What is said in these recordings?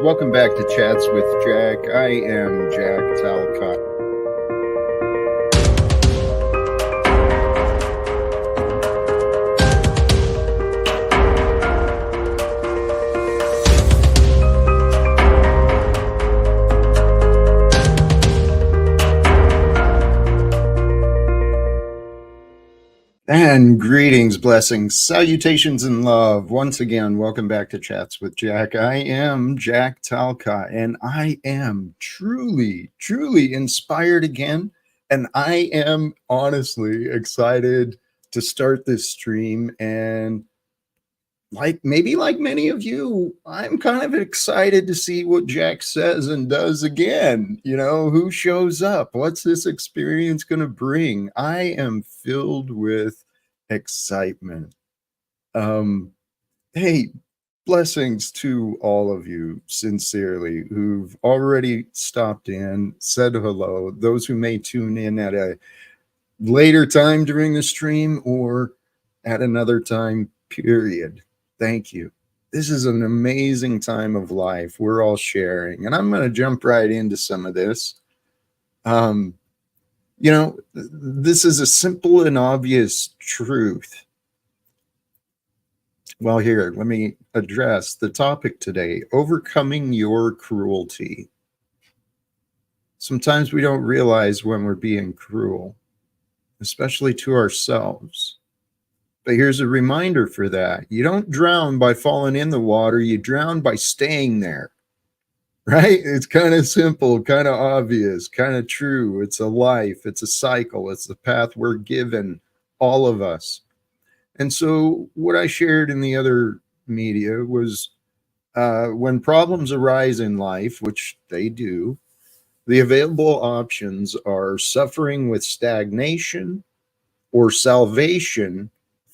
Welcome back to Chats with Jack. I am Jack Talcott. And greetings, blessings, salutations, and love. Once again, welcome back to Chats with Jack. I am Jack Talcott, and I am truly, truly inspired again. And I am honestly excited to start this stream. And like many of you, I'm kind of excited to see what Jack says and does again. You know, who shows up? What's this experience going to bring? I am filled with excitement. Hey, blessings to all of you sincerely who've already stopped in, said hello, those who may tune in at a later time during the stream or at another time period. Thank you. This is an amazing time of life we're all sharing, and I'm going to jump right into some of this. You know, this is a simple and obvious truth. Well, here, let me address the topic today, overcoming your cruelty. Sometimes we don't realize when we're being cruel, especially to ourselves. But here's a reminder for that. You don't drown by falling in the water. You drown by staying there, right? It's kind of simple, kind of obvious, kind of true. It's a life. It's a cycle. It's the path we're given, all of us. And so what I shared in the other media was when problems arise in life, which they do, the available options are suffering with stagnation or salvation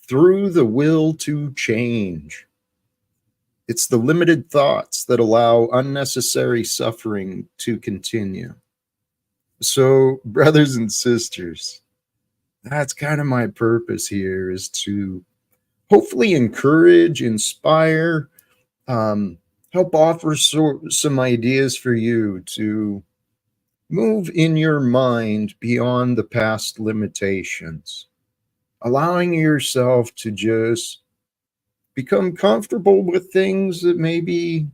through the will to change. It's the limited thoughts that allow unnecessary suffering to continue. So, brothers and sisters, that's kind of my purpose here, is to hopefully encourage, inspire, help offer some ideas for you to move in your mind beyond the past limitations, allowing yourself to just become comfortable with things that maybe,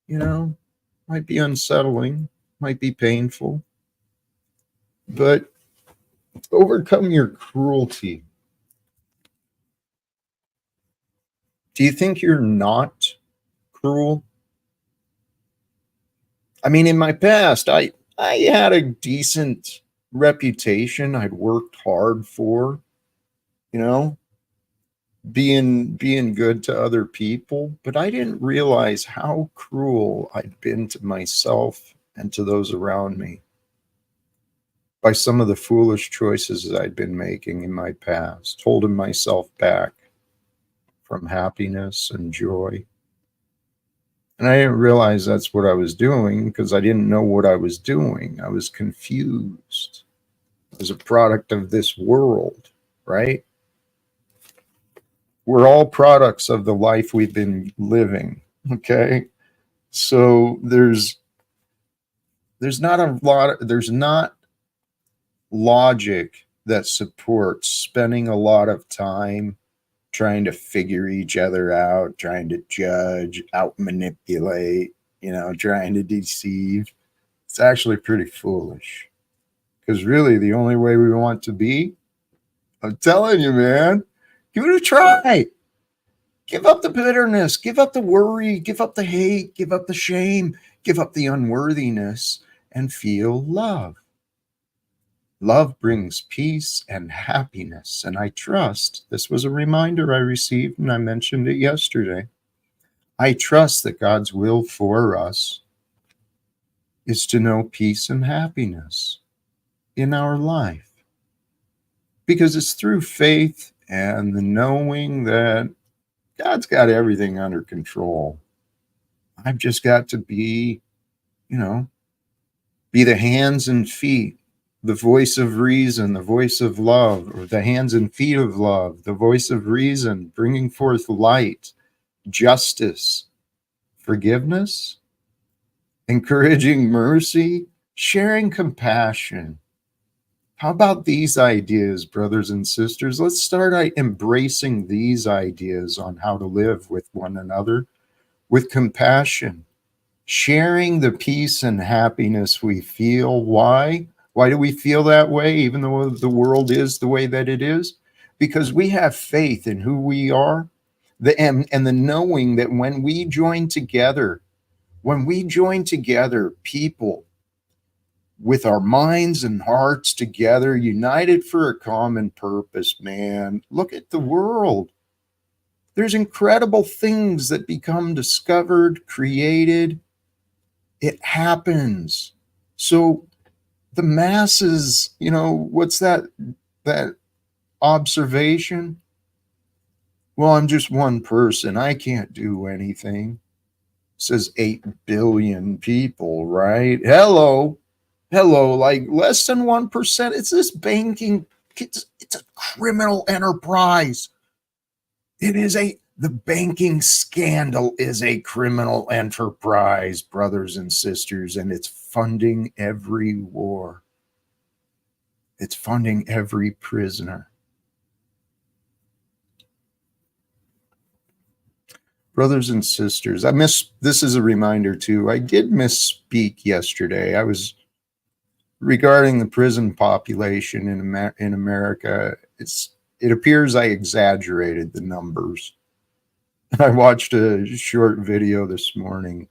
might be unsettling, might be painful, but overcome your cruelty. Do you think you're not cruel? I mean, in my past, I had a decent reputation. I'd worked hard for, being good to other people, but I didn't realize how cruel I'd been to myself and to those around me by some of the foolish choices that I'd been making in my past, holding myself back from happiness and joy. And I didn't realize that's what I was doing because I didn't know what I was doing. I was confused. I was a product of this world, right? We're all products of the life we've been living, okay? So there's not logic that supports spending a lot of time trying to figure each other out, trying to judge, out manipulate, trying to deceive. It's actually pretty foolish, because really the only way we want to be, I'm telling you, man, give it a try. Give up the bitterness, give up the worry, give up the hate, give up the shame, give up the unworthiness, and feel love. Love brings peace and happiness, and I trust, this was a reminder I received, and I mentioned it yesterday. I trust that God's will for us is to know peace and happiness in our life, because it's through faith and the knowing that God's got everything under control. I've just got to be, be the hands and feet, the voice of reason, the voice of love, or the hands and feet of love, the voice of reason, bringing forth light, justice, forgiveness, encouraging mercy, sharing compassion. How about these ideas, brothers and sisters? Let's start embracing these ideas on how to live with one another with compassion, sharing the peace and happiness we feel. Why? Why do we feel that way, even though the world is the way that it is? Because we have faith in who we are, and the knowing that when we join together, people with our minds and hearts together, united for a common purpose, man, look at the world. There's incredible things that become discovered, created. It happens. So the masses, what's that observation? Well, I'm just one person. I can't do anything. Says 8 billion people, right? Hello, like less than 1%. It's this banking, it's a criminal enterprise. The banking scandal is a criminal enterprise, brothers and sisters, and it's funding every war. It's funding every prisoner. Brothers and sisters, this is a reminder too. I did misspeak yesterday. I was regarding the prison population in America. It appears I exaggerated the numbers. I watched a short video this morning.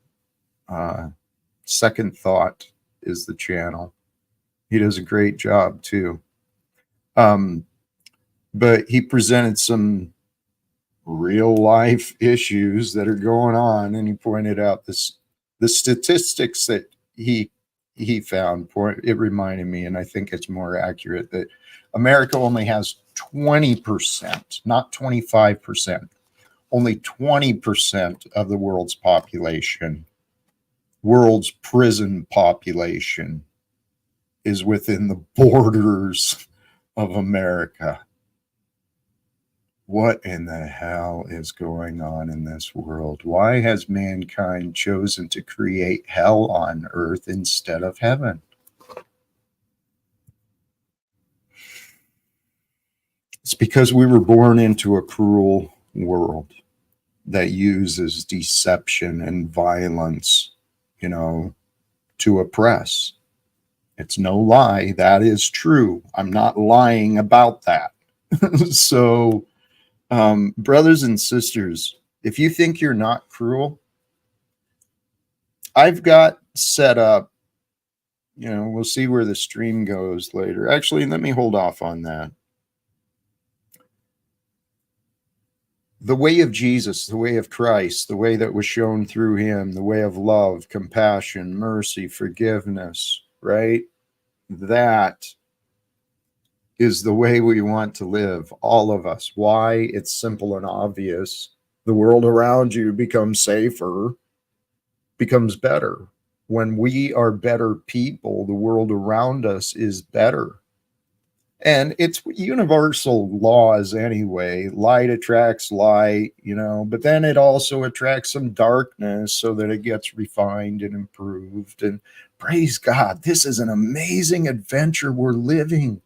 Second Thought is the channel. He does a great job too. But he presented some real life issues that are going on, and he pointed out the statistics that he found. It reminded me, and I think it's more accurate, that America only has 20%, not 25%, only 20% of the world's population, world's prison population, is within the borders of America. What in the hell is going on in this world? Why has mankind chosen to create hell on earth instead of heaven? It's because we were born into a cruel world that uses deception and violence, to oppress. It's no lie. That is true. I'm not lying about that. So, brothers and sisters, if you think you're not cruel, I've got set up, we'll see where the stream goes later. Actually, let me hold off on that. The way of Jesus, the way of Christ, the way that was shown through him, the way of love, compassion, mercy, forgiveness, right? That is the way we want to live, all of us. Why? It's simple and obvious. The world around you becomes safer, becomes better. When we are better people, the world around us is better. And it's universal laws anyway. Light attracts light, but then it also attracts some darkness so that it gets refined and improved. And praise God, this is an amazing adventure we're living.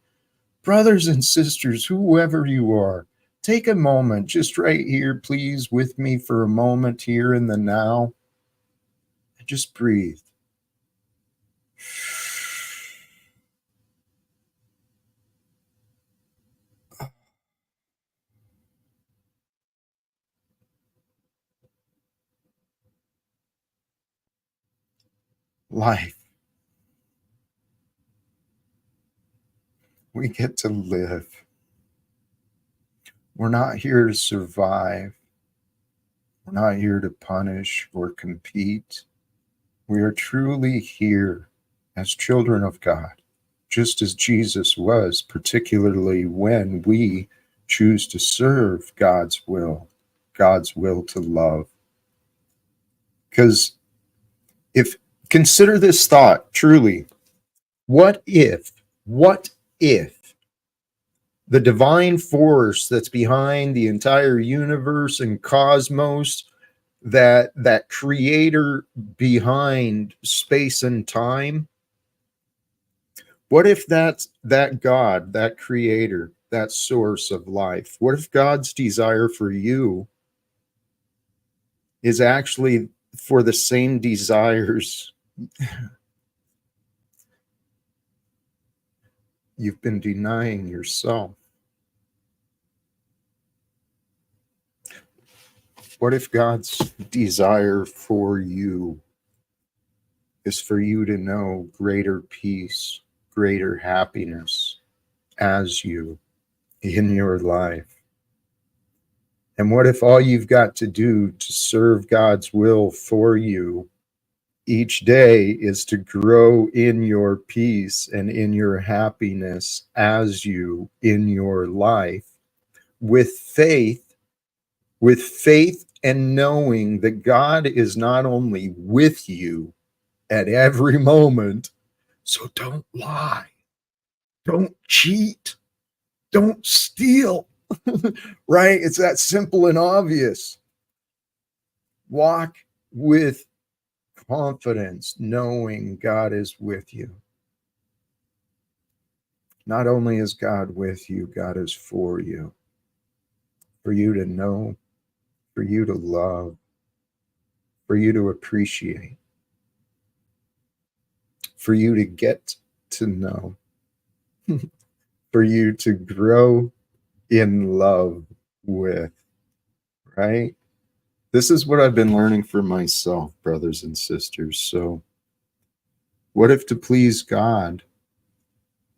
Brothers and sisters, whoever you are, take a moment just right here, please, with me for a moment here in the now. Just breathe. Life. We get to live. We're not here to survive. We're not here to punish or compete. We are truly here as children of God, just as Jesus was, particularly when we choose to serve God's will to love. Because consider this thought truly, what if the divine force that's behind the entire universe and cosmos, that creator behind space and time, what if that's that God, that creator, that source of life? What if God's desire for you is actually for the same desires you've been denying yourself? What if God's desire for you is for you to know greater peace, greater happiness as you in your life? And what if all you've got to do to serve God's will for you each day is to grow in your peace and in your happiness as you in your life with faith and knowing that God is not only with you at every moment. So don't lie, don't cheat, don't steal, right? It's that simple and obvious. Walk with confidence, knowing God is with you. Not only is God with you, God is for you to know, for you to love, for you to appreciate, for you to get to know, for you to grow in love with, right? This is what I've been learning for myself, brothers and sisters. So, what if to please God,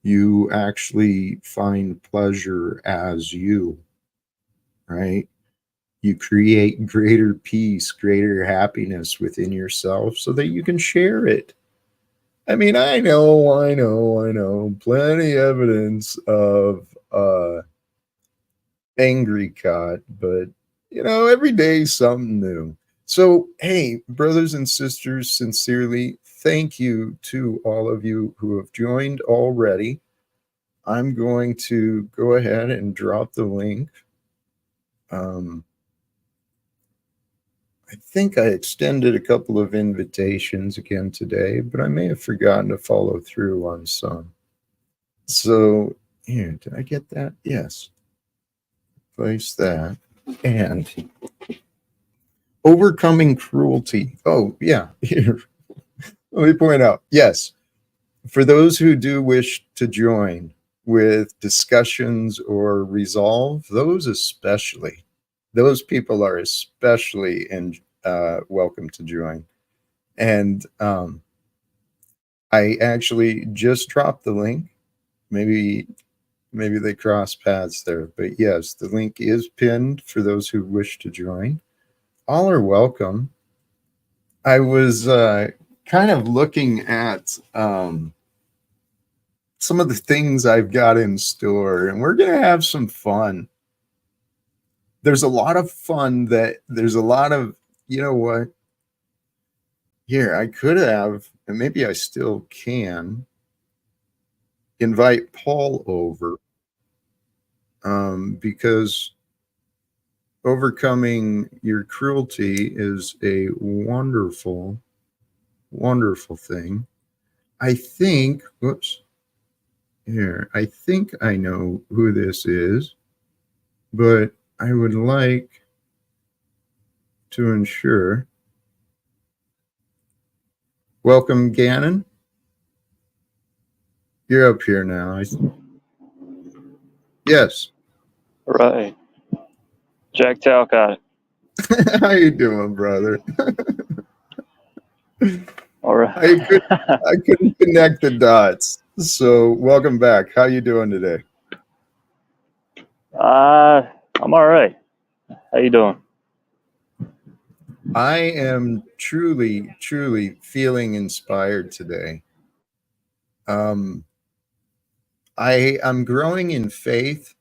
you actually find pleasure as you, right? You create greater peace, greater happiness within yourself so that you can share it. I mean, I know. Plenty evidence of angry caught, but every day is something new. So, hey, brothers and sisters, sincerely, thank you to all of you who have joined already. I'm going to go ahead and drop the link. I think I extended a couple of invitations again today, but I may have forgotten to follow through on some. So, here, did I get that? Yes. Place that. And overcoming cruelty. Oh, yeah. Here. Let me point out. Yes. For those who do wish to join with discussions or resolve, those people are especially welcome to join. And I actually just dropped the link. Maybe they cross paths there, but yes, the link is pinned for those who wish to join. All are welcome. I was kind of looking at some of the things I've got in store, and we're going to have some fun. There's a lot of fun there's a lot of, you know what? Here, I could have, and maybe I still can, invite Paul over because overcoming your cruelty is a wonderful, wonderful thing. I think, I think I know who this is, but I would like to ensure. Welcome, Gannon. You're up here now. Yes. Right. Jack Talcott. How you doing, brother? All right. I couldn't connect the dots. So welcome back. How you doing today? I'm all right. How you doing? I am truly, truly feeling inspired today. I'm growing in faith.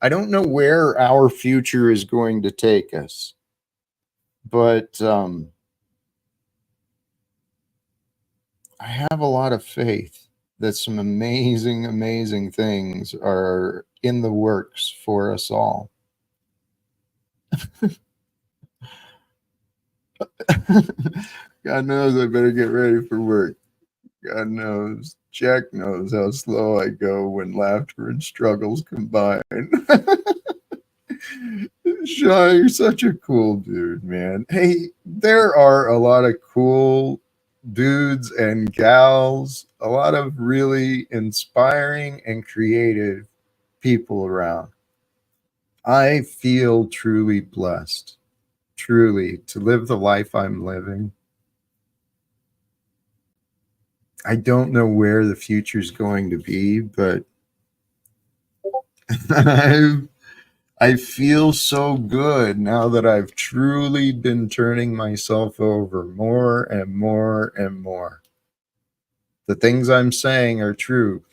I don't know where our future is going to take us, but I have a lot of faith that some amazing, amazing things are in the works for us all. God knows I better get ready for work. God knows. Jack knows how slow I go when laughter and struggles combine. Sean, you're such a cool dude, man. Hey, there are a lot of cool dudes and gals, a lot of really inspiring and creative people around. I feel truly blessed, truly, to live the life I'm living. I don't know where the future's going to be, but I feel so good now that I've truly been turning myself over more and more and more. The things I'm saying are true.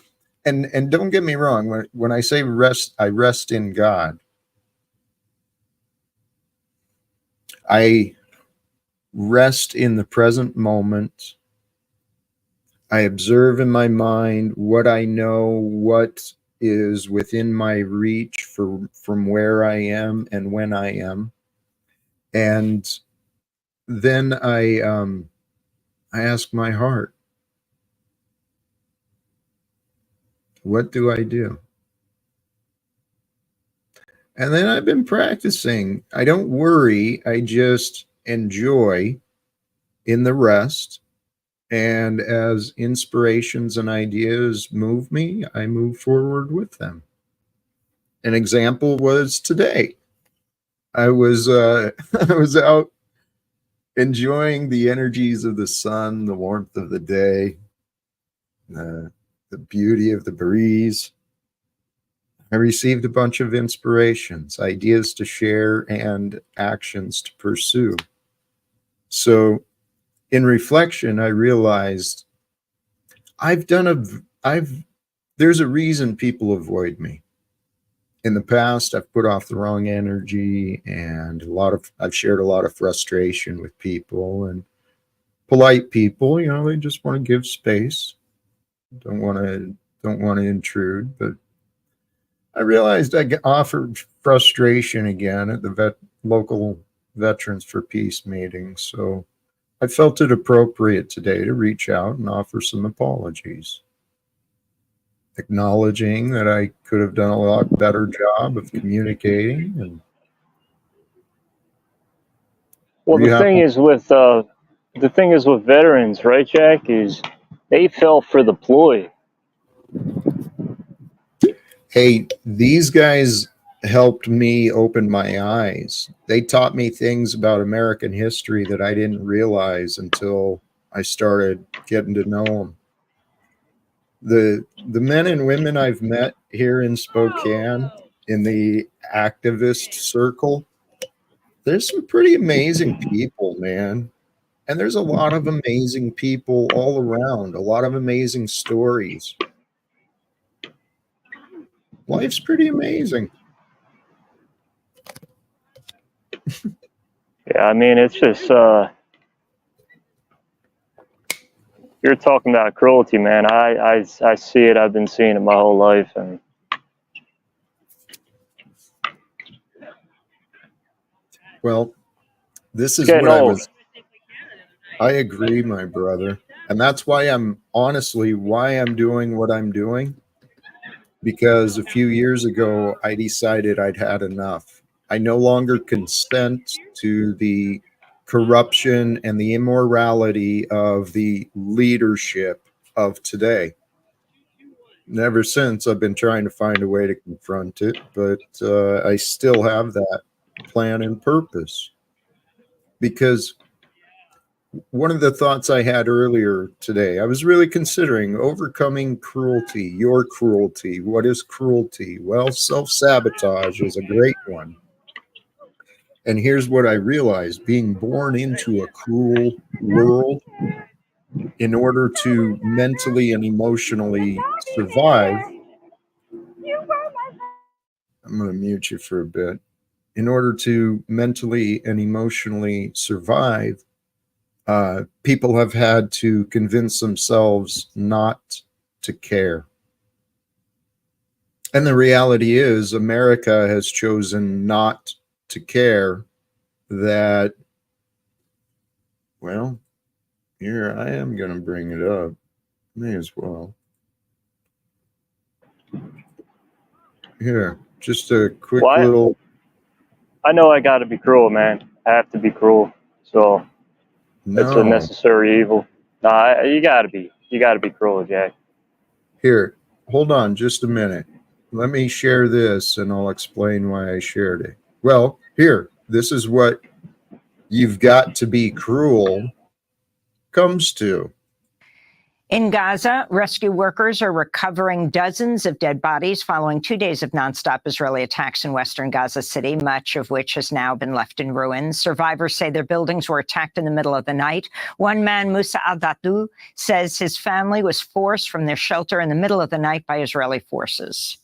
And don't get me wrong, when I say rest, I rest in God. I rest in the present moment. I observe in my mind what I know, what is within my reach from where I am and when I am. And then I ask my heart, what do I do? And then I've been practicing. I don't worry, I just enjoy in the rest. And as inspirations and ideas move me, I move forward with them. An example was today. I was I was out enjoying the energies of the sun, the warmth of the day, the beauty of the breeze. I received a bunch of inspirations, ideas to share, and actions to pursue. So, in reflection, I realized I've done a, I've, there's a reason people avoid me. In the past, I've put off the wrong energy, and I've shared a lot of frustration with people, and polite people, they just want to give space, don't want to, don't want to intrude. But I realized I offered frustration again at the local Veterans for Peace meeting. So I felt it appropriate today to reach out and offer some apologies, acknowledging that I could have done a lot better job of communicating. And Well, you have, the thing is with veterans, right, Jack? Is they fell for the ploy. hey, these guys helped me open my eyes. They taught me things about American history that I didn't realize until I started getting to know them. The men and women I've met here in Spokane in the activist circle, there's some pretty amazing people, man. And there's a lot of amazing people all around, a lot of amazing stories. Life's pretty amazing. Yeah, I mean, it's just you're talking about cruelty, man. I see it. I've been seeing it my whole life, and Well, this it's is getting what old. I agree, my brother. And that's why why I'm doing what I'm doing. Because a few years ago, I decided I'd had enough. I no longer consent to the corruption and the immorality of the leadership of today. And ever since, I've been trying to find a way to confront it, but I still have that plan and purpose. Because one of the thoughts I had earlier today, I was really considering overcoming cruelty, your cruelty. What is cruelty? Well, self sabotage is a great one. And here's what I realized: being born into a cruel world, in order to mentally and emotionally survive, I'm going to mute you for a bit. In order to mentally and emotionally survive, people have had to convince themselves not to care. And the reality is, America has chosen not to care that Well, here I am going to bring it up. May as well. Here, just a quick little. I know I got to be cruel, man. I have to be cruel. So it's a No. necessary evil. Nah, you got to be. You got to be cruel, Jack. Here, hold on just a minute. Let me share this and I'll explain why I shared it. Well, here, this is what you've got to be cruel comes to. In Gaza, rescue workers are recovering dozens of dead bodies following 2 days of nonstop Israeli attacks in western Gaza City, much of which has now been left in ruins. Survivors say their buildings were attacked in the middle of the night. One man, Musa al-Datu, says his family was forced from their shelter in the middle of the night by Israeli forces.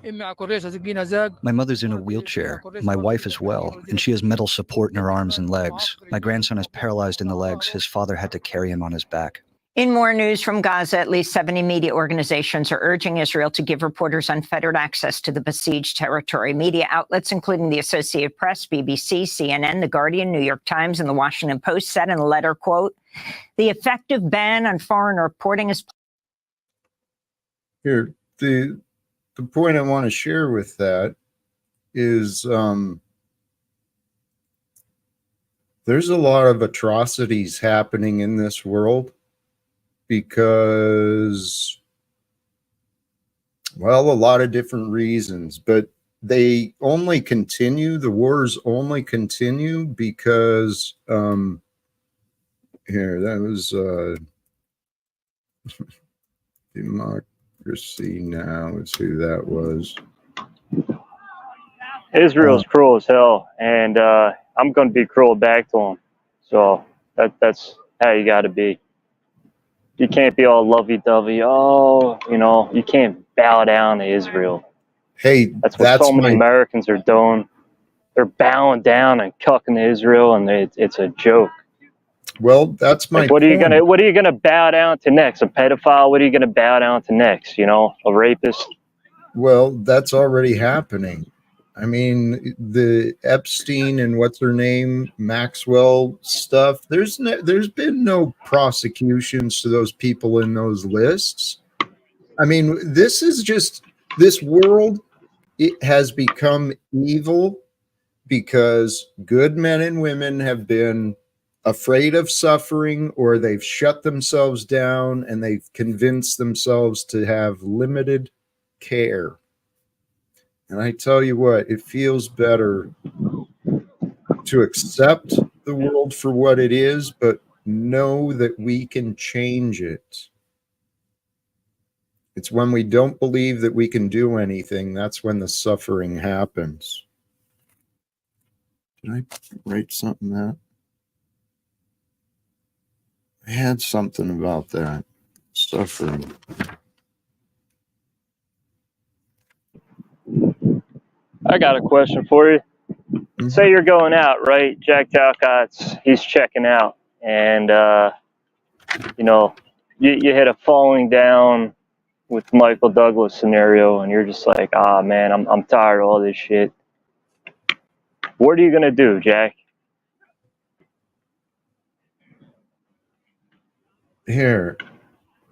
My mother's in a wheelchair, my wife as well, and she has metal support in her arms and legs. My grandson is paralyzed in the legs. His father had to carry him on his back. In more news from Gaza, at least 70 media organizations are urging Israel to give reporters unfettered access to the besieged territory. Media outlets, including the Associated Press, BBC, CNN, The Guardian, New York Times, and The Washington Post, said in a letter, quote, "The effective ban on foreign reporting is..." Here, the point I want to share with that is there's a lot of atrocities happening in this world because, well, a lot of different reasons, but they only continue, the wars only continue because, here, that was Democracy Now! Is who that was. Israel's cruel as hell, and I'm going to be cruel back to them. So that's how you got to be. You can't be all lovey-dovey. Oh, you know, you can't bow down to Israel. Hey, that's what so many Americans are doing. They're bowing down and cucking to Israel, and it's a joke. Well, that's my what are you gonna bow down to next? A pedophile? What are you gonna bow down to next? You know, a rapist? Well, that's already happening. I mean, the Epstein and what's her name, Maxwell stuff, there's been no prosecutions to those people in those lists. I mean, this is just, this world, it has become evil because good men and women have been afraid of suffering, or they've shut themselves down and they've convinced themselves to have limited care. And I tell you what, it feels better to accept the world for what it is, but know that we can change it. It's when we don't believe that we can do anything, that's when the suffering happens. Did I write something that? I had something about that. Suffering. I got a question for you. Mm-hmm. Say you're going out, right? Jack Talcott's, he's checking out. And, you know, you hit a falling down with Michael Douglas scenario, and you're just like, ah, man, I'm tired of all this shit. What are you going to do, Jack? Here,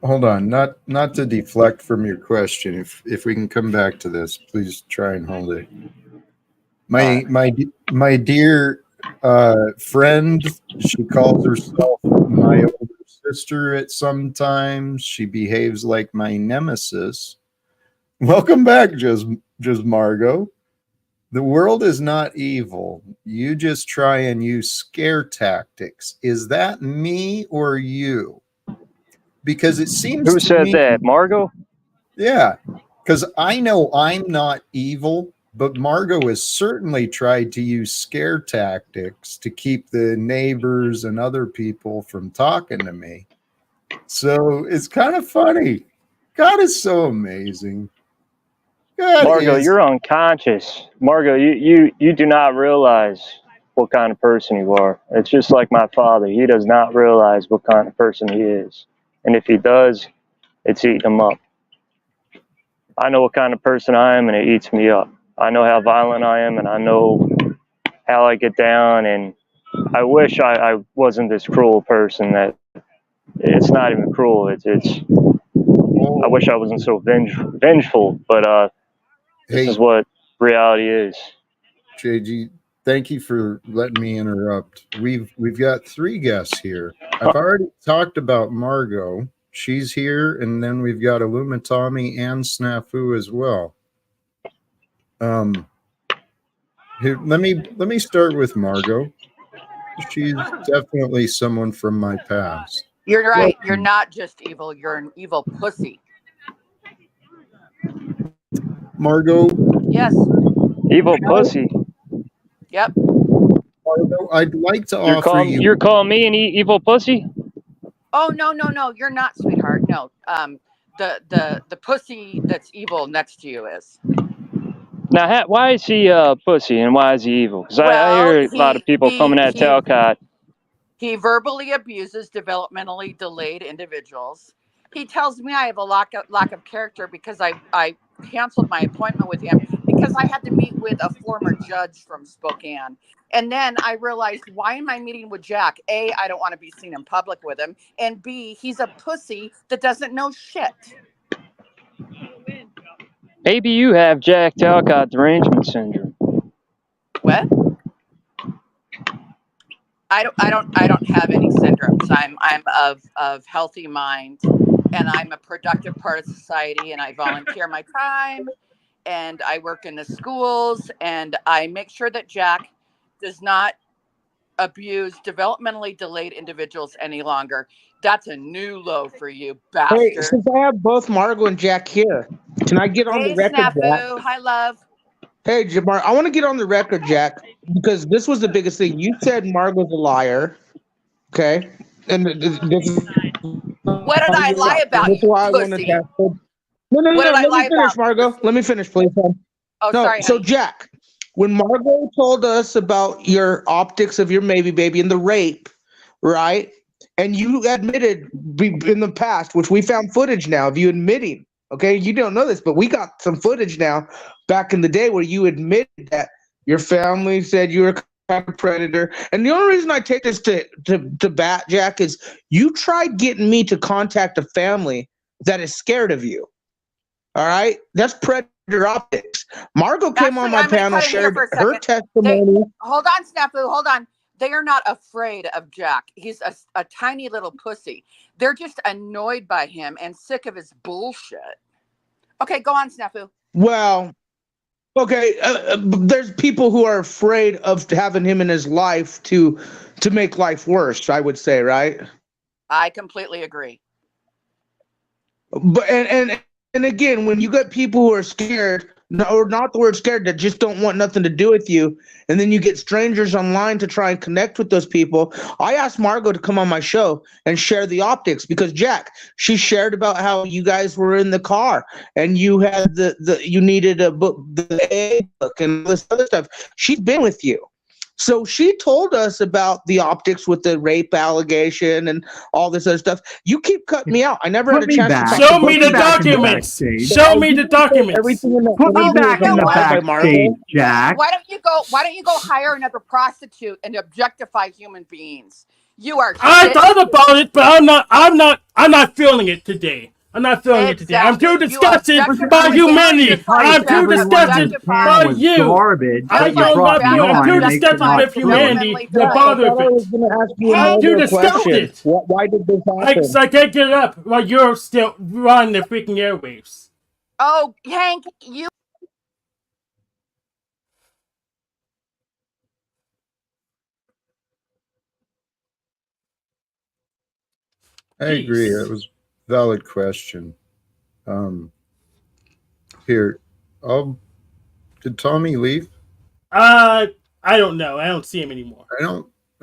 hold on. Not to deflect from your question. If we can come back to this, please try and hold it. My dear friend, she calls herself my older sister at some times. She behaves like my nemesis. Welcome back, just Margot. The world is not evil. You just try and use scare tactics. Is that me or you? Because it seems Who said that, Margot? Yeah, because I know I'm not evil, but Margot has certainly tried to use scare tactics to keep the neighbors and other people from talking to me. So it's kind of funny. God is so amazing. God Margot, you're unconscious. Margot, you do not realize what kind of person you are. It's just like my father. He does not realize what kind of person he is. And if he does, it's eating him up. I know what kind of person I am, and it eats me up. I know how violent I am, and I know how I get down, and I wish I wasn't this cruel person. That it's not even cruel. It's I wish I wasn't so vengeful. But this is Hey, what reality is. JG, thank you for letting me interrupt. We've got 3 guests here. I've already talked about Margot. She's here, and then we've got Illumitami and Snafu as well. Here, let me start with Margot. She's definitely someone from my past. You're right. You're not just evil. You're an evil pussy. Margot, Yes. Evil pussy. Yep. Margot, I'd like to offer you. You're calling me an evil pussy? Oh no. You're not, sweetheart. No. The pussy that's evil next to you is. Now, why is he pussy and why is he evil? Because I hear a lot of people coming at Talcott. He verbally abuses developmentally delayed individuals. He tells me I have a lack of character because I canceled my appointment with him because I had to meet with a former judge from Spokane. And then I realized, why am I meeting with Jack? A, I don't want to be seen in public with him. And B, he's a pussy that doesn't know shit. Maybe you have Jack Talcott derangement syndrome. What? I don't have any syndromes. I'm of healthy mind, and I'm a productive part of society, and I volunteer my time, and I work in the schools, and I make sure that Jack does not abuse developmentally delayed individuals any longer. That's a new low for you, bastard. Hey, since I have both Margot and Jack here, can I get on the record, Jack? Snafu. Hi, love. Hey, Jamar, I want to get on the record, Jack, because this was the biggest thing. You said Margot's a liar, okay? And this is what did I lie about? This is why I wanted to. No. Let me finish, Margot. Let me finish, please. Oh, no, sorry. So, honey. Jack, when Margot told us about your optics of your baby and the rape, right? And you admitted in the past, which we found footage now of you admitting. Okay, you don't know this, but we got some footage now back in the day where you admitted that your family said you were a predator. And the only reason I take this to bat, Jack, is you tried getting me to contact a family that is scared of you. All right? That's predator optics. Margot came on my panel, shared her testimony. Hold on, Snafu, hold on. They are not afraid of Jack. He's a tiny little pussy. They're just annoyed by him and sick of his bullshit. Okay, go on, Snafu. Well, okay, there's people who are afraid of having him in his life to make life worse, I would say, right? I completely agree. But and again, when you got people who are scared, or not the word scared, that just don't want nothing to do with you, and then you get strangers online to try and connect with those people. I asked Margot to come on my show and share the optics because Jack, she shared about how you guys were in the car and you had you needed a book, the A book and all this other stuff. She's been with you. So she told us about the optics with the rape allegation and all this other stuff. You keep cutting me out. I never had a chance to talk. Show me the documents. Show me the documents. Put me back in the backstage, Jack. Why don't you go hire another prostitute and objectify human beings? You are. I thought about it, but I'm not feeling it today. I'm not feeling it today. I'm too disgusted by humanity. I'm too disgusted by you. Garbage. I'm too disgusted with humanity to bother with it. I'm too disgusted. Why did this happen? I can't get it up while you're still running the freaking airwaves. Oh, Hank, you. I agree. That was a valid question. Here, did Tommy leave? I don't know. I don't see him anymore. I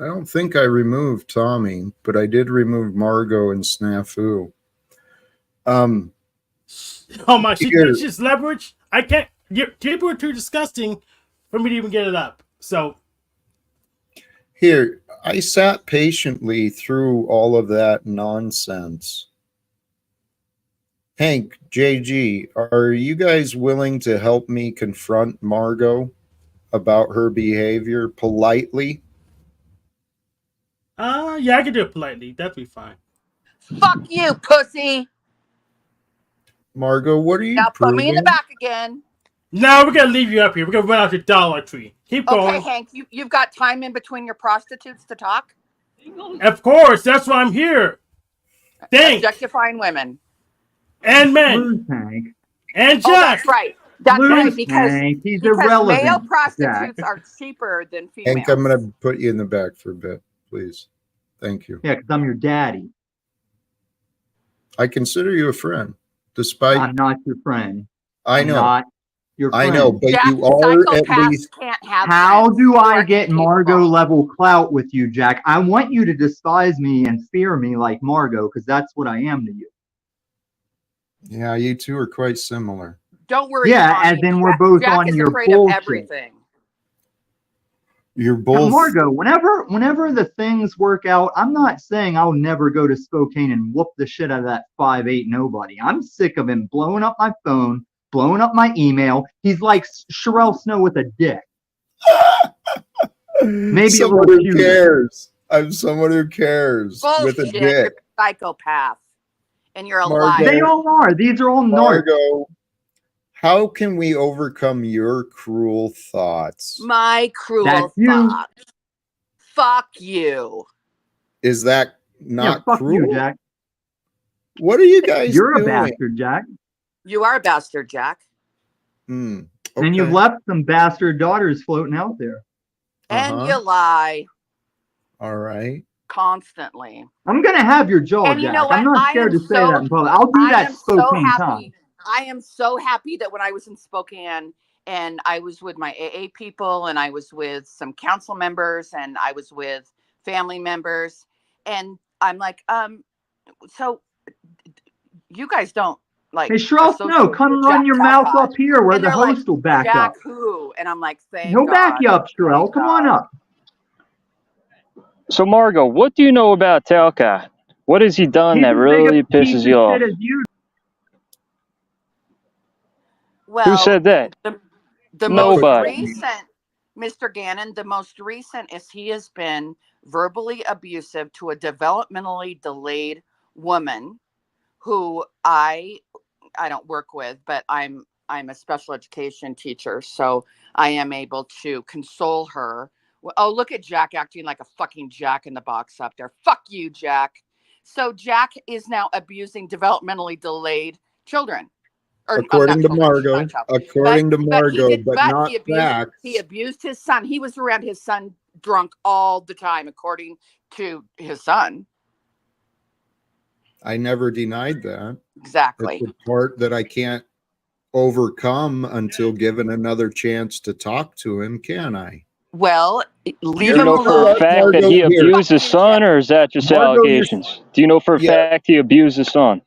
don't think I removed Tommy, but I did remove Margot and Snafu. Oh my! She thinks she's leverage. I can't. People are too disgusting for me to even get it up. So here, I sat patiently through all of that nonsense. Hank, JG, are you guys willing to help me confront Margot about her behavior politely? Yeah, I can do it politely. That'd be fine. Fuck you, pussy. Margot, what are you Now put me in the proving? back again. No, we're gonna leave you up here. We're gonna run out to Dollar Tree. Keep going. Okay, Hank, you've got time in between your prostitutes to talk? Of course, that's why I'm here. Thanks. Objectifying women. And men. Lose Hank. And Oh, Jack. that's right. That's Lose right, because Hank. He's male irrelevant. prostitutes Jack. are cheaper than females. Hank, I'm going to put you in the back for a bit, please. Thank you. Yeah, because I'm your daddy. I consider you a friend, despite. I'm not your friend. I know. I'm not your friend. I know, but Jack, you are at psychopaths least. can't have How friends. do You I are get incapable. Margot level clout with you, Jack? I want you to despise me and fear me like Margot, because that's what I am to you. Yeah, you two are quite similar. Don't worry. Yeah, Tommy. as in we're both Jack on is your afraid bullshit. of everything. You're Now, both. Margot, whenever the things work out, I'm not saying I'll never go to Spokane and whoop the shit out of that 5'8" nobody. I'm sick of him blowing up my phone, blowing up my email. He's like Sherelle Snow with a dick. Maybe someone a who little cares. I'm someone who cares with a Bullshit. You're dick. a psychopath. And you're a Margot. liar. They all are. These are all narcs. Margot, how can we overcome your cruel thoughts? My cruel That's you. thoughts. Fuck you. Is that Yeah, not fuck cruel? you, Jack. What are you guys You're doing? a bastard, Jack. You are a bastard, Jack. Okay. And you've left some bastard daughters floating out there. And you lie All right. constantly. I'm gonna have your jaw, And you Jack. know what? I'm not I scared am to say that in public. I'll do I that am so Spokane happy. time. I am so happy that when I was in Spokane and I was with my AA people and I was with some council members and I was with family members and I'm like, so you guys don't like. Hey, Sherelle Snow, come run your mouth up here where And the they're like, host will back Jack up. who? And I'm like, thank He'll God. back you up, Sherelle. Thank Come on God. up. So, Margot, what do you know about Talcott? What has he done He's that as big really a piece pisses of you off? shit as you. Well, Who said that? The Nobody. most recent, Mr. Gannon, the most recent is he has been verbally abusive to a developmentally delayed woman who I don't work with, but I'm a special education teacher, so I am able to console her. Oh, look at Jack acting like a fucking Jack in the Box up there. Fuck you, Jack. So Jack is now abusing developmentally delayed children. Or, According to children, Margot. According to Margot, but not facts. he abused his son. He was around his son drunk all the time, according to his son. I never denied that. Exactly. It's the part that I can't overcome until given another chance to talk to him, can I? Well, Do leave you him know for alone. a fact that he abused his son, or is that just Margot, allegations? Do you know for a fact he abused his son?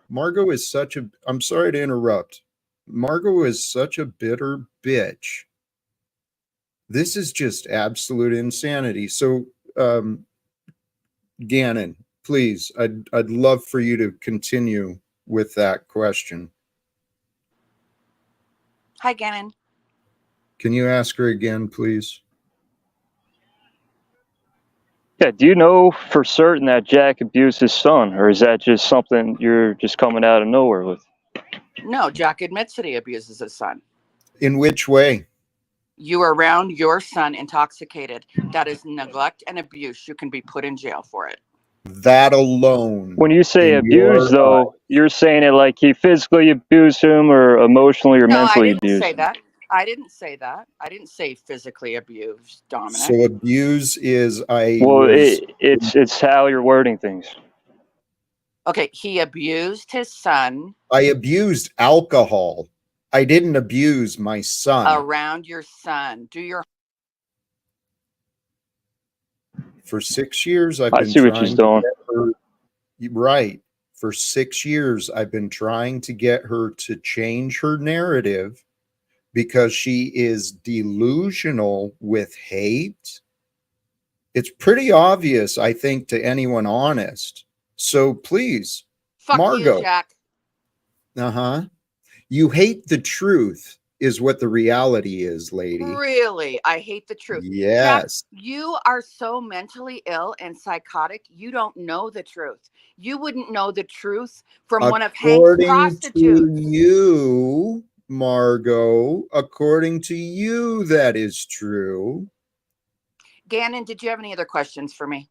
Margot is such a, I'm sorry to interrupt. Margot is such a bitter bitch. This is just absolute insanity. So, Gannon, please, I'd love for you to continue with that question. Hi, Gannon. Can you ask her again, please? Yeah, do you know for certain that Jack abused his son, or is that just something you're just coming out of nowhere with? No, Jack admits that he abuses his son. In which way? You are around your son intoxicated. That is neglect and abuse. You can be put in jail for it. That alone. When you say abuse, though, you're saying it like he physically abused him or emotionally or mentally abused him. Say that. I didn't say that. I didn't say physically abused, Dominic. So abuse is it's how you're wording things. Okay, he abused his son. I abused alcohol. I didn't abuse my son. Around your son. Do your For 6 years, I've I been see what trying she's to doing. get her, right. For 6 years, I've been trying to get her to change her narrative because she is delusional with hate. It's pretty obvious, I think, to anyone honest. So please, fuck Margot. you, Jack. You hate the truth is what the reality is, lady. Really? I hate the truth. Yes. Jack, you are so mentally ill and psychotic, you don't know the truth. You wouldn't know the truth from one of Hank's According to prostitutes. you, Margot, according to you, that is true. Gannon, did you have any other questions for me?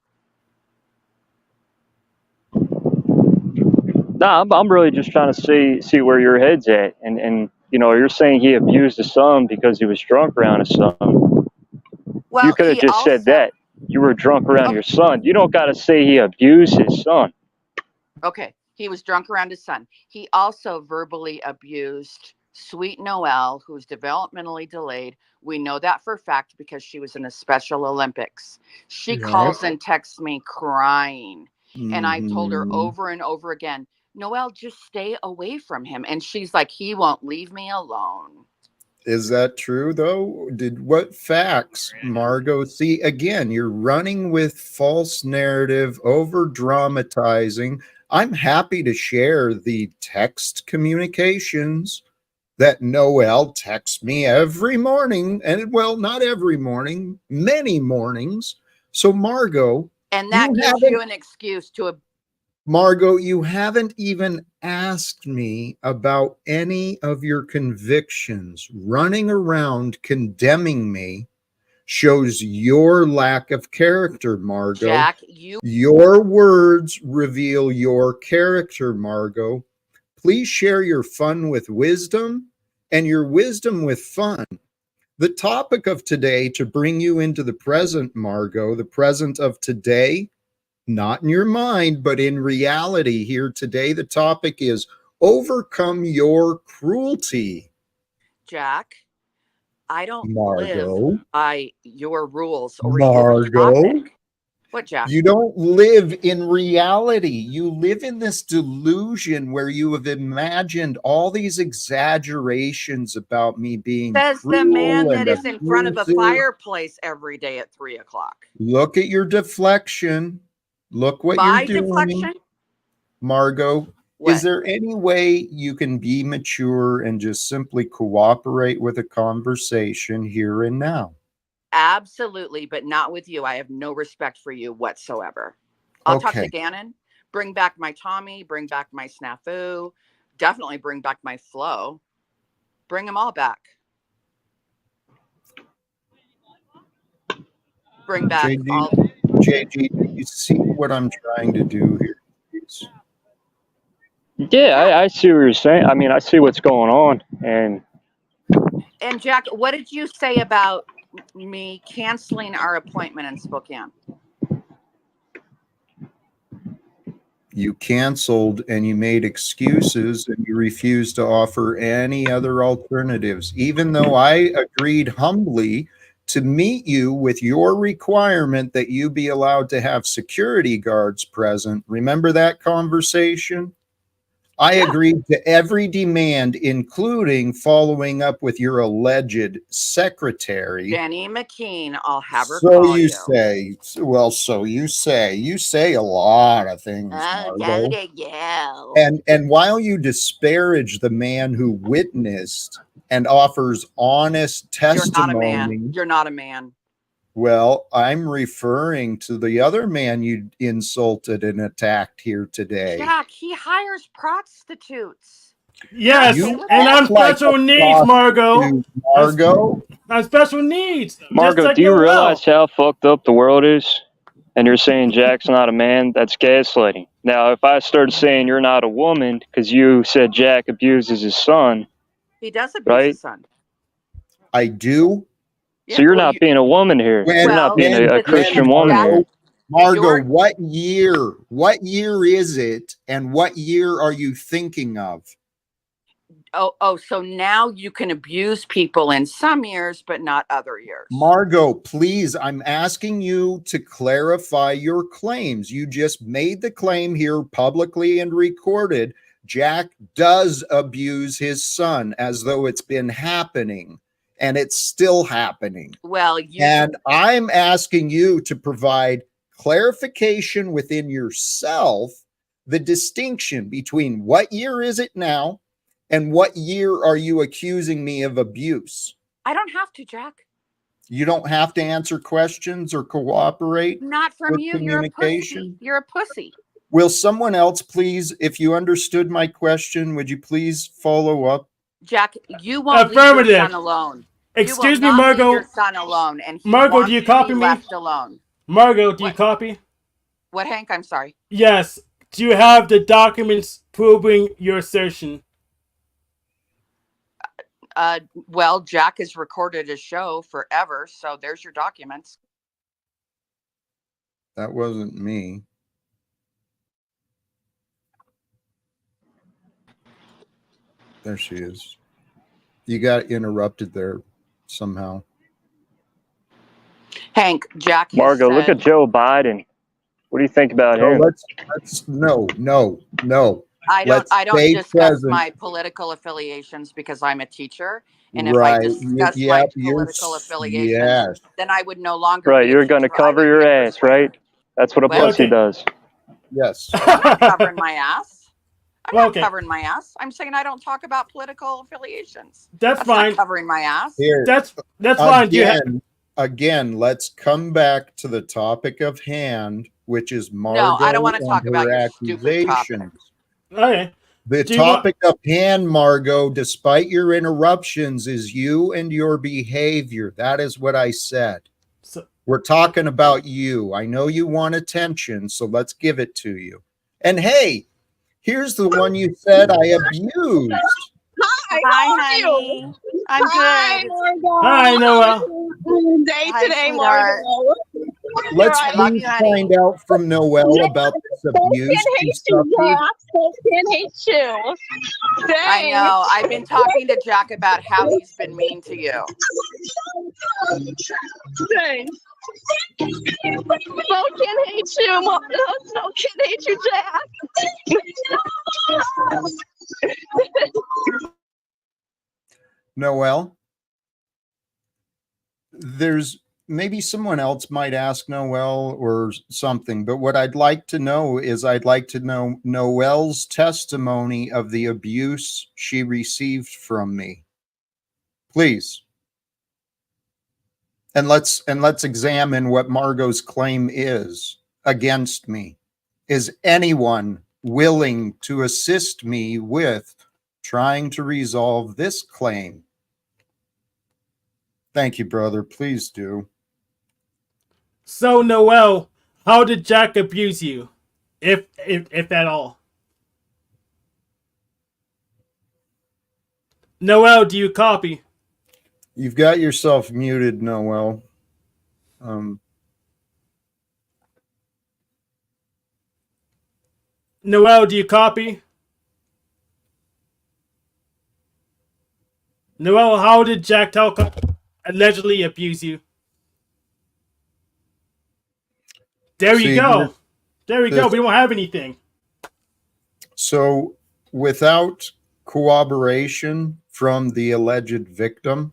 No, I'm really just trying to see where your head's at, and you know, you're saying he abused his son because he was drunk around his son. Well, You could have just said that you were drunk around your son. You don't got to say he abused his son. Okay, he was drunk around his son. He also verbally abused Sweet Noelle, who's developmentally delayed. We know that for a fact because she was in the Special Olympics. She calls and texts me crying. And I told her over and over again, Noelle, just stay away from him. And she's like, he won't leave me alone. Is that true, though? What facts, Margot? See, again, you're running with false narrative, over dramatizing. I'm happy to share the text communications that Noelle texts me every morning. And well, not every morning, many mornings. So, Margot. And that gives you an excuse to. Margot, you haven't even asked me about any of your convictions. Running around condemning me shows your lack of character, Margot. Jack, your words reveal your character, Margot. Please share your fun with wisdom and your wisdom with fun. The topic of today, to bring you into the present, Margot, the present of today, not in your mind, but in reality here today, the topic is overcome your cruelty. Jack, I don't Margot. live by your rules or Margot. your topic. What, Jack? You don't live in reality. You live in this delusion where you have imagined all these exaggerations about me being Says cruel the man that and is in front of a abusive. fireplace every day at 3 o'clock. Look at your deflection. Look what you're doing. Deflection? Margot, what? Is there any way you can be mature and just simply cooperate with a conversation here and now? Absolutely, but not with you. I have no respect for you whatsoever. I'll talk to Gannon, bring back my Tommy, bring back my snafu, definitely bring back my flow. Bring them all back. Bring back all. JG, do you see what I'm trying to do here? Yeah, I see what you're saying. I mean, I see what's going on. And Jack, what did you say about me canceling our appointment in Spokane? You canceled and you made excuses and you refused to offer any other alternatives, even though I agreed humbly to meet you with your requirement that you be allowed to have security guards present. Remember that conversation? I agreed to every demand, including following up with your alleged secretary. Jenny McKean. I'll have her so call you say. Well, so you say. You say a lot of things, Margot. And while you disparage the man who witnessed and offers honest testimony, You're not a man. Well, I'm referring to the other man you insulted and attacked here today. Jack, he hires prostitutes. Yes, and I'm special needs, Margot. Margot? I'm special needs. Margot, like do you realize how fucked up the world is? And you're saying Jack's not a man? That's gaslighting. Now, if I started saying you're not a woman because you said Jack abuses his son. He does abuse his son. I do. So you're not being a woman here. You're not being a Christian woman here. Margot, what year? What year is it? And what year are you thinking of? Oh, so now you can abuse people in some years, but not other years. Margot, please, I'm asking you to clarify your claims. You just made the claim here publicly and recorded. Jack does abuse his son as though it's been happening. And it's still happening. Well, and I'm asking you to provide clarification within yourself, the distinction between what year is it now And what year are you accusing me of abuse? I don't have to, Jack. You don't have to answer questions or cooperate. Not from with you. You're a pussy. communication. You're a pussy. Will someone else please, if you understood my question, would you please follow up? Jack, you won't leave your son alone. Excuse you will me, not Margot. Leave your son alone, and he Margot, wants do you to copy be me? left alone. Margot, do you copy? What, Hank? I'm sorry. Yes. Do you have the documents proving your assertion? Well, Jack has recorded his show forever, so there's your documents. That wasn't me. There she is. You got interrupted there somehow. Hank, Jack has Margot, said, look at Joe Biden. What do you think about him? No. I don't discuss present. my political affiliations because I'm a teacher, and if Right. I discuss my political affiliations, then I would no longer. Right, be you're a going to teacher. I cover would your get ass, right? That's what a pussy does. Yes. I'm not covering my ass. I'm not Okay. covering my ass. I'm saying I don't talk about political affiliations. That's fine. Not covering my ass. Here. That's fine. Again, let's come back to the topic of hand, which is Margot. No, I don't want to talk and about her your stupid topic. Okay. The topic of hand, Margot, despite your interruptions, is you and your behavior. That is what I said. We're talking about you. I know you want attention, so let's give it to you. And hey, here's the one you said I abused. Hi, honey. I'm good. Hi, Noel. Day today, Margot. Let's please find out from Noel about this abuse. Can hate you. I know. I've been talking to Jack about how he's been mean to you. Dang. No can hate you, no can hate you, Jack. Noel, there's maybe someone else might ask Noel or something, but what I'd like to know is I'd like to know Noel's testimony of the abuse she received from me. Please. And let's examine what Margot's claim is against me. Is anyone willing to assist me with trying to resolve this claim? Thank you, brother. Please do. So, Noel, how did Jack abuse you? If at all? Noel, do you copy? You've got yourself muted, Noel. Noel, do you copy? Noel, how did Jack Talcott allegedly abuse you? There you go. There we go. We don't have anything. So without corroboration from the alleged victim,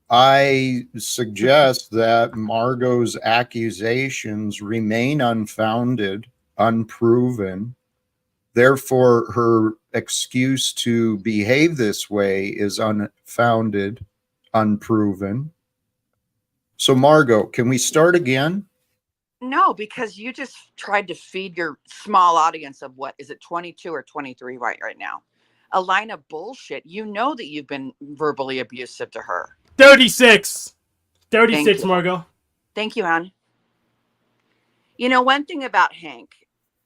I suggest that Margot's accusations remain unfounded, unproven. Therefore, her excuse to behave this way is unfounded, unproven. So, Margot, can we start again? No, because you just tried to feed your small audience of what is it, 22 or 23 right now? A line of bullshit. You know that you've been verbally abusive to her. 36. 36, Margot. Thank you, hon. You know, one thing about Hank,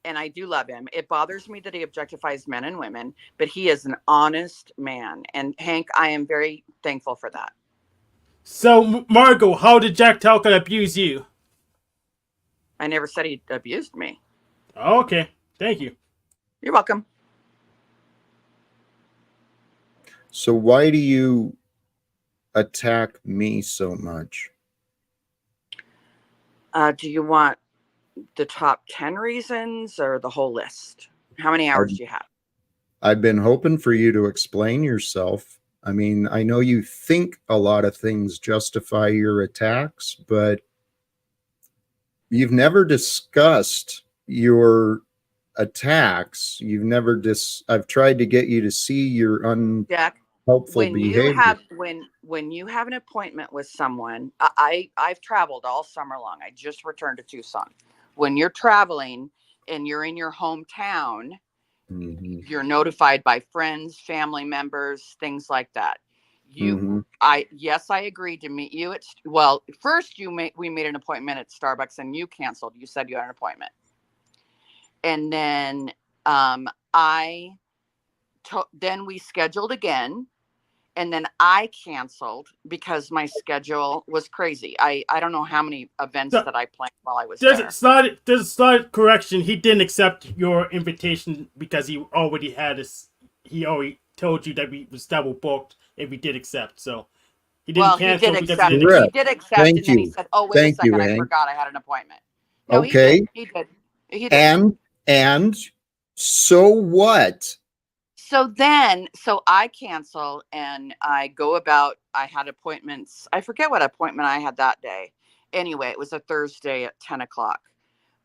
and I do love him, it bothers me that he objectifies men and women, but he is an honest man. And Hank, I am very thankful for that. So, Margot, how did Jack Talcott abuse you? I never said he abused me. Okay. Thank you. You're welcome. So why do you attack me so much? Do you want the top 10 reasons or the whole list? How many hours do you have? I've been hoping for you to explain yourself. I mean, I know you think a lot of things justify your attacks, but you've never discussed your attacks. You've never I've tried to get you to see your Jack, unhelpful when behavior. you have when you have an appointment with someone, I've traveled all summer long. I just returned to Tucson. When you're traveling and you're in your hometown, you're notified by friends, family members, things like that. Yes, I agreed to meet you at, well, first we made an appointment at Starbucks and you canceled. You said you had an appointment. And then then we scheduled again, and then I canceled because my schedule was crazy. I don't know how many events that I planned while I was there. There's a slight correction. He didn't accept your invitation because he already told you that we was double booked if we did accept. So he didn't cancel because he didn't accept. He did accept, and then he said, "Oh, wait a second, I forgot I had an appointment." No, okay. He did. And so what? So I cancel and I go about, I had appointments. I forget what appointment I had that day. Anyway, it was a Thursday at 10 o'clock.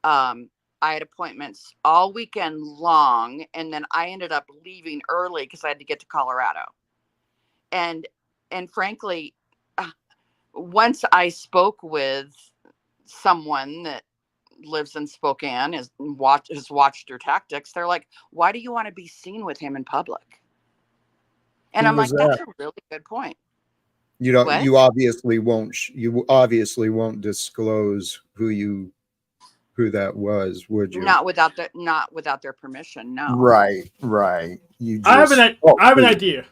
I had appointments all weekend long. And then I ended up leaving early because I had to get to Colorado. And frankly, once I spoke with someone that lives in Spokane, has watched your tactics, they're like, why do you want to be seen with him in public? And I'm like, that's a really good point. You obviously won't disclose who that was, would you? Not without their permission. No. Right. I have an idea.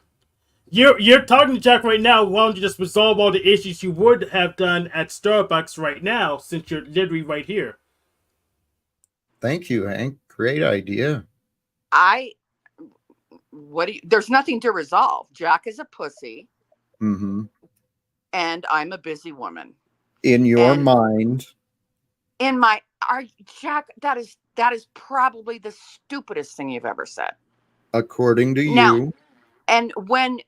You're talking to Jack right now. Why don't you just resolve all the issues you would have done at Starbucks right now, since you're literally right here? Thank you, Hank. Great idea. There's nothing to resolve. Jack is a pussy. Mm-hmm. And I'm a busy woman. In your mind. Jack, that is probably the stupidest thing you've ever said. According to you. And when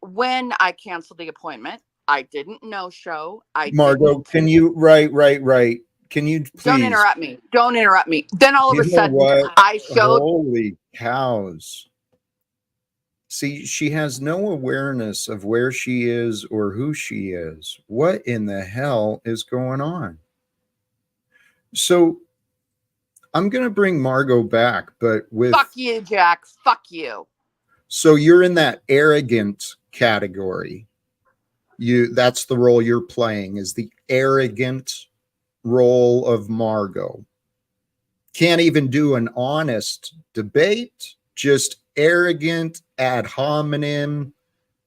I canceled the appointment, I didn't no-show. Margot, can you right. Can you please don't interrupt me? Then all of a sudden I showed. Holy cows. See, she has no awareness of where she is or who she is. What in the hell is going on? So I'm going to bring Margot back, but with... Fuck you, Jack. Fuck you. So you're in that arrogant category. That's the role you're playing, is the arrogant role of Margot. Can't even do an honest debate, just arrogant, ad hominem,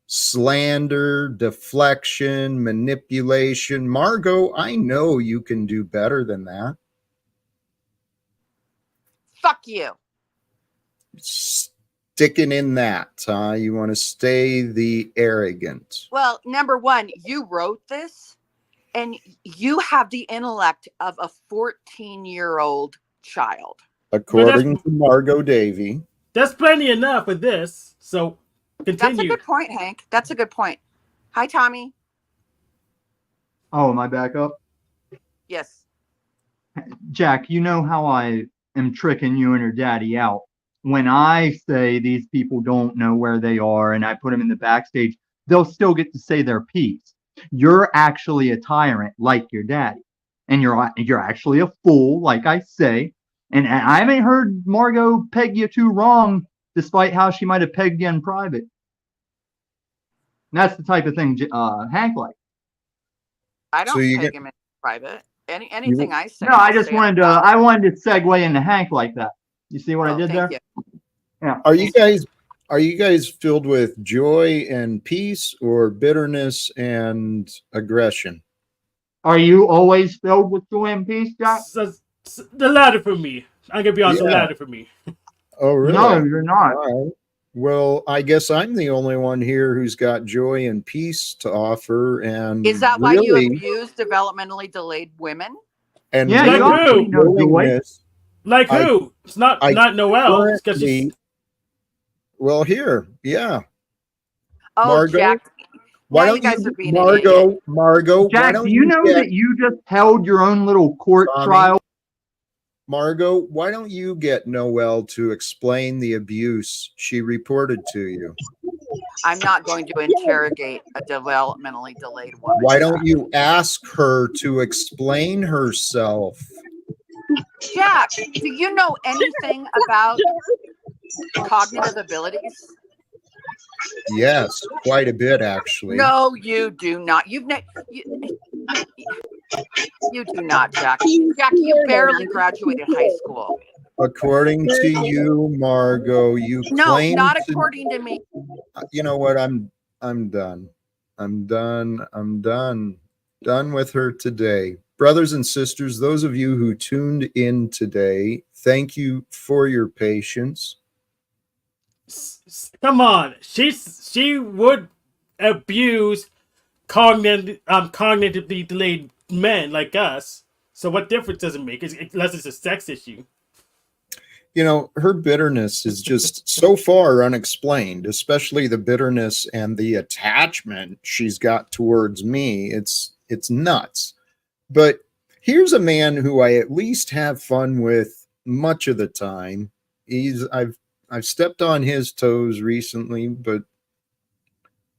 slander, deflection, manipulation. Margot, I know you can do better than that. Fuck you. Sticking in that, huh? You want to stay the arrogant. Well, number one, you wrote this and you have the intellect of a 14-year-old child. According to Margot Davey. That's plenty enough of this. So continue. That's a good point, Hank. That's a good point. Hi, Tommy. Oh, am I back up? Yes. Jack, you know how I am tricking you and your daddy out. When I say these people don't know where they are and I put them in the backstage, they'll still get to say their piece. You're actually a tyrant like your daddy. And you're actually a fool, like I say. And I haven't heard Margot peg you too wrong, despite how she might have pegged you in private. And that's the type of thing Hank likes. I don't peg him in private. Anything I say. No, I just wanted to segue into Hank like that. You see what I did there? Yeah. Are you guys filled with joy and peace, or bitterness and aggression? Are you always filled with joy and peace, Jack? The latter for me. I'm gonna be honest, the latter for me. Oh, really? No, you're not. All right. Well, I guess I'm the only one here who's got joy and peace to offer. And is that why you abuse developmentally delayed women? And yeah, like who? Like who? It's not Noelle. It's well, here, yeah. Oh, Margot, Jack. Why don't you guys are being Margot? Jack, do you know that you just held your own little court trial? Margot, why don't you get Noelle to explain the abuse she reported to you? I'm not going to interrogate a developmentally delayed woman. Why don't you ask her to explain herself? Jack, do you know anything about cognitive abilities? Yes, quite a bit, actually. No, you do not. You do not, Jack. Jack, you barely graduated high school. According to you, Margot, you claim not according to me. You know what? I'm done. I'm done with her today. Brothers and sisters, those of you who tuned in today, thank you for your patience. Come on, she would abuse cognitively delayed men like us. So what difference does it make? Unless it's a sex issue. You know, her bitterness is just so far unexplained, especially the bitterness and the attachment she's got towards me. It's nuts. But here's a man who I at least have fun with much of the time. I've stepped on his toes recently, but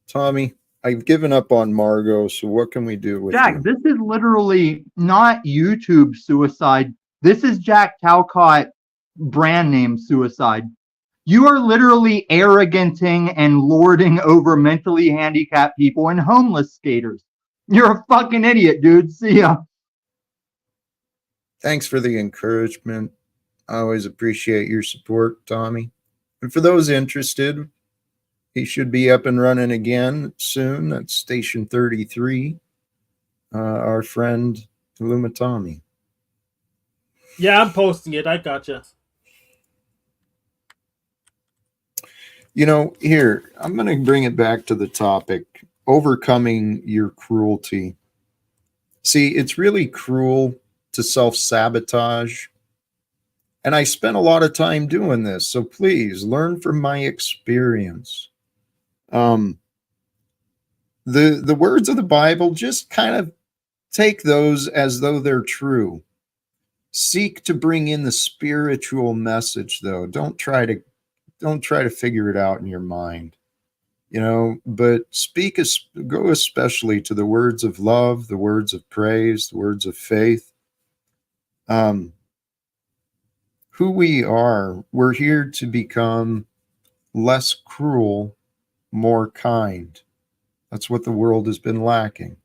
Tommy, I've given up on Margot, so what can we do with Jack, you? this is literally not YouTube suicide. This is Jack Talcott brand name suicide. You are literally arroganting and lording over mentally handicapped people and homeless skaters. You're a fucking idiot, dude. See ya. Thanks for the encouragement. I always appreciate your support, Tommy. And for those interested, he should be up and running again soon. That's Station 33. Our friend Luma Tommy. Yeah, I'm posting it. I gotcha. You know, here, I'm going to bring it back to the topic, overcoming your cruelty. See, it's really cruel to self-sabotage. And I spent a lot of time doing this, so please learn from my experience. The words of the Bible, just kind of take those as though they're true. Seek to bring in the spiritual message, though. Don't try to figure it out in your mind, but go especially to the words of love, the words of praise, the words of faith. Who we are, we're here to become less cruel, more kind. That's what the world has been lacking.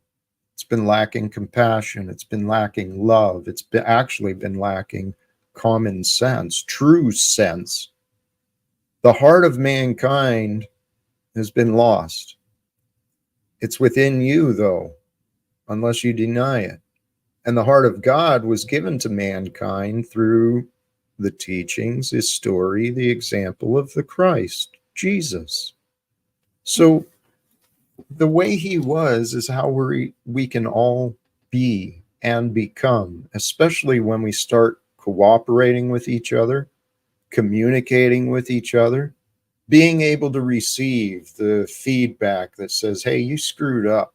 It's been lacking compassion. It's been lacking love. It's actually been lacking common sense, true sense. The heart of mankind has been lost. It's within you, though, unless you deny it. And the heart of God was given to mankind through the teachings, his story, the example of the Christ, Jesus. So the way he was is how we can all be and become, especially when we start cooperating with each other, communicating with each other, being able to receive the feedback that says, hey, you screwed up.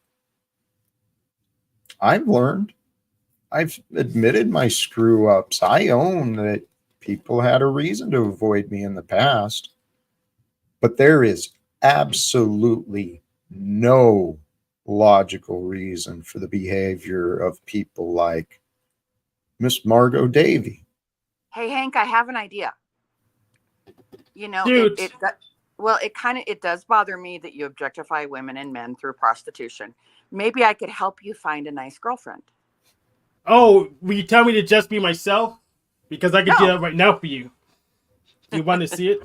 I've learned. I've admitted my screw ups. I own that people had a reason to avoid me in the past. But there is absolutely no logical reason for the behavior of people like Miss Margot Davey. Hey, Hank, I have an idea. Dude. It does bother me that you objectify women and men through prostitution. Maybe I could help you find a nice girlfriend. Oh, will you tell me to just be myself? Because I can do that right now for you. Do you want to see it?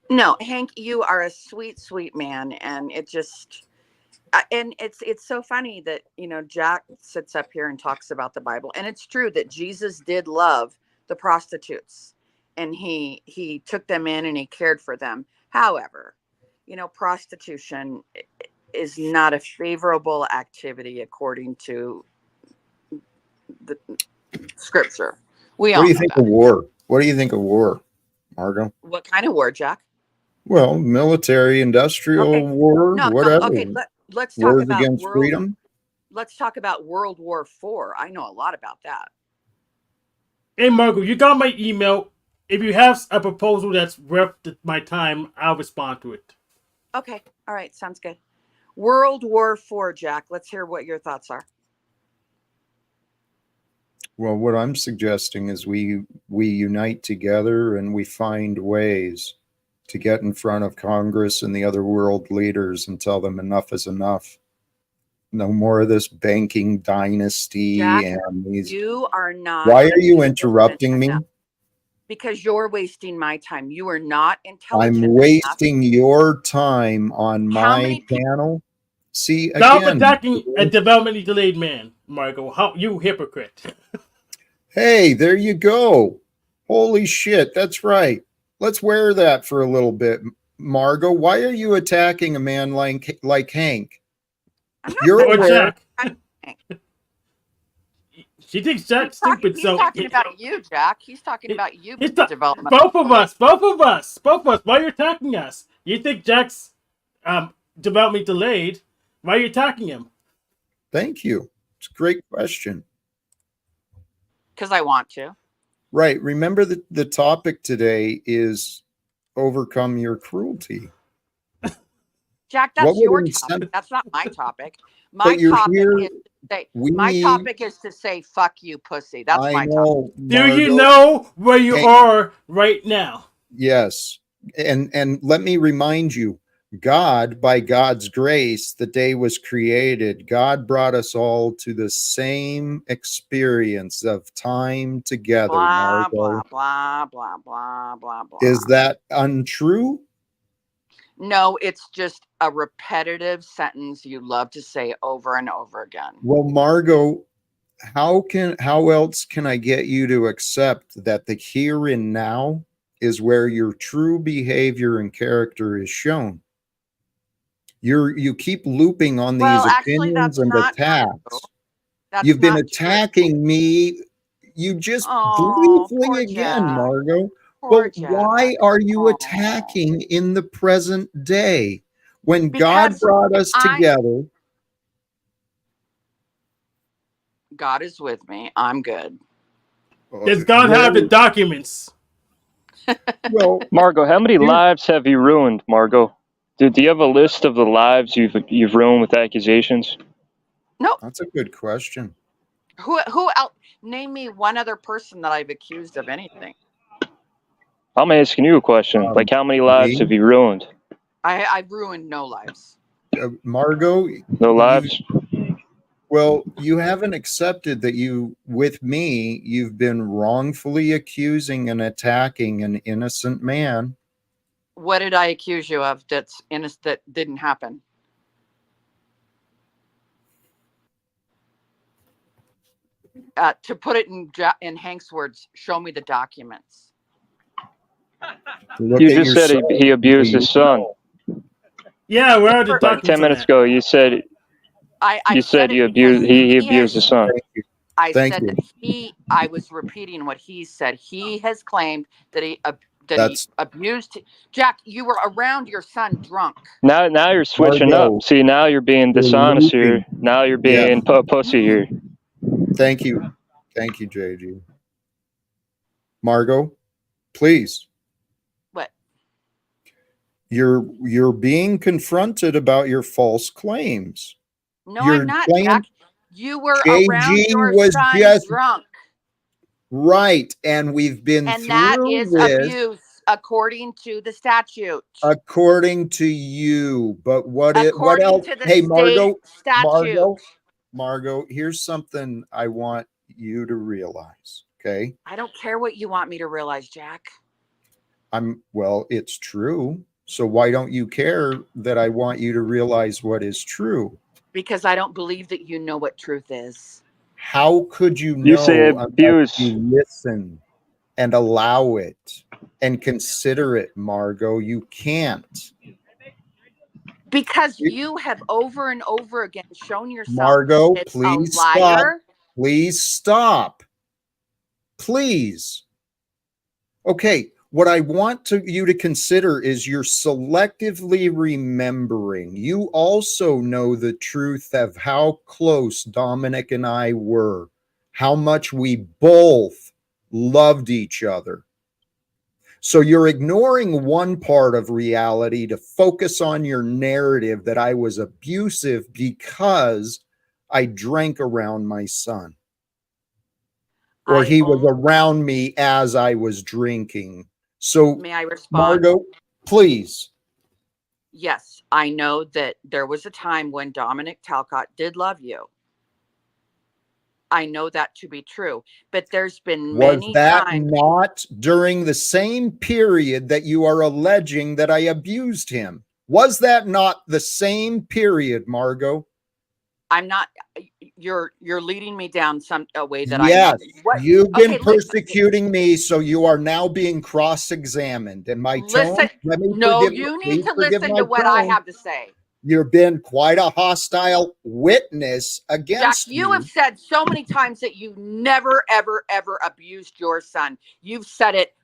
No, Hank, you are a sweet, sweet man, and it's so funny that Jack sits up here and talks about the Bible, and it's true that Jesus did love the prostitutes, and he took them in and he cared for them. However, prostitution is not a favorable activity according to the scripture. What do you think of war? What do you think of war, Margot? What kind of war, Jack? Well, military, industrial war, whatever. Okay, let's talk about against freedom. let's talk about World War IV. I know a lot about that. Hey, Margot, you got my email. If you have a proposal that's worth my time, I'll respond to it. Okay. All right. Sounds good. World War IV, Jack. Let's hear what your thoughts are. Well, what I'm suggesting is we unite together and we find ways to get in front of Congress and the other world leaders and tell them enough is enough. No more of this banking dynasty. Jack, and these. You are not. Why are you interrupting me? Because you're wasting my time. You are not intelligent. I'm wasting your time on my panel. See, Stop again, attacking a developmentally delayed man, Margot. How you hypocrite? Hey, there you go. Holy shit, that's right. Let's wear that for a little bit, Margot. Why are you attacking a man like Hank? You're aware. She thinks Jack's stupid. He's talking about you, Jack. He's talking about you. Development. Both of us. Why are you attacking us? You think Jack's developmentally delayed? Why are you attacking him? Thank you. It's a great question. Because I want to. Right. Remember the topic today is overcome your cruelty. Jack, that's your topic. That's not my topic. My topic is to say "fuck you, pussy." That's my topic. Do you know where you are right now? Yes, and let me remind you, God, by God's grace, the day was created. God brought us all to the same experience of time together. Blah blah blah blah blah blah blah. Is that untrue? No, it's just a repetitive sentence you love to say over and over again. Well, Margot, how else can I get you to accept that the here and now is where your true behavior and character is shown? You keep looping on these opinions and attacks. You've been attacking me. You just briefly again, Margot. But why are you attacking in the present day when God brought us together? God is with me. I'm good. Does God have the documents? Well, Margot, how many lives have you ruined, Margot? Do you have a list of the lives you've ruined with accusations? No. That's a good question. Who else? Name me one other person that I've accused of anything. I'm asking you a question. Like, how many lives have you ruined? I've ruined no lives. Margot? No lives? Well, you haven't accepted that with me, you've been wrongfully accusing and attacking an innocent man. What did I accuse you of that's innocent, that didn't happen? To put it in Hank's words, show me the documents. You just said he abused his son. Yeah, where are the documents? 10 minutes ago, you said he abused his son. I said that I was repeating what he said. He has claimed that he abused. Jack, you were around your son drunk. Now you're switching up. See, now you're being dishonest here. Now you're being pussy here. Thank you, JG. Margot, please. What? You're being confronted about your false claims. No, I'm not, Jack. You were around your son drunk. Right, and we've been through that is abuse according to the statute. According to you, but what else? Hey, Margot, here's something I want you to realize, okay? I don't care what you want me to realize, Jack. Well, it's true. So why don't you care that I want you to realize what is true? Because I don't believe that you know what truth is. How could you know? You say abuse. You listen and allow it and consider it, Margot. You can't. Because you have over and over again shown yourself, Margot, please a liar. Stop. Please stop. Please. Okay, What I want you to consider is you're selectively remembering. You also know the truth of how close Dominic and I were, how much we both loved each other. So you're ignoring one part of reality to focus on your narrative that I was abusive because I drank around my son, or he was around me as I was drinking. So may I respond? Margot, please. Yes, I know that there was a time when Dominic Talcott did love you. I know that to be true, but there's been many times. Not during the same period that you are alleging that I abused him? Was that not the same period, Margot? I'm not. You're leading me down a way that yes, I'm not. What? You've been Okay, persecuting me, so you are now being cross-examined. And my tone, let me no, you need to listen to what I have to say. You've been quite a hostile witness against Jack, you have said so many times that you never, ever, ever abused your son. You've said it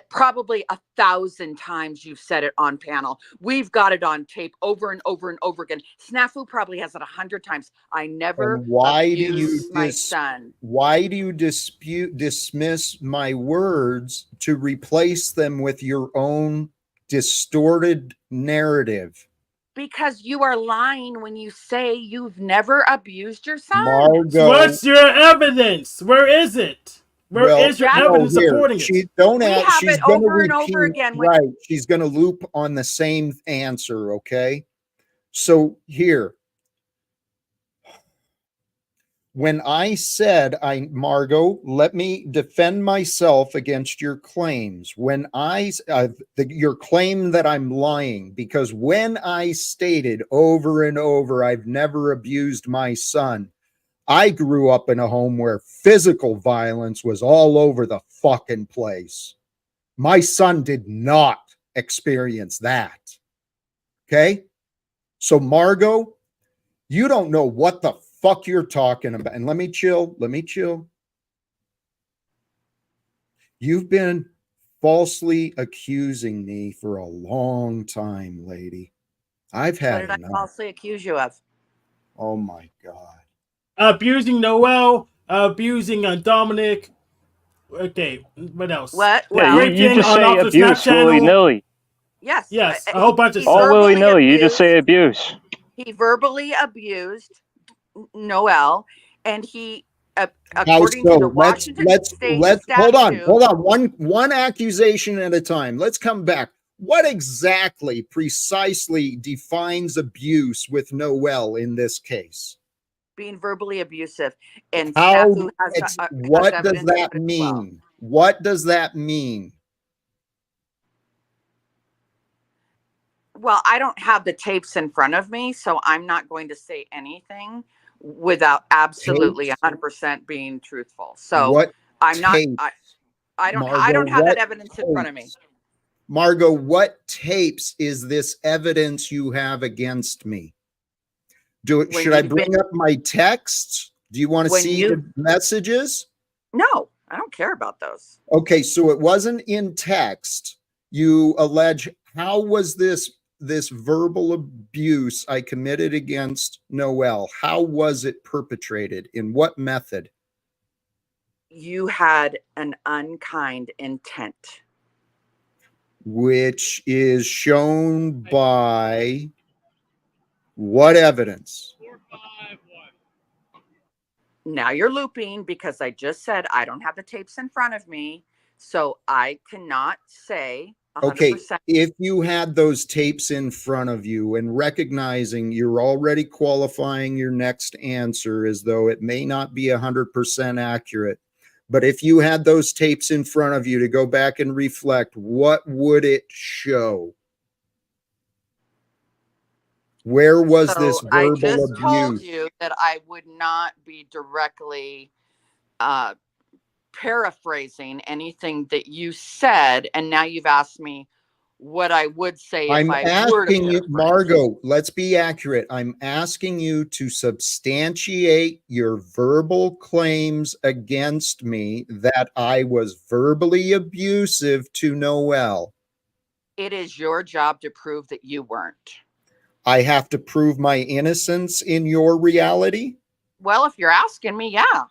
probably 1,000 times. You've said it on panel. We've got it on tape over and over and over again. Snafu probably has it 100 times. I never abused my son. Why do you dismiss my words to replace them with your own distorted narrative? Because you are lying when you say you've never abused your son. Margot, so what's your evidence? Where is it? Where is your evidence supporting it? Don't we ask, have she's it over and repeat, over again. Right. She's going to loop on the same answer. Okay. So here, when I said, Margot, let me defend myself against your claims. When your claim that I'm lying, because when I stated over and over, I've never abused my son, I grew up in a home where physical violence was all over the fucking place. My son did not experience that. Okay? So Margot, you don't know what the fuck you're talking about. And let me chill. You've been falsely accusing me for a long time, lady. I've had What did I falsely accuse you of? Oh my God. Abusing Noel, abusing Dominic. Okay, what else? What? Yeah, you just say abuse willy-nilly. Yes. Yes, a whole bunch of stuff. All willy-nilly, you just say abuse. He verbally abused Noel, and he, according to the Washington State statute. Hold on. One accusation at a time. Let's come back. What exactly precisely defines abuse with Noel in this case? Being verbally abusive. And what does that mean? What does that mean? Well, I don't have the tapes in front of me, so I'm not going to say anything without absolutely 100% being truthful. So I'm not. I don't have that evidence in front of me. Margot, what tapes is this evidence you have against me? Should I bring up my texts? Do you want to see the messages? No, I don't care about those. Okay, so it wasn't in text. You allege, how was this verbal abuse I committed against Noel? How was it perpetrated? In what method? You had an unkind intent. Which is shown by what evidence? Now you're looping because I just said I don't have the tapes in front of me, so I cannot say 100%. Okay, if you had those tapes in front of you and recognizing you're already qualifying your next answer as though it may not be 100% accurate, but if you had those tapes in front of you to go back and reflect, what would it show? Where was this verbal abuse? I just told you that I would not be directly paraphrasing anything that you said, and now you've asked me what I would say I'm if I were to asking you, paraphrase. Margot, let's be accurate. I'm asking you to substantiate your verbal claims against me that I was verbally abusive to Noelle. It is your job to prove that you weren't. I have to prove my innocence in your reality? Well, if you're asking me, yeah.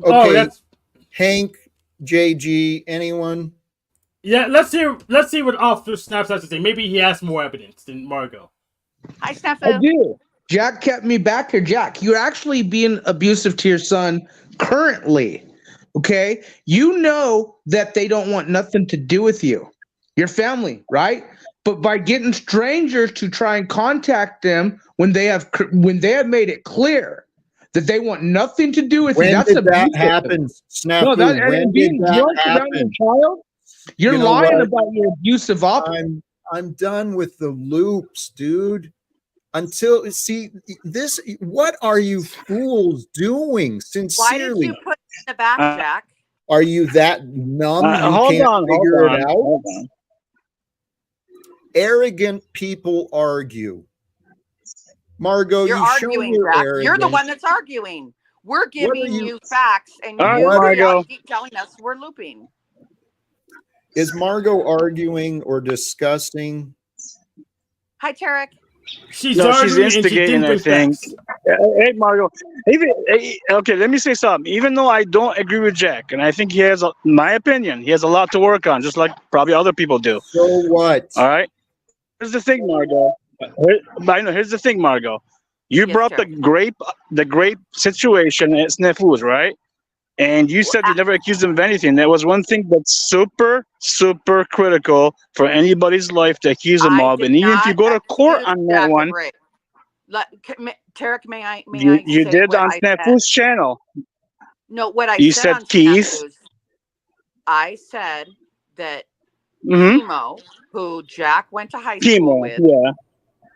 Okay, Hank, JG, anyone? Yeah, let's see what Officer Snaps has to say. Maybe he has more evidence than Margot. Hi, Snafu. I do. Jack kept me back here. Jack, you're actually being abusive to your son currently. Okay? You know that they don't want nothing to do with you, your family, right? But by getting strangers to try and contact them when they have made it clear that they want nothing to do with you, that's when did that abusive. happen? Snafu, No, that when and did being that drunk around your happen? child. You're You know lying what? about your abusive I'm done with the loops, dude. Until see this, what are you fools doing? Why did you Sincerely, put in the back, Jack? are you that numb you Hold can't on, figure it out? hold on. Arrogant people argue. Margot, You're you've shown arguing, your Jack. arrogance. You're the one that's arguing. We're giving you facts, and All right, you Margot. keep telling us we're looping. Is Margot arguing or discussing? Hi, Tarek. She's No, arguing she's and she instigating, didn't I bring think. facts. Hey, Margot. Okay, let me say something. Even though I don't agree with Jack, and I think he has, my opinion, he has a lot to work on, just like probably other people do. So what? All right. Here's the thing, Margot. Here's the thing, Margot. You brought the grape situation at Snafu's, right? And you said you never accused him of anything. That was one thing that's super, super critical for anybody's life to accuse him of. And even if you go to court on that one, Tarek, may I you say did what on I Snafu's channel. No, what I You said said on Keith. Snafu's, I said that Mhm. Chemo, who Jack went to high school Chemo, with, yeah.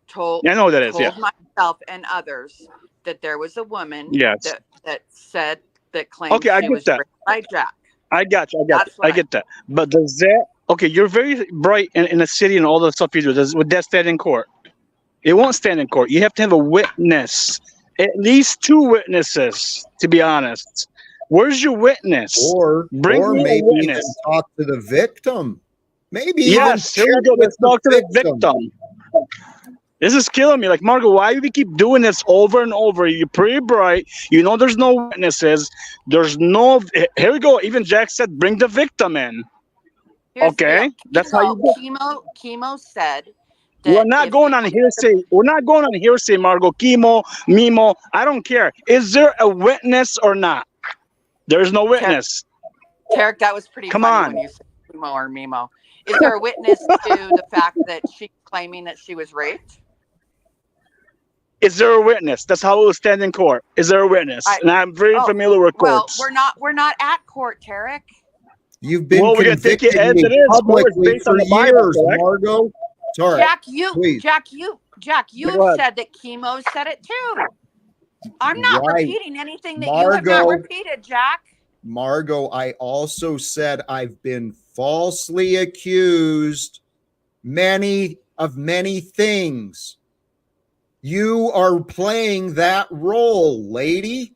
told I know what that is, yeah. myself and others that there was a woman Yes. that said that claimed Okay, I she get was that. raped by Jack. I got you. That's what I get that. But does that, okay, you're very bright in the city and all the stuff you do. Would that stand in court? It won't stand in court. You have to have a witness, at least 2 witnesses, to be honest. Where's your witness? Or me maybe a witness. even talk to the victim. Maybe Yes, here even we go. Let's check with talk to the victim. This is killing me. Like, Margot, why do we keep doing this over and over? You're pretty bright. You know there's no witnesses. There's no... Here we go. Even Jack said, bring the victim in. Okay? That's how you do. Chemo said We're not going on hearsay. We're not going on hearsay, Margot. Chemo, Mimo. I don't care. Is there a witness or not? There's no witness. Tarek, that was pretty Come funny on. when you said Chemo or Mimo. Is there a witness to the fact that she's claiming that she was raped? Is there a witness? That's how it will stand in court. Is there a witness? And I'm very familiar with courts. Well, we're not at court, Tarek. You've been Well, we're gonna take it as convicting it me is. Court is publicly based on for the Bible, years, correct? Margot. Sorry. Jack, you Go ahead. said that Chemo said it too. I'm not Right. repeating anything that you have not repeated, Jack. Margot, I also said I've been falsely accused many things. You are playing that role, lady.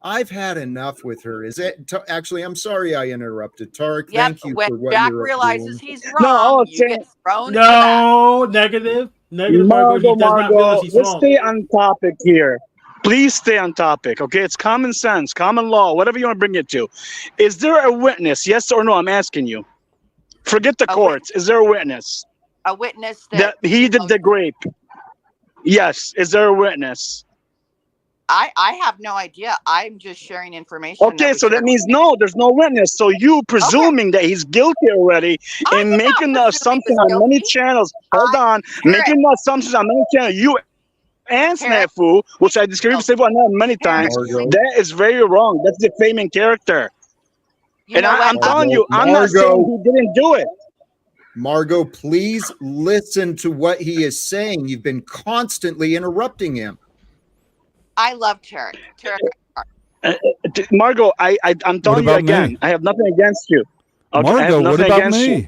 I've had enough with her. Is it actually? I'm sorry I interrupted. Tarek, thank you for what Jack you're realizes doing. he's wrong. You get thrown into No, negative, Margot. He does not realize he's let's wrong. stay on topic here. Please stay on topic, okay? It's common sense, common law, whatever you want to bring it to. Is there a witness? Yes or no? I'm asking you. Forget the courts. Is there a witness? A witness that he did the grape. Yes. Is there a witness? I have no idea. I'm just sharing information. Okay, so that means no, there's no witness. So you presuming that he's guilty already and making the assumption on many channels. Hold on. Making the assumptions on many channels. You and Snafu, which I disagree with Snafu many times, that is very wrong. That's defaming character. And I'm telling you, I'm not saying he didn't do it. Margot, please listen to what he is saying. You've been constantly interrupting him. I love Tarek. Margot, I'm telling you again, I have nothing against you. Okay, Margot, I have what nothing about against me? you.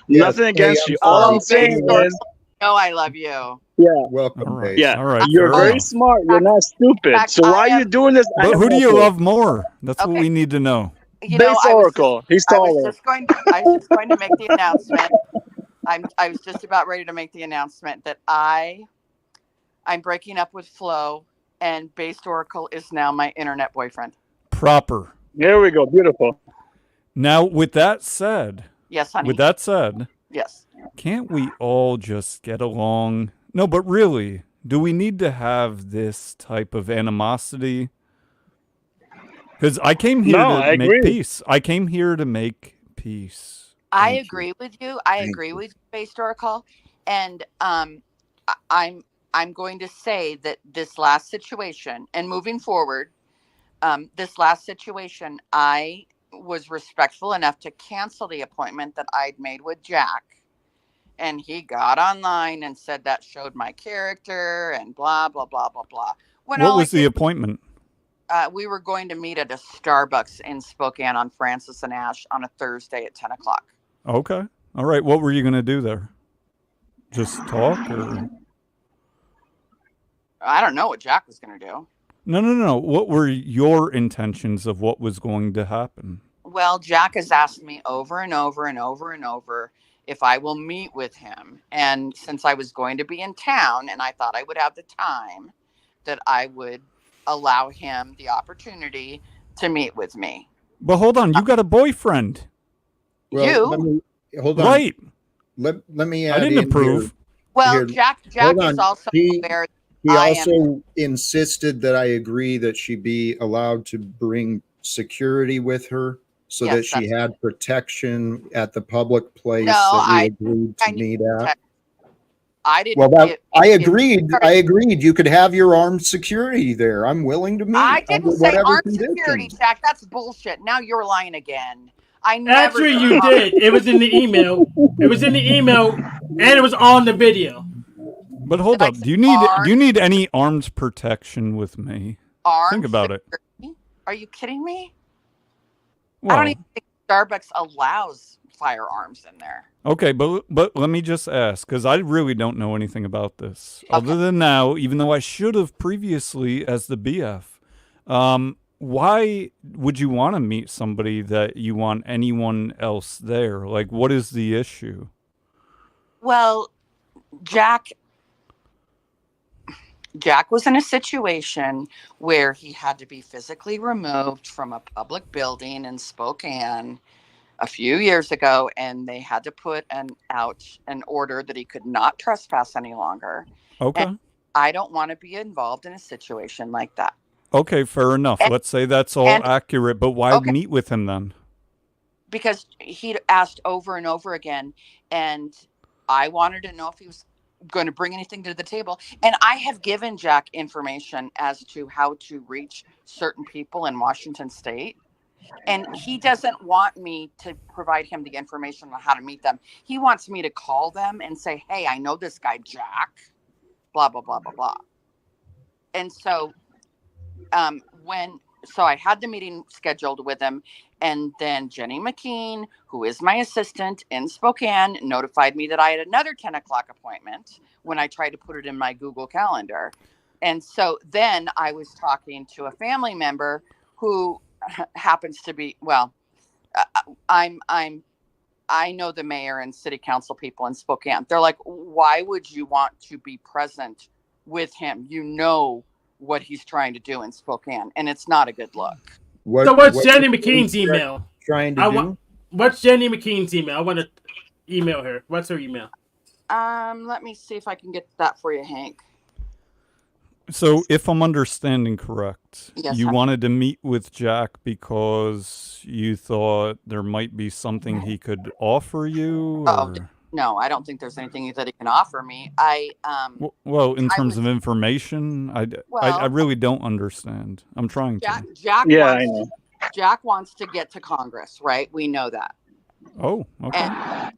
Nothing against you. All I'm saying is, I love you. Yeah. Welcome. All right. Yeah. All right. You're fair very enough. smart. You're not stupid. So why are you doing this? But who do you animal? love more? That's what we need to know. Base Oracle. He's I was taller. just going to make the announcement. I was just about ready to make the announcement that I'm breaking up with Flo, and Based Oracle is now my internet boyfriend. Proper. There we go. Beautiful. Now, with that said, yes, honey. With that said, yes, can't we all just get along? No, but really, do we need to have this type of animosity? Because I came here to make peace. I came here to make peace. I agree with you. I agree with Based Oracle, and I'm going to say that this last situation and moving forward, this last situation, I was respectful enough to cancel the appointment that I'd made with Jack, and he got online and said that showed my character and blah blah blah blah blah. What was the appointment? We were going to meet at a Starbucks in Spokane on Francis and Ash on a Thursday at 10 o'clock. Okay. All right. What were you going to do there? Just talk or? I don't know what Jack was going to do. No. What were your intentions of what was going to happen? Well, Jack has asked me over and over and over and over if I will meet with him. And since I was going to be in town and I thought I would have the time, that I would allow him the opportunity to meet with me. But hold on, you got a boyfriend. Well, hold on. Right. Let me add I didn't approve. Here. Well, Jack is also aware. He also insisted that I agree that she be allowed to bring security with her so that she had protection at the public place that we agreed to meet at. I didn't. Well, I agreed. I agreed. You could have your armed security there. I'm willing to meet. I didn't say armed conditions. security, Jack. That's bullshit. Now you're lying again. Actually, you did. It was in the email. It was in the email, and it was on the video. But hold up. Do you need any armed protection with me? Think about it. Are you kidding me? Well, I don't even think Starbucks allows firearms in there. Okay, but let me just ask, because I really don't know anything about this. Okay. Other than now, even though I should have previously as the BF, why would you want to meet somebody that you want anyone else there? Like, what is the issue? Well, Jack was in a situation where he had to be physically removed from a public building in Spokane a few years ago, and they had to put an order that he could not trespass any longer. Okay. And I don't want to be involved in a situation like that. Okay, fair enough. Let's say that's all accurate, but why meet with him then? Because he'd asked over and over again, and I wanted to know if he was going to bring anything to the table. And I have given Jack information as to how to reach certain people in Washington State. And he doesn't want me to provide him the information on how to meet them. He wants me to call them and say, hey, I know this guy, Jack, blah, blah, blah, blah, blah. And so I had the meeting scheduled with him, and then Jenny McKean, who is my assistant in Spokane, notified me that I had another 10 o'clock appointment when I tried to put it in my Google Calendar. And so then I was talking to a family member who happens to be, I know the mayor and city council people in Spokane. They're like, why would you want to be present with him? You know what he's trying to do in Spokane, and it's not a good look. What's Jenny McKean's email? What's Jenny McKean's email? I want to email her. What's her email? Let me see if I can get that for you, Hank. So if I'm understanding correct, yes, you wanted to meet with Jack because you thought there might be something he could offer you? Oh, no, I don't think there's anything that he can offer me. Well, in terms of information, I really don't understand. I'm trying to. Jack wants to get to Congress, right? We know that. Oh, okay. And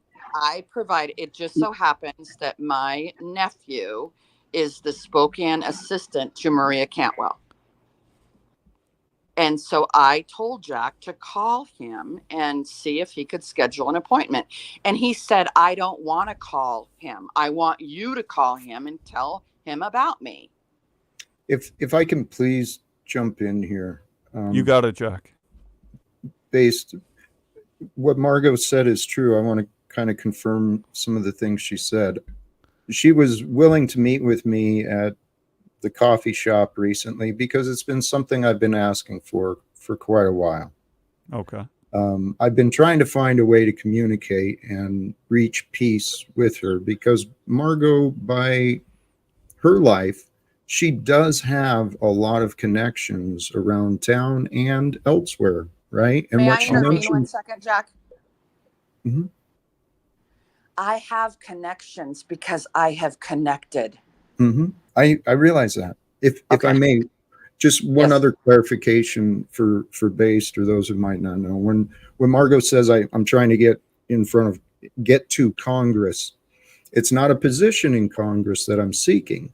it just so happens that my nephew is the Spokane assistant to Maria Cantwell. And so I told Jack to call him and see if he could schedule an appointment. And he said, I don't want to call him. I want you to call him and tell him about me. If I can please jump in here. You got it, Jack. Based, what Margot said is true. I want to kind of confirm some of the things she said. She was willing to meet with me at the coffee shop recently because it's been something I've been asking for quite a while. Okay. I've been trying to find a way to communicate and reach peace with her because Margot, by her life, she does have a lot of connections around town and elsewhere, right? And May what I she intervene mentioned, 1 second, Jack? Mhm. I have connections because I have connected. I realize that. If I may, just one other clarification for Based or those who might not know. When Margot says I'm trying to get to Congress, it's not a position in Congress that I'm seeking.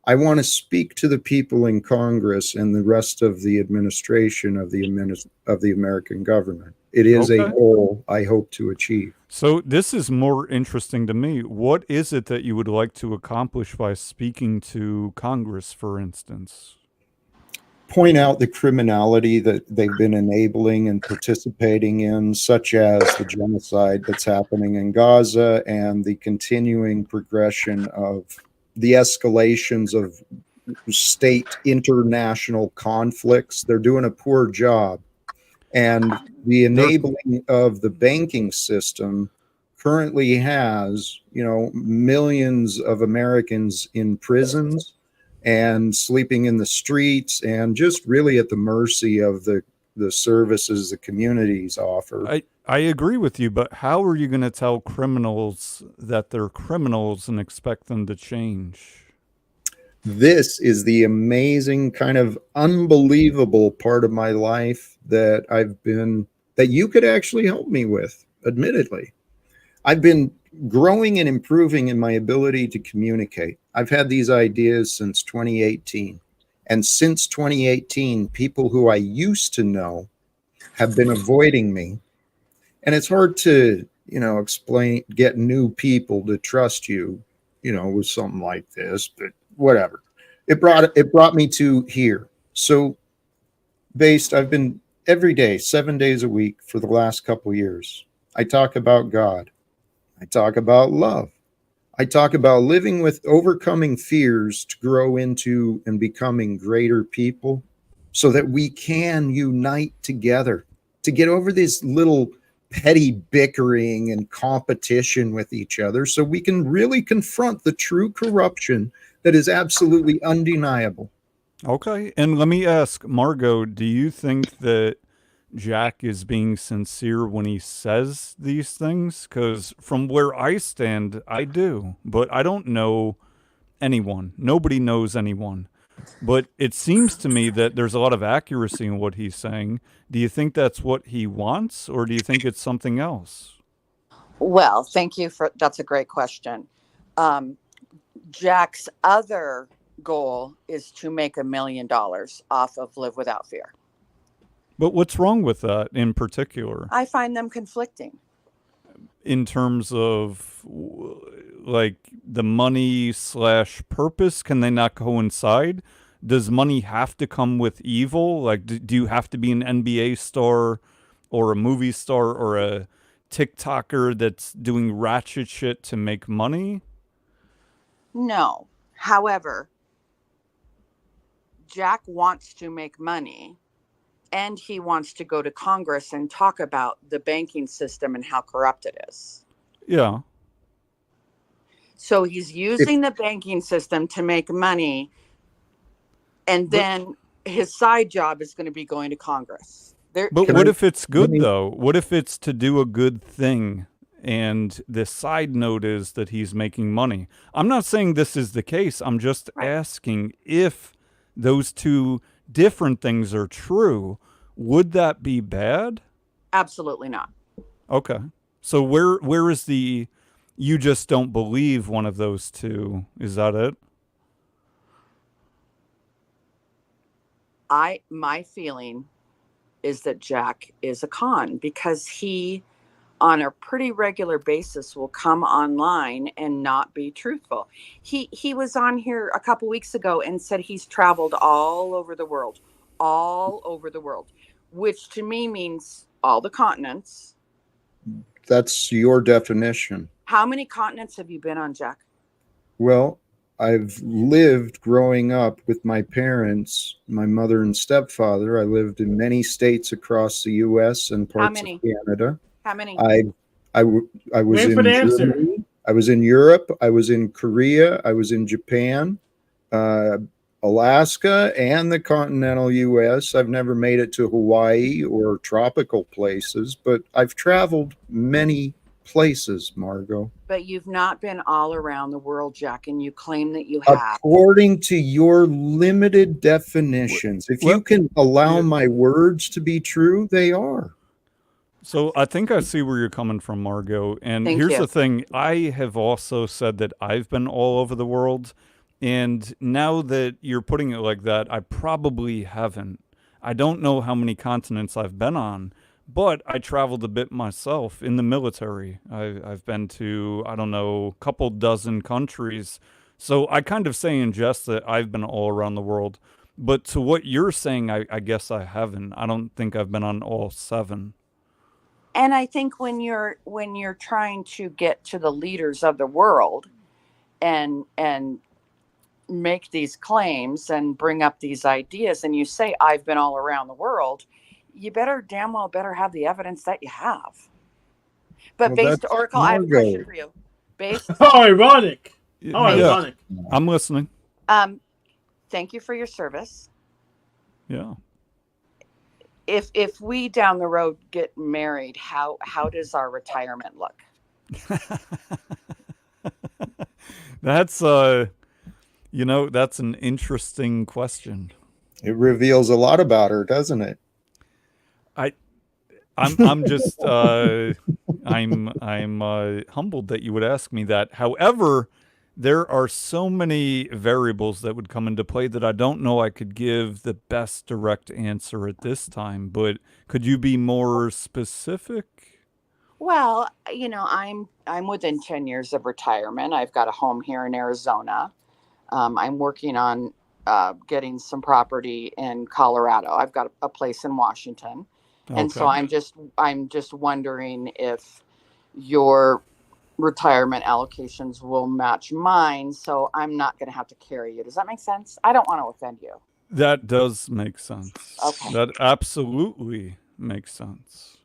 I want to speak to the people in Congress and the rest of the administration of the American government. It is a goal I hope to achieve. So this is more interesting to me. What is it that you would like to accomplish by speaking to Congress, for instance? Point out the criminality that they've been enabling and participating in, such as the genocide that's happening in Gaza and the continuing progression of the escalations of state international conflicts. They're doing a poor job. And the enabling of the banking system currently has, millions of Americans in prisons and sleeping in the streets and just really at the mercy of the services the communities offer. I agree with you, but how are you going to tell criminals that they're criminals and expect them to change? This is the amazing, kind of unbelievable part of my life that that you could actually help me with, admittedly. I've been growing and improving in my ability to communicate. I've had these ideas since 2018. And since 2018, people who I used to know have been avoiding me. And it's hard to, get new people to trust you, with something like this, but whatever. It brought me to here. So I've been every day, 7 days a week for the last couple years. I talk about God. I talk about love. I talk about living with overcoming fears to grow into and becoming greater people so that we can unite together to get over this little petty bickering and competition with each other so we can really confront the true corruption that is absolutely undeniable. Okay. And let me ask, Margot, do you think that Jack is being sincere when he says these things? Because from where I stand, I do. But I don't know anyone. Nobody knows anyone. But it seems to me that there's a lot of accuracy in what he's saying. Do you think that's what he wants, or do you think it's something else? Well, thank you that's a great question. Jack's other goal is to make $1 million off of Live Without Fear. But what's wrong with that in particular? I find them conflicting. In terms of like the money / purpose, can they not coincide? Does money have to come with evil? Like, do you have to be an NBA star or a movie star or a TikToker that's doing ratchet shit to make money? No. However, Jack wants to make money and he wants to go to Congress and talk about the banking system and how corrupt it is. Yeah. So he's using the banking system to make money, and then his side job is going to be going to Congress. But what if it's good, though? What if it's to do a good thing, and the side note is that he's making money? I'm not saying this is the case. I'm just asking if those two different things are true. Would that be bad? Absolutely not. Okay. So where is the you just don't believe one of those two? Is that it? My feeling is that Jack is a con, because he, on a pretty regular basis, will come online and not be truthful. He was on here a couple weeks ago and said he's traveled all over the world, which to me means all the continents. That's your definition. How many continents have you been on, Jack? Well, I've lived growing up with my parents, my mother and stepfather. I lived in many states across the U.S. and parts of Canada. How many? I was in Germany. I was in Europe. I was in Korea. I was in Japan, Alaska, and the continental U.S. I've never made it to Hawaii or tropical places, but I've traveled many places, Margot. But you've not been all around the world, Jack, and you claim that you have. According to your limited definitions, if you can allow my words to be true, they are. So I think I see where you're coming from, Margot. And here's the thing. I have also said that I've been all over the world. And now that you're putting it like that, I probably haven't. I don't know how many continents I've been on, but I traveled a bit myself in the military. I've been to, I don't know, a couple dozen countries. So I kind of say in jest that I've been all around the world. But to what you're saying, I guess I haven't. I don't think I've been on all 7. And I think when you're trying to get to the leaders of the world and make these claims and bring up these ideas, and you say, I've been all around the world, you damn well better have the evidence that you have. But based Oracle, I have a question for you. How ironic. How ironic. I'm listening. Thank you for your service. Yeah. If we down the road get married, how does our retirement look? That's that's an interesting question. It reveals a lot about her, doesn't it? I'm just I'm humbled that you would ask me that. However, there are so many variables that would come into play that I don't know I could give the best direct answer at this time. But could you be more specific? Well, I'm within 10 years of retirement. I've got a home here in Arizona. I'm working on getting some property in Colorado. I've got a place in Washington. Okay. And so I'm just wondering if your retirement allocations will match mine, so I'm not going to have to carry you. Does that make sense? I don't want to offend you. That does make sense. Okay. That absolutely makes sense.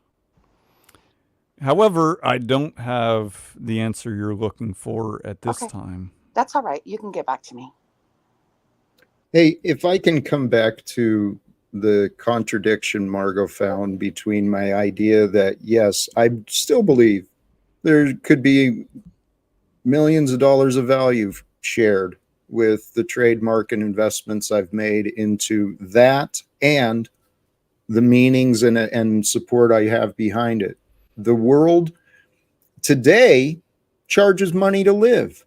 However, I don't have the answer you're looking for at this time. That's all right. You can get back to me. Hey, if I can come back to the contradiction Margot found between my idea that, yes, I still believe there could be millions of dollars of value shared with the trademark and investments I've made into that and the meanings and support I have behind it. The world today charges money to live.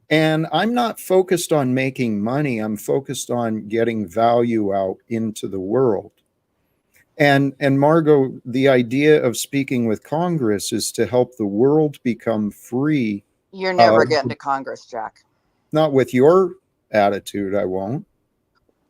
And I'm not focused on making money. I'm focused on getting value out into the world. And Margot, the idea of speaking with Congress is to help the world become free. You're never getting to Congress, Jack. Not with your attitude, I won't.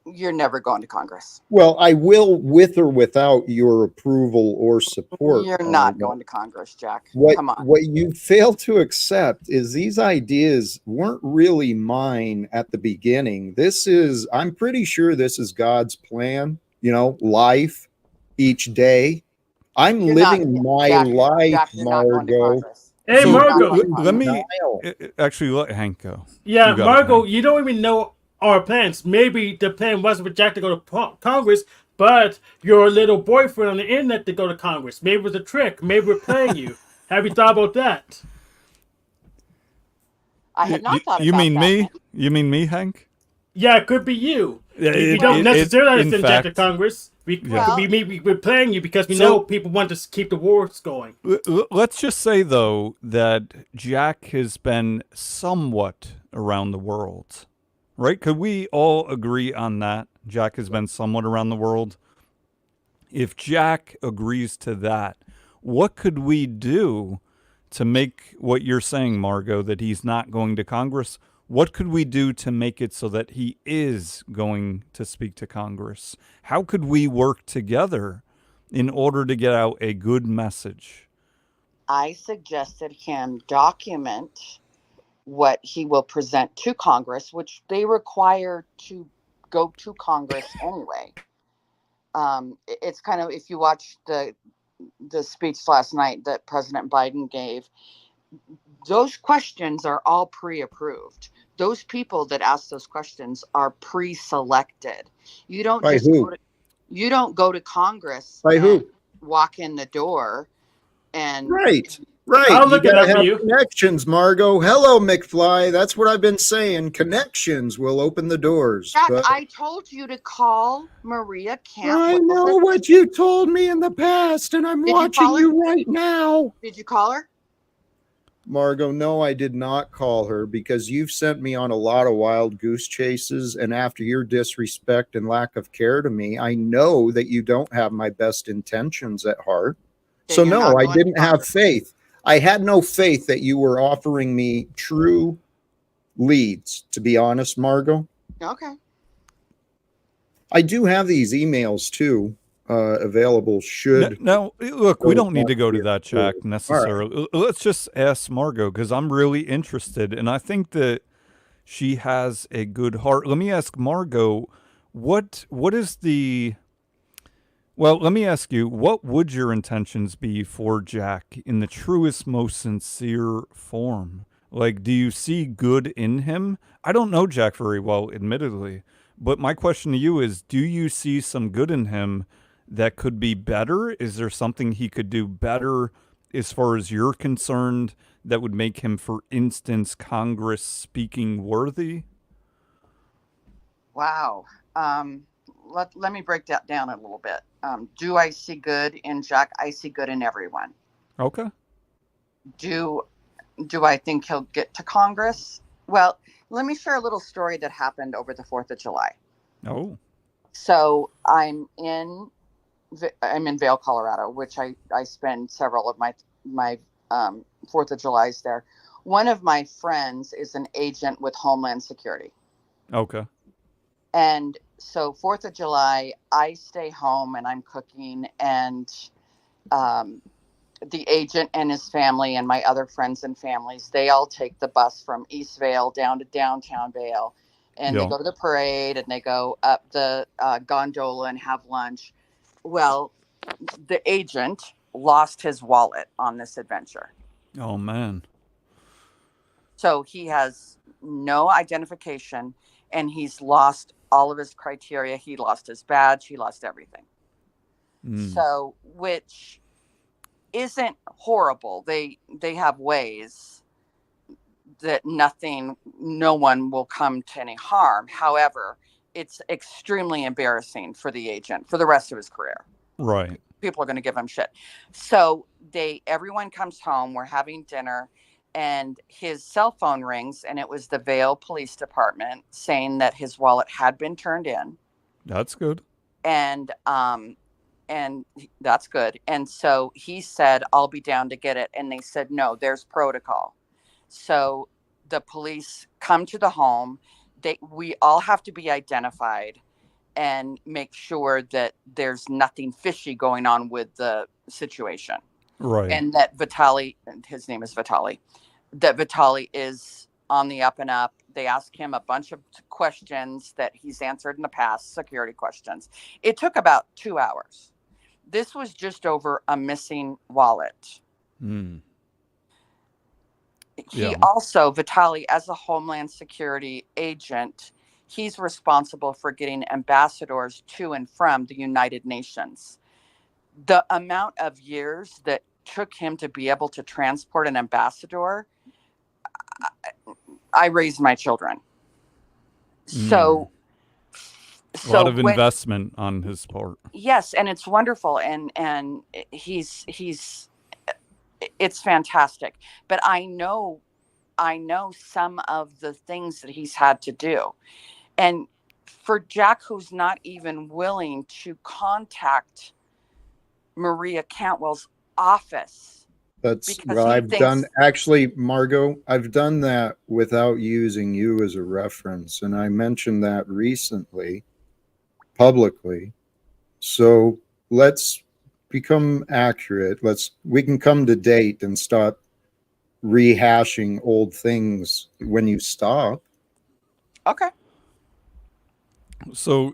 You're never going to Congress. Well, I will with or without your approval or support. You're not going to Congress, Jack. Come on. What you fail to accept is these ideas weren't really mine at the beginning. I'm pretty sure this is God's plan, life each day. You're living my life, Jack, Margot. Hey, Margot. Let me actually let Hank go. Yeah, Margot, you don't even know our plans. Maybe the plan wasn't for Jack to go to Congress, but your little boyfriend on the internet to go to Congress. Maybe it was a trick. Maybe we're playing you. Have you thought about that? I had not thought about that. You mean me? You mean me, Hank? Yeah, it could be you. We don't necessarily send Jack to Congress. We're playing you because we know people want to keep the wars going. Let's just say, though, that Jack has been somewhat around the world. Right? Could we all agree on that? Jack has been somewhat around the world. if Jack agrees to that, what could we do to make what you're saying, Margot, that he's not going to Congress? What could we do to make it so that he is going to speak to Congress? How could we work together in order to get out a good message? I suggested him document what he will present to Congress, which they require to go to Congress anyway. It's kind of, if you watch the speech last night that President Biden gave, those questions are all pre-approved. Those people that ask those questions are pre-selected. You don't By just who? you don't go to Congress By and who? walk in the door and Right. I'll You look it gotta up for have you. connections, Margot. Hello, McFly. That's what I've been saying. Connections will open the doors. Jack, But I told you to call Maria I Cantwell. know what you told me in the past, and I'm Did you watching call her? you right now. Did you call her? Margot, no, I did not call her because you've sent me on a lot of wild goose chases. And after your disrespect and lack of care to me, I know that you don't have my best intentions at heart. Okay, So, you're no, not I going to didn't have Congress. faith. I had no faith that you were offering me true leads, to be honest, Margot. Okay. I do have these emails too available should. Now, look, we don't need to go to that, Jack, Jack, necessarily. Let's just ask Margot, because I'm really interested, and I think that she has a good heart. Let me ask Margot, what is the... Well, let me ask you, what would your intentions be for Jack in the truest, most sincere form? Like, do you see good in him? I don't know Jack very well, admittedly, but my question to you is, do you see some good in him that could be better? Is there something he could do better as far as you're concerned that would make him, for instance, Congress speaking worthy? Wow. Let me break that down a little bit. Do I see good in Jack? I see good in everyone. Okay. Do I think he'll get to Congress? Well, let me share a little story that happened over the 4th of July. Oh. So I'm in Vail, Colorado, which I spend several of my 4th of Julys there. One of my friends is an agent with Homeland Security. Okay. And so 4th of July, I stay home and I'm cooking, and the agent and his family and my other friends and families, they all take the bus from East Vail down to downtown Vail, and they go to the parade and they go up the gondola and have lunch. Well, the agent lost his wallet on this adventure. Oh, man. So he has no identification, and he's lost all of his criteria. He lost his badge. He lost everything. So, which isn't horrible. They have ways that no one will come to any harm. However, it's extremely embarrassing for the agent for the rest of his career. Right. People are going to give him shit. So everyone comes home. We're having dinner, and his cell phone rings, and it was the Vail Police Department saying that his wallet had been turned in. That's good. And that's good. And so he said, I'll be down to get it. And they said, no, there's protocol. So the police come to the home. We all have to be identified and make sure that there's nothing fishy going on with the situation. Right. And that Vitaly, his name is Vitaly, that Vitaly is on the up and up. They ask him a bunch of questions that he's answered in the past, security questions. It took about 2 hours. This was just over a missing wallet. He also, Vitaly, as a Homeland Security agent, he's responsible for getting ambassadors to and from the United Nations. The amount of years that took him to be able to transport an ambassador, I raised my children. So a lot of investment on his part. Yes, and it's wonderful, and he's it's fantastic. But I know some of the things that he's had to do, and for Jack, who's not even willing to contact Maria Cantwell's office. That's because well, he I've thinks, done actually, Margot, I've done that without using you as a reference, and I mentioned that recently publicly. So let's become accurate. We can come to date and stop rehashing old things when you stop. Okay. So,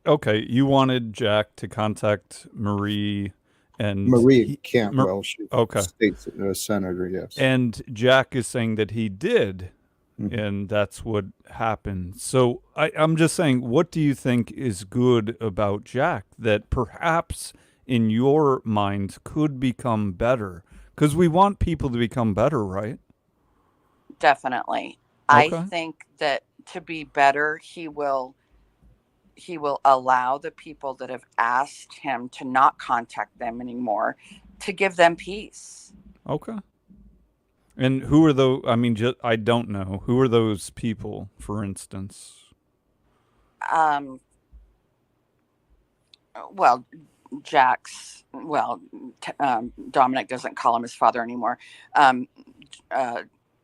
okay, you wanted Jack to contact Marie and Marie Cantwell, she's okay, state senator, yes. And Jack is saying that he did, and that's what happened. So I'm just saying, what do you think is good about Jack that perhaps in your mind could become better? Because we want people to become better, right? Definitely. Okay. I think that to be better, he will allow the people that have asked him to not contact them anymore to give them peace. Okay. And who are those? I mean, I don't know. Who are those people, for instance? Well, Dominic doesn't call him his father anymore.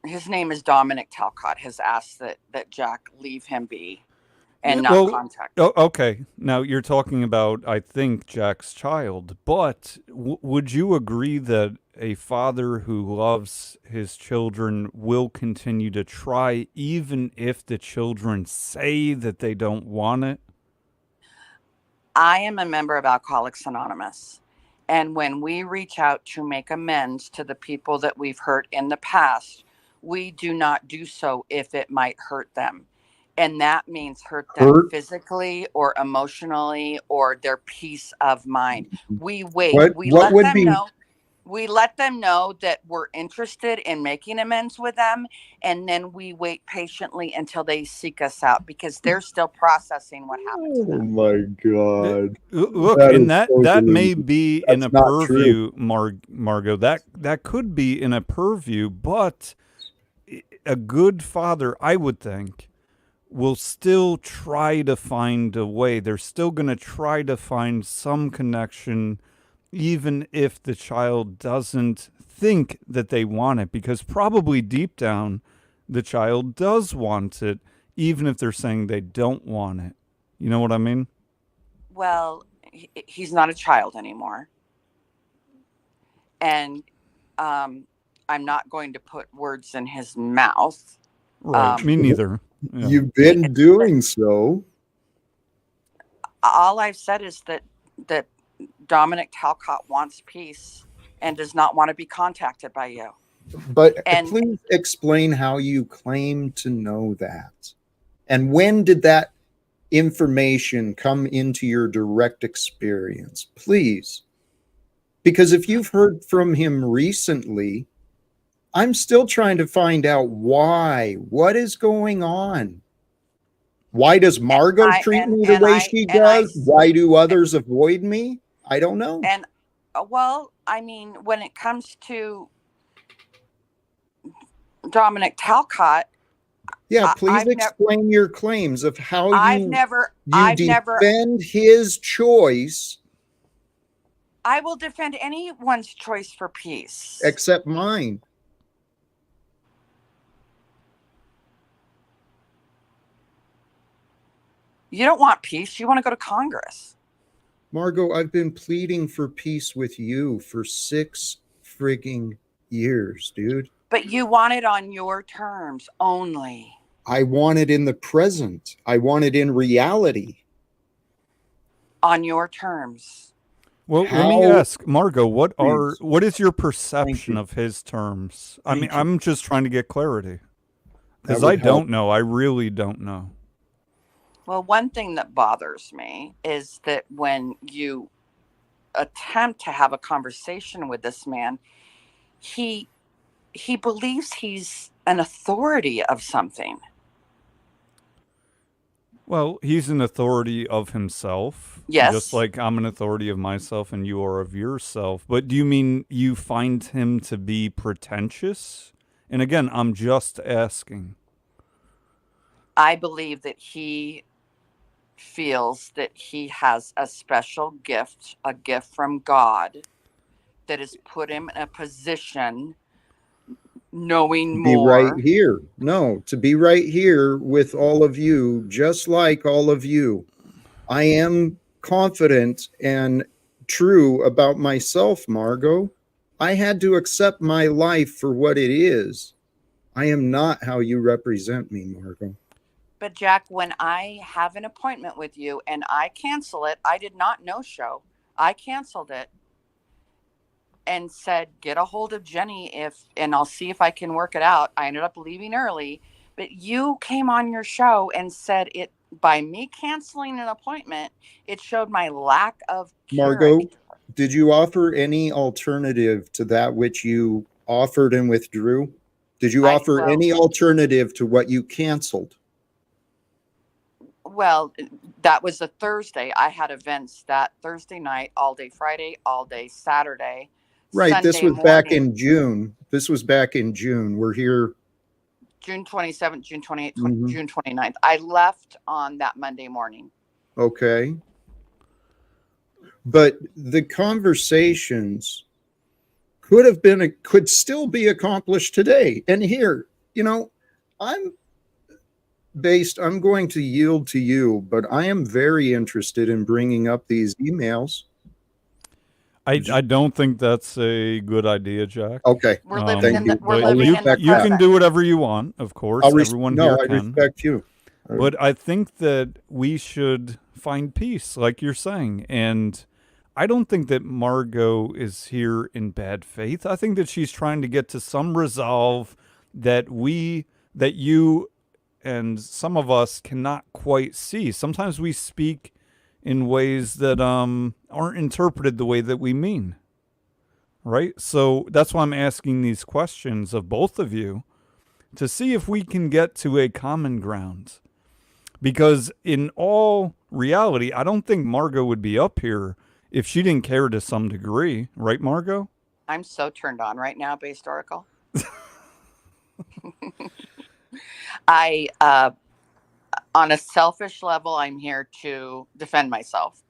His name is Dominic Talcott, has asked that Jack leave him be and not contact him. Okay. Now you're talking about, I think, Jack's child, but would you agree that a father who loves his children will continue to try even if the children say that they don't want it? I am a member of Alcoholics Anonymous. And when we reach out to make amends to the people that we've hurt in the past, we do not do so if it might hurt them. And that means hurt them physically or emotionally or their peace of mind. We wait. We let them know that we're interested in making amends with them, and then we wait patiently until they seek us out because they're still processing what happened to them. Oh my God! Look, that may be in a purview, Margot. That could be in a purview, but a good father, I would think, will still try to find a way. They're still going to try to find some connection, even if the child doesn't think that they want it, because probably deep down, the child does want it, even if they're saying they don't want it. You know what I mean? Well, he's not a child anymore. And I'm not going to put words in his mouth. Right. Me neither. Yeah. You've been doing so. All I've said is that Dominic Talcott wants peace and does not want to be contacted by you. But please explain how you claim to know that. And when did that information come into your direct experience? Please. Because if you've heard from him recently, I'm still trying to find out why. What is going on? Why does Margot treat me the way she does? Why do others avoid me? I don't know. And well, I mean, when it comes to Dominic Talcott, yeah, please explain your claims of how you defend his choice. I will defend anyone's choice for peace. Except mine. You don't want peace. You want to go to Congress. Margot, I've been pleading for peace with you for 6 frigging years, dude. But you want it on your terms only. I want it in the present. I want it in reality. On your terms. Well, let me ask, Margot, what is your perception of his terms? I mean, I'm just trying to get clarity. Because I don't know. I really don't know. Well, one thing that bothers me is that when you attempt to have a conversation with this man, he believes he's an authority of something. Well, he's an authority of himself. Yes. Just like I'm an authority of myself and you are of yourself. But do you mean you find him to be pretentious? And again, I'm just asking. I believe that he feels that he has a special gift, a gift from God that has put him in a position knowing be right more. here. No, to be right here with all of you, just like all of you. I am confident and true about myself, Margot. I had to accept my life for what it is. I am not how you represent me, Margot. But Jack, when I have an appointment with you and I cancel it, I did not no show. I canceled it and said, get a hold of Jenny and I'll see if I can work it out. I ended up leaving early, but you came on your show and said it by me canceling an appointment, it showed my lack of Margot, character. did you offer any alternative to that which you offered and withdrew? Did you offer any alternative to what you canceled? Well, that was a Thursday. I had events that Thursday night, all day Friday, all day Saturday. Right. Sunday this was morning, back in June. This was back in June. We're here. June 27th, June 28th, June 29th. I left on that Monday morning. Okay. But the conversations could still be accomplished today. And here, I'm going to yield to you, but I am very interested in bringing up these emails. I don't think that's a good idea, Jack. Okay. We're living in the you can do whatever you want, of course. Everyone here can. I respect you. But I think that we should find peace, like you're saying. And I don't think that Margot is here in bad faith. I think that she's trying to get to some resolve that you and some of us cannot quite see. Sometimes we speak in ways that aren't interpreted the way that we mean. Right? So that's why I'm asking these questions of both of you to see if we can get to a common ground. Because in all reality, I don't think Margot would be up here if she didn't care to some degree. Right, Margot? I'm so turned on right now, Based Oracle. On a selfish level, I'm here to defend myself.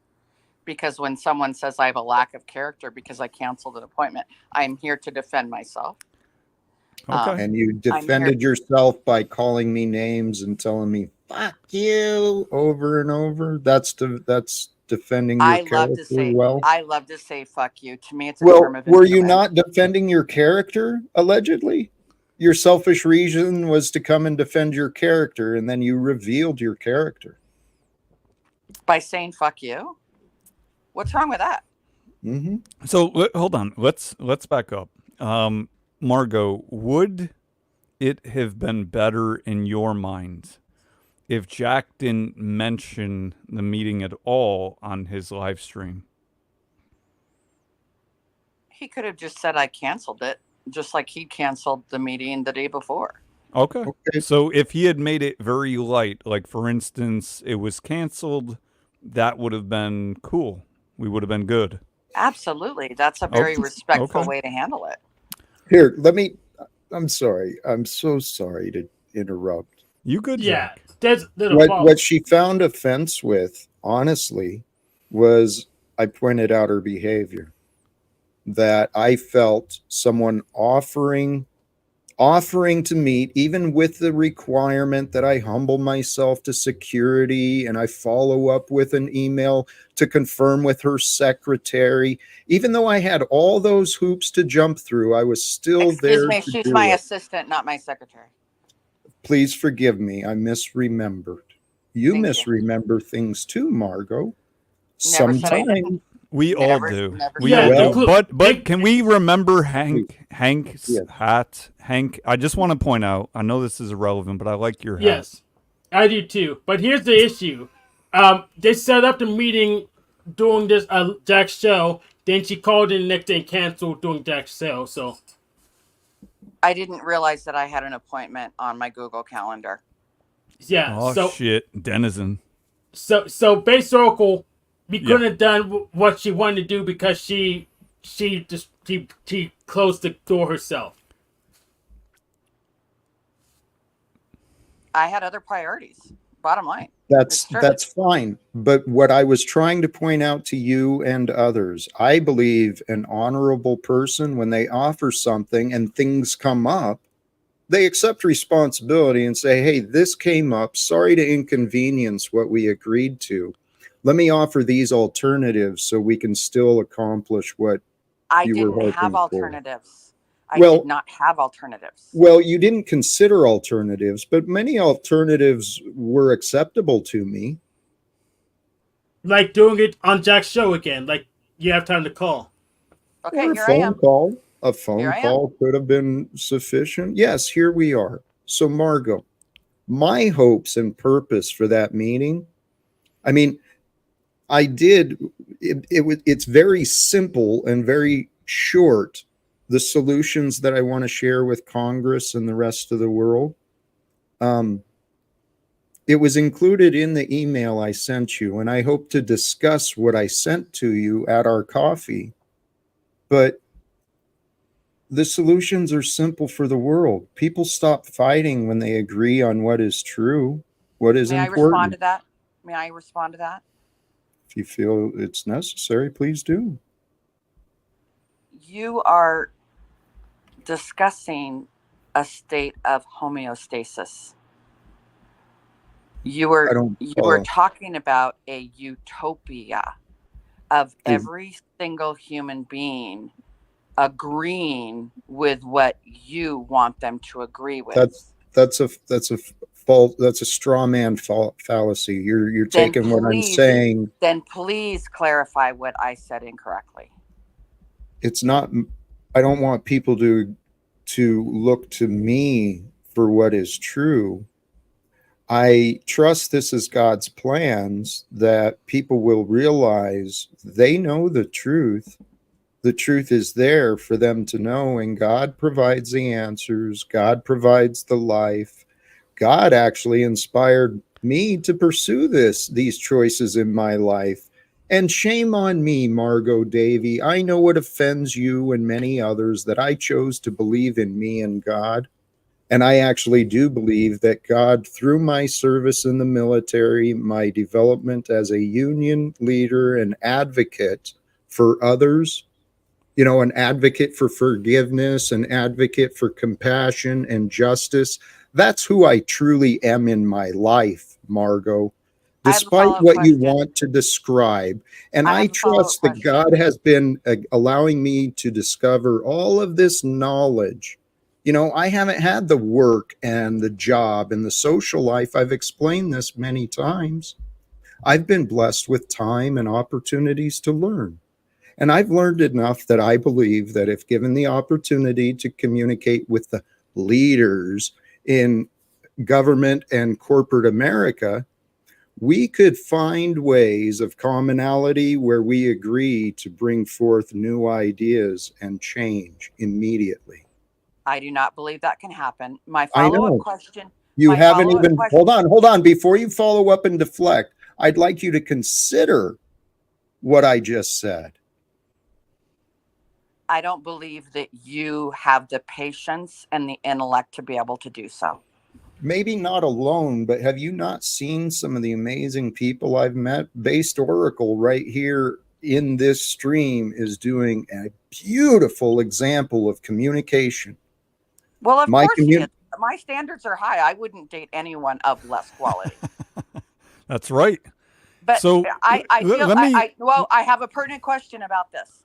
Because when someone says I have a lack of character because I canceled an appointment, I'm here to defend myself. Okay. And you defended yourself by calling me names and telling me, fuck you, over and over. That's defending your character well. I love to say fuck you. To me, it's a term of endearment. Were you not defending your character, allegedly? Your selfish reason was to come and defend your character, and then you revealed your character. By saying fuck you? What's wrong with that? So hold on. Let's back up. Margot, would it have been better in your mind if Jack didn't mention the meeting at all on his live stream? He could have just said I canceled it, just like he canceled the meeting the day before. Okay. So if he had made it very light, like for instance, it was canceled, that would have been cool. We would have been good. Absolutely. That's a very respectful way to handle it. Here, I'm sorry. I'm so sorry to interrupt. You good, yeah, Jack? What she found offense with, honestly, was I pointed out her behavior. That I felt someone offering to meet, even with the requirement that I humble myself to security and I follow up with an email to confirm with her secretary. Even though I had all those hoops to jump through, I was still there. Excuse me, she's my assistant, not my secretary. Please forgive me. I misremembered. You misremember things too, Margot. Sometimes. We all do. We all do. But can we remember Hank's hat? Hank, I just want to point out, I know this is irrelevant, but I like your hat. Yes, I do too. But here's the issue. They set up the meeting during this Jack's show. Then she called in the next day and canceled during Jack's show. So I didn't realize that I had an appointment on my Google Calendar. Yeah. Oh, shit. Denizen. So Base Oracle, we couldn't have done what she wanted to do because she closed the door herself. I had other priorities. Bottom line. That's fine. But what I was trying to point out to you and others, I believe an honorable person, when they offer something and things come up, they accept responsibility and say, hey, this came up. Sorry to inconvenience what we agreed to. Let me offer these alternatives so we can still accomplish what you were hoping for. I didn't have alternatives. I Well, did not have alternatives. Well, you didn't consider alternatives, but many alternatives were acceptable to me. Like doing it on Jack's show again. Like you have time to call. Okay, Or here I am. A phone call could have been sufficient. Yes, here we are. So, Margot, my hopes and purpose for that meeting, I mean, it's very simple and very short, the solutions that I want to share with Congress and the rest of the world. It was included in the email I sent you, and I hope to discuss what I sent to you at our coffee. But the solutions are simple for the world. People stop fighting when they agree on what is true, what is important. May I respond to that? May I respond to that? If you feel it's necessary, please do. You are discussing a state of homeostasis. You were talking about a utopia of every single human being agreeing with what you want them to agree with. That's a straw man fallacy. You're taking what I'm saying. Then please clarify what I said incorrectly. It's not. I don't want people to look to me for what is true. I trust this is God's plans, that people will realize they know the truth. The truth is there for them to know, and God provides the answers. God provides the life. God actually inspired me to pursue these choices in my life. And shame on me, Margot Davey. I know it offends you and many others that I chose to believe in me and God. And I actually do believe that God, through my service in the military, my development as a union leader and advocate for others, an advocate for forgiveness, an advocate for compassion and justice. That's who I truly am in my life, Margot, despite what you want to describe. And I trust that God has been allowing me to discover all of this knowledge. I haven't had the work and the job and the social life. I've explained this many times. I've been blessed with time and opportunities to learn. And I've learned enough that I believe that if given the opportunity to communicate with the leaders in government and corporate America, we could find ways of commonality where we agree to bring forth new ideas and change immediately. I do not believe that can happen. My follow-up question. You haven't even, hold on. Before you follow up and deflect, I'd like you to consider what I just said. I don't believe that you have the patience and the intellect to be able to do so. Maybe not alone, but have you not seen some of the amazing people I've met? Based Oracle right here in this stream is doing a beautiful example of communication. Well, of course he is. My standards are high. I wouldn't date anyone of less quality. That's right. But so I have a pertinent question about this.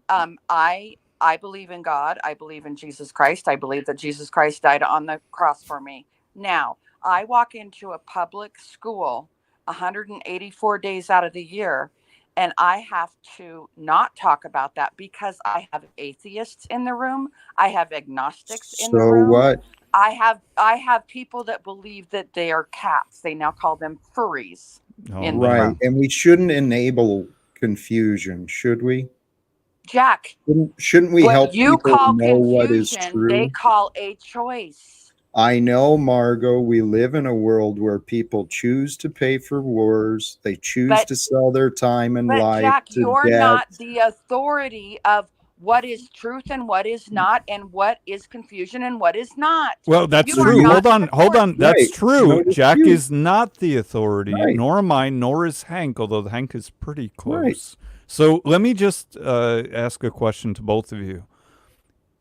I believe in God. I believe in Jesus Christ. I believe that Jesus Christ died on the cross for me. Now, I walk into a public school 184 days out of the year, and I have to not talk about that because I have atheists in the room. I have agnostics in the room. So what? I have people that believe that they are cats. They now call them furries. Right. And we shouldn't enable confusion, should we? Jack, shouldn't we help people know what is true? They call a choice. I know, Margot, we live in a world where people choose to pay for wars. They choose to sell their time and life. Jack, to you're debt. not the authority of what is truth and what is not, and what is confusion and what is not. Well, that's You are true. not Hold on. That's Right. true. No Jack dispute. is not the authority, Right. nor am I, nor is Hank, although Hank is pretty close. Right. So let me just ask a question to both of you.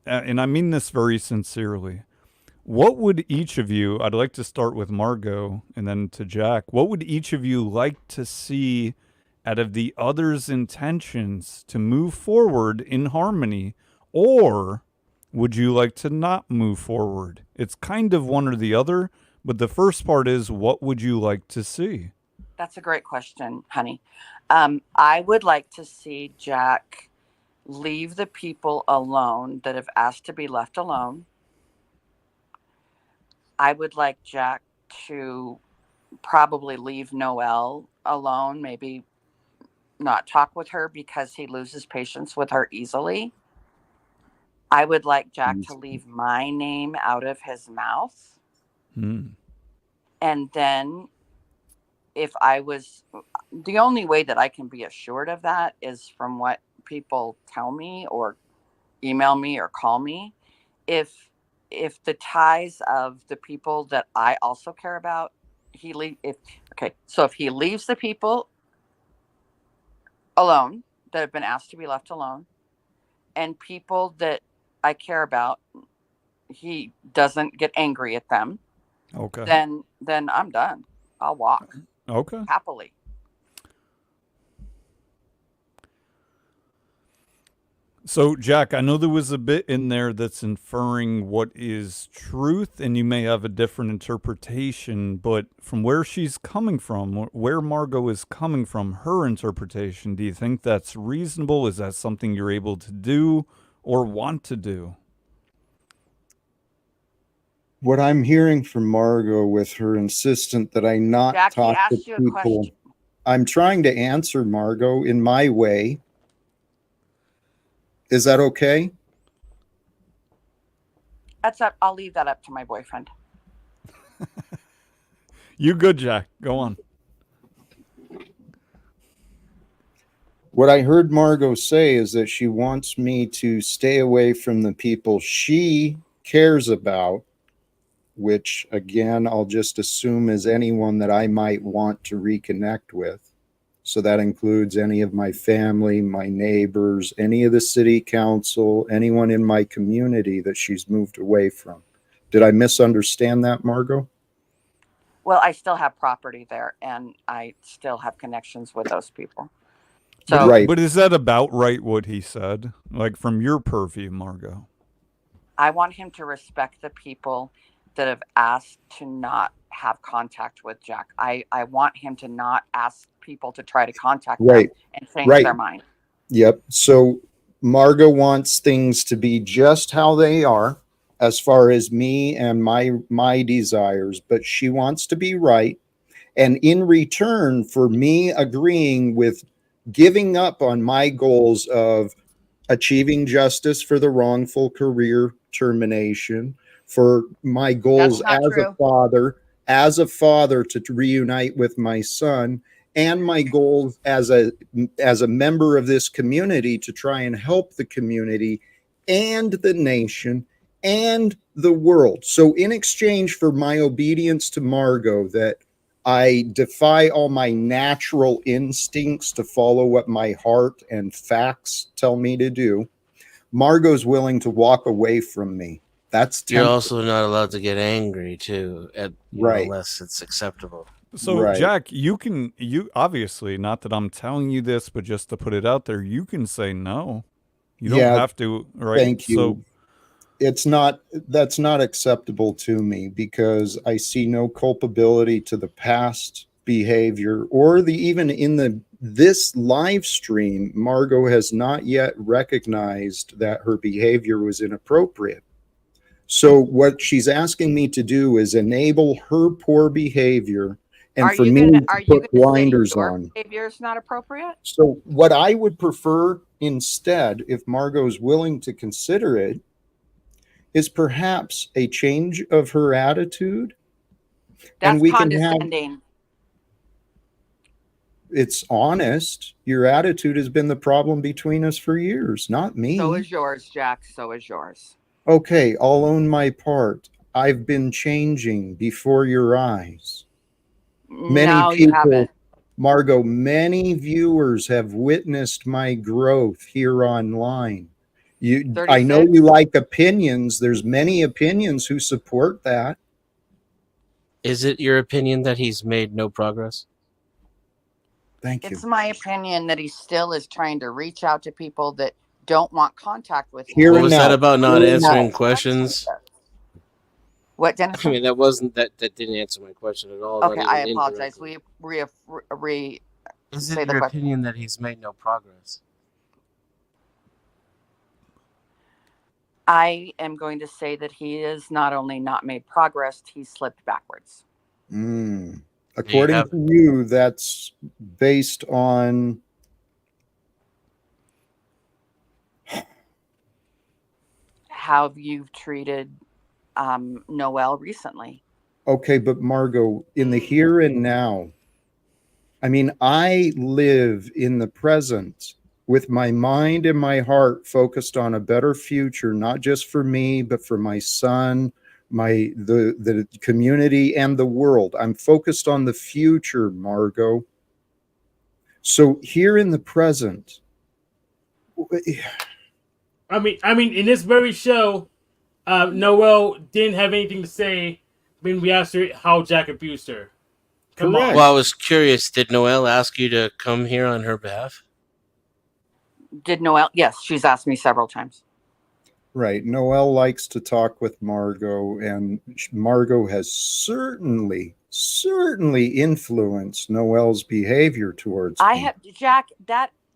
And I mean this very sincerely. What would each of you, I'd like to start with Margot and then to Jack, what would each of you like to see out of the other's intentions to move forward in harmony? Or would you like to not move forward? It's kind of one or the other, but the first part is, what would you like to see? That's a great question, honey. I would like to see Jack leave the people alone that have asked to be left alone. I would like Jack to probably leave Noelle alone, maybe not talk with her because he loses patience with her easily. I would like Jack to leave my name out of his mouth. And then if I was, the only way that I can be assured of that is from what people tell me or email me or call me. If the ties of the people that I also care about, if he leaves the people alone that have been asked to be left alone, and people that I care about, he doesn't get angry at them. Okay. Then I'm done. I'll walk. Okay. Happily. So, Jack, I know there was a bit in there that's inferring what is truth, and you may have a different interpretation, but from where she's coming from, where Margot is coming from, her interpretation, do you think that's reasonable? Is that something you're able to do or want to do? What I'm hearing from Margot with her insistent that I not Jack, talk to you a people, question. I'm trying to answer Margot in my way. Is that okay? That's up. I'll leave that up to my boyfriend. You good, Jack. Go on. What I heard Margot say is that she wants me to stay away from the people she cares about, which again, I'll just assume is anyone that I might want to reconnect with. So that includes any of my family, my neighbors, any of the city council, anyone in my community that she's moved away from. Did I misunderstand that, Margot? Well, I still have property there, and I still have connections with those people. So, right. But is that about right what he said? Like from your purview, Margot? I want him to respect the people that have asked to not have contact with Jack. I want him to not ask people to try to contact them and change their mind. Yep. So Margot wants things to be just how they are as far as me and my desires, but she wants to be right. And in return for me agreeing with giving up on my goals of achieving justice for the wrongful career termination, for my goals as a father to reunite with my son, and my goals as a member of this community to try and help the community and the nation and the world. So in exchange for my obedience to Margot, that I defy all my natural instincts to follow what my heart and facts tell me to do, Margot's willing to walk away from me. That's You're also not allowed to get angry too, unless it's acceptable. So Jack, you obviously, not that I'm telling you this, but just to put it out there, you can say no. You don't have to, right? Thank you. That's not acceptable to me because I see no culpability to the past behavior or even in this live stream, Margot has not yet recognized that her behavior was inappropriate. So what she's asking me to do is enable her poor behavior and for me to put blinders on. Behavior is not appropriate. So what I would prefer instead, if Margot is willing to consider it, is perhaps a change of her attitude. That's condescending. it's honest. Your attitude has been the problem between us for years, not me. So is yours, Jack. So is yours. Okay, I'll own my part. I've been changing before your eyes. Many people, Margot, many viewers have witnessed my growth here online. I know you like opinions. There's many opinions who support that. Is it your opinion that he's made no progress? Thank you. It's my opinion that he still is trying to reach out to people that don't want contact with him. Here what was that about not answering questions? What, Dennis? I mean, that didn't answer my question at all. Okay, I apologize. We Is it your opinion that he's made no progress? I am going to say that he is not only not made progress, he's slipped backwards. According to you, that's based on how you've treated Noelle recently. Okay, but Margot, in the here and now, I mean, I live in the present with my mind and my heart focused on a better future, not just for me, but for my son, the community and the world. I'm focused on the future, Margot. So here in the present, I mean, in this very show, Noelle didn't have anything to say when we asked her how Jack abused her. Come on. Well, I was curious. Did Noelle ask you to come here on her behalf? Did Noelle? Yes, she's asked me several times. Right. Noelle likes to talk with Margot, and Margot has certainly influenced Noelle's behavior towards me. Jack,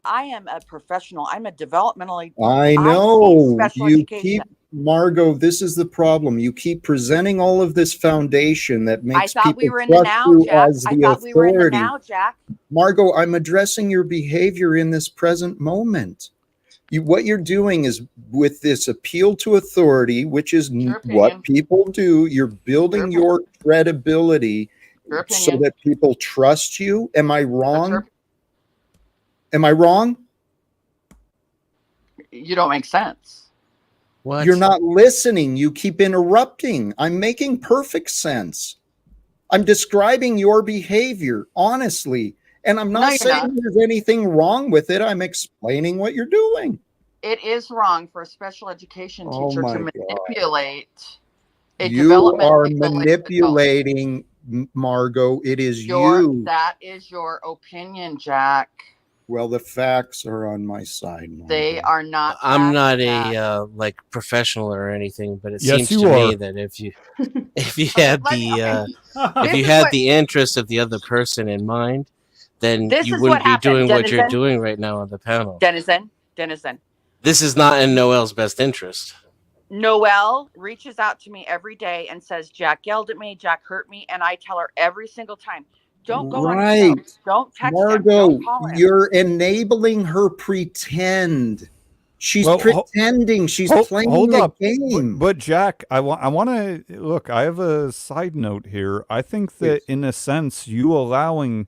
I am a professional. I'm a developmentally. I know. Margot, this is the problem. You keep presenting all of this foundation that makes people trust you as the authority. Jack. Margot, I'm addressing your behavior in this present moment. What you're doing is with this appeal to authority, which is what people do. You're building your credibility so that people trust you. Am I wrong? Am I wrong? You don't make sense. What? You're not listening. You keep interrupting. I'm making perfect sense. I'm describing your behavior honestly. And I'm not saying there's anything wrong with it. I'm explaining what you're doing. It is wrong for a special education teacher to manipulate a You are manipulating, Margot. It is you. That is your opinion, Jack. Well, the facts are on my side, Margot. They are not. I'm not a professional or anything, but it seems to me that if you had the interest of the other person in mind, then you wouldn't be doing what you're doing right now on the panel. Denizen. This is not in Noelle's best interest. Noelle reaches out to me every day and says, Jack yelled at me, Jack hurt me, and I tell her every single time, don't go on his show. Don't text Margot, him. Don't call him. You're enabling her pretend. She's pretending. She's playing a game. But Jack, I want to look. I have a side note here. I think that in a sense, you allowing,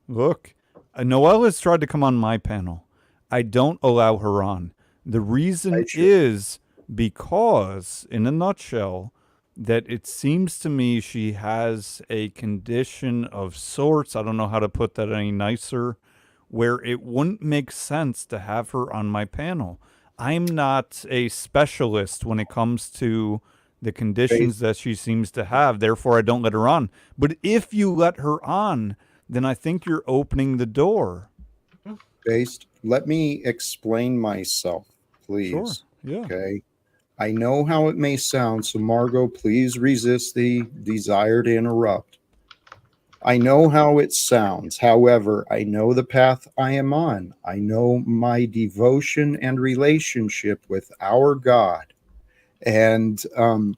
Noelle has tried to come on my panel. I don't allow her on. The reason is because, in a nutshell, that it seems to me she has a condition of sorts, I don't know how to put that any nicer, where it wouldn't make sense to have her on my panel. I'm not a specialist when it comes to the conditions that she seems to have, therefore I don't let her on. But if you let her on, then I think you're opening the door. Let me explain myself, please. Sure. Yeah. Okay. I know how it may sound, so Margot, please resist the desire to interrupt. I know how it sounds. However, I know the path I am on. I know my devotion and relationship with our God. And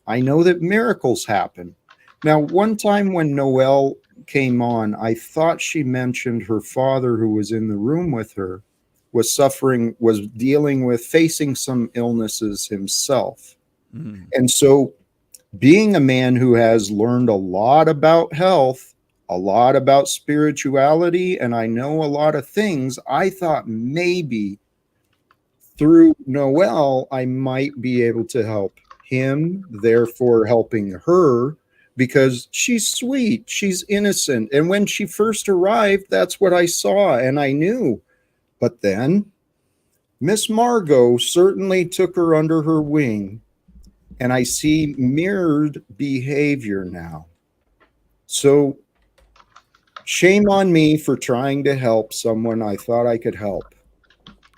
I know that miracles happen. Now, one time when Noelle came on, I thought she mentioned her father, who was in the room with her, was dealing with facing some illnesses himself. And so being a man who has learned a lot about health, a lot about spirituality, and I know a lot of things. I thought maybe through Noelle, I might be able to help him, therefore helping her, because she's sweet, she's innocent. And when she first arrived, that's what I saw and I knew. But then Miss Margot certainly took her under her wing, and I see mirrored behavior now. So shame on me for trying to help someone I thought I could help.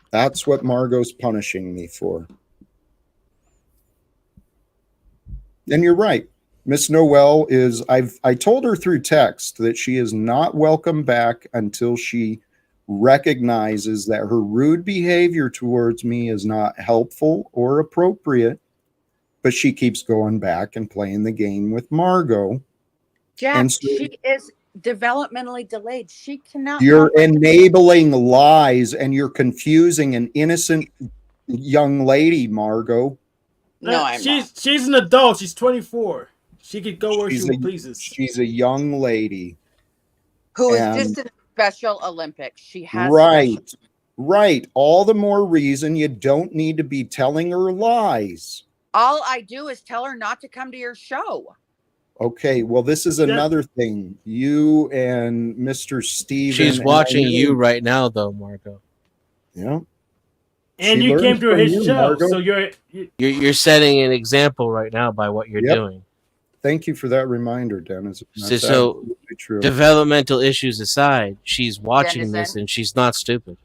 That's what Margot's punishing me for. And you're right. Miss Noelle is, I told her through text that she is not welcome back until she recognizes that her rude behavior towards me is not helpful or appropriate, but she keeps going back and playing the game with Margot. Jack, and so she is developmentally delayed. She cannot. You're enabling lies, and you're confusing an innocent young lady, Margot. No, I'm not. She's an adult. She's 24. She could go where she pleases. She's a young lady who is just in Special Olympics. She has right. All the more reason you don't need to be telling her lies. All I do is tell her not to come to your show. Okay, well, this is another thing. You and Mr. Steven. She's watching you right now, though, Margot. Yeah. And you came to his show, Margot. So you're setting an example right now by what you're doing. Thank you for that reminder, Dennis. So true. Developmental issues aside, she's watching this and she's not stupid.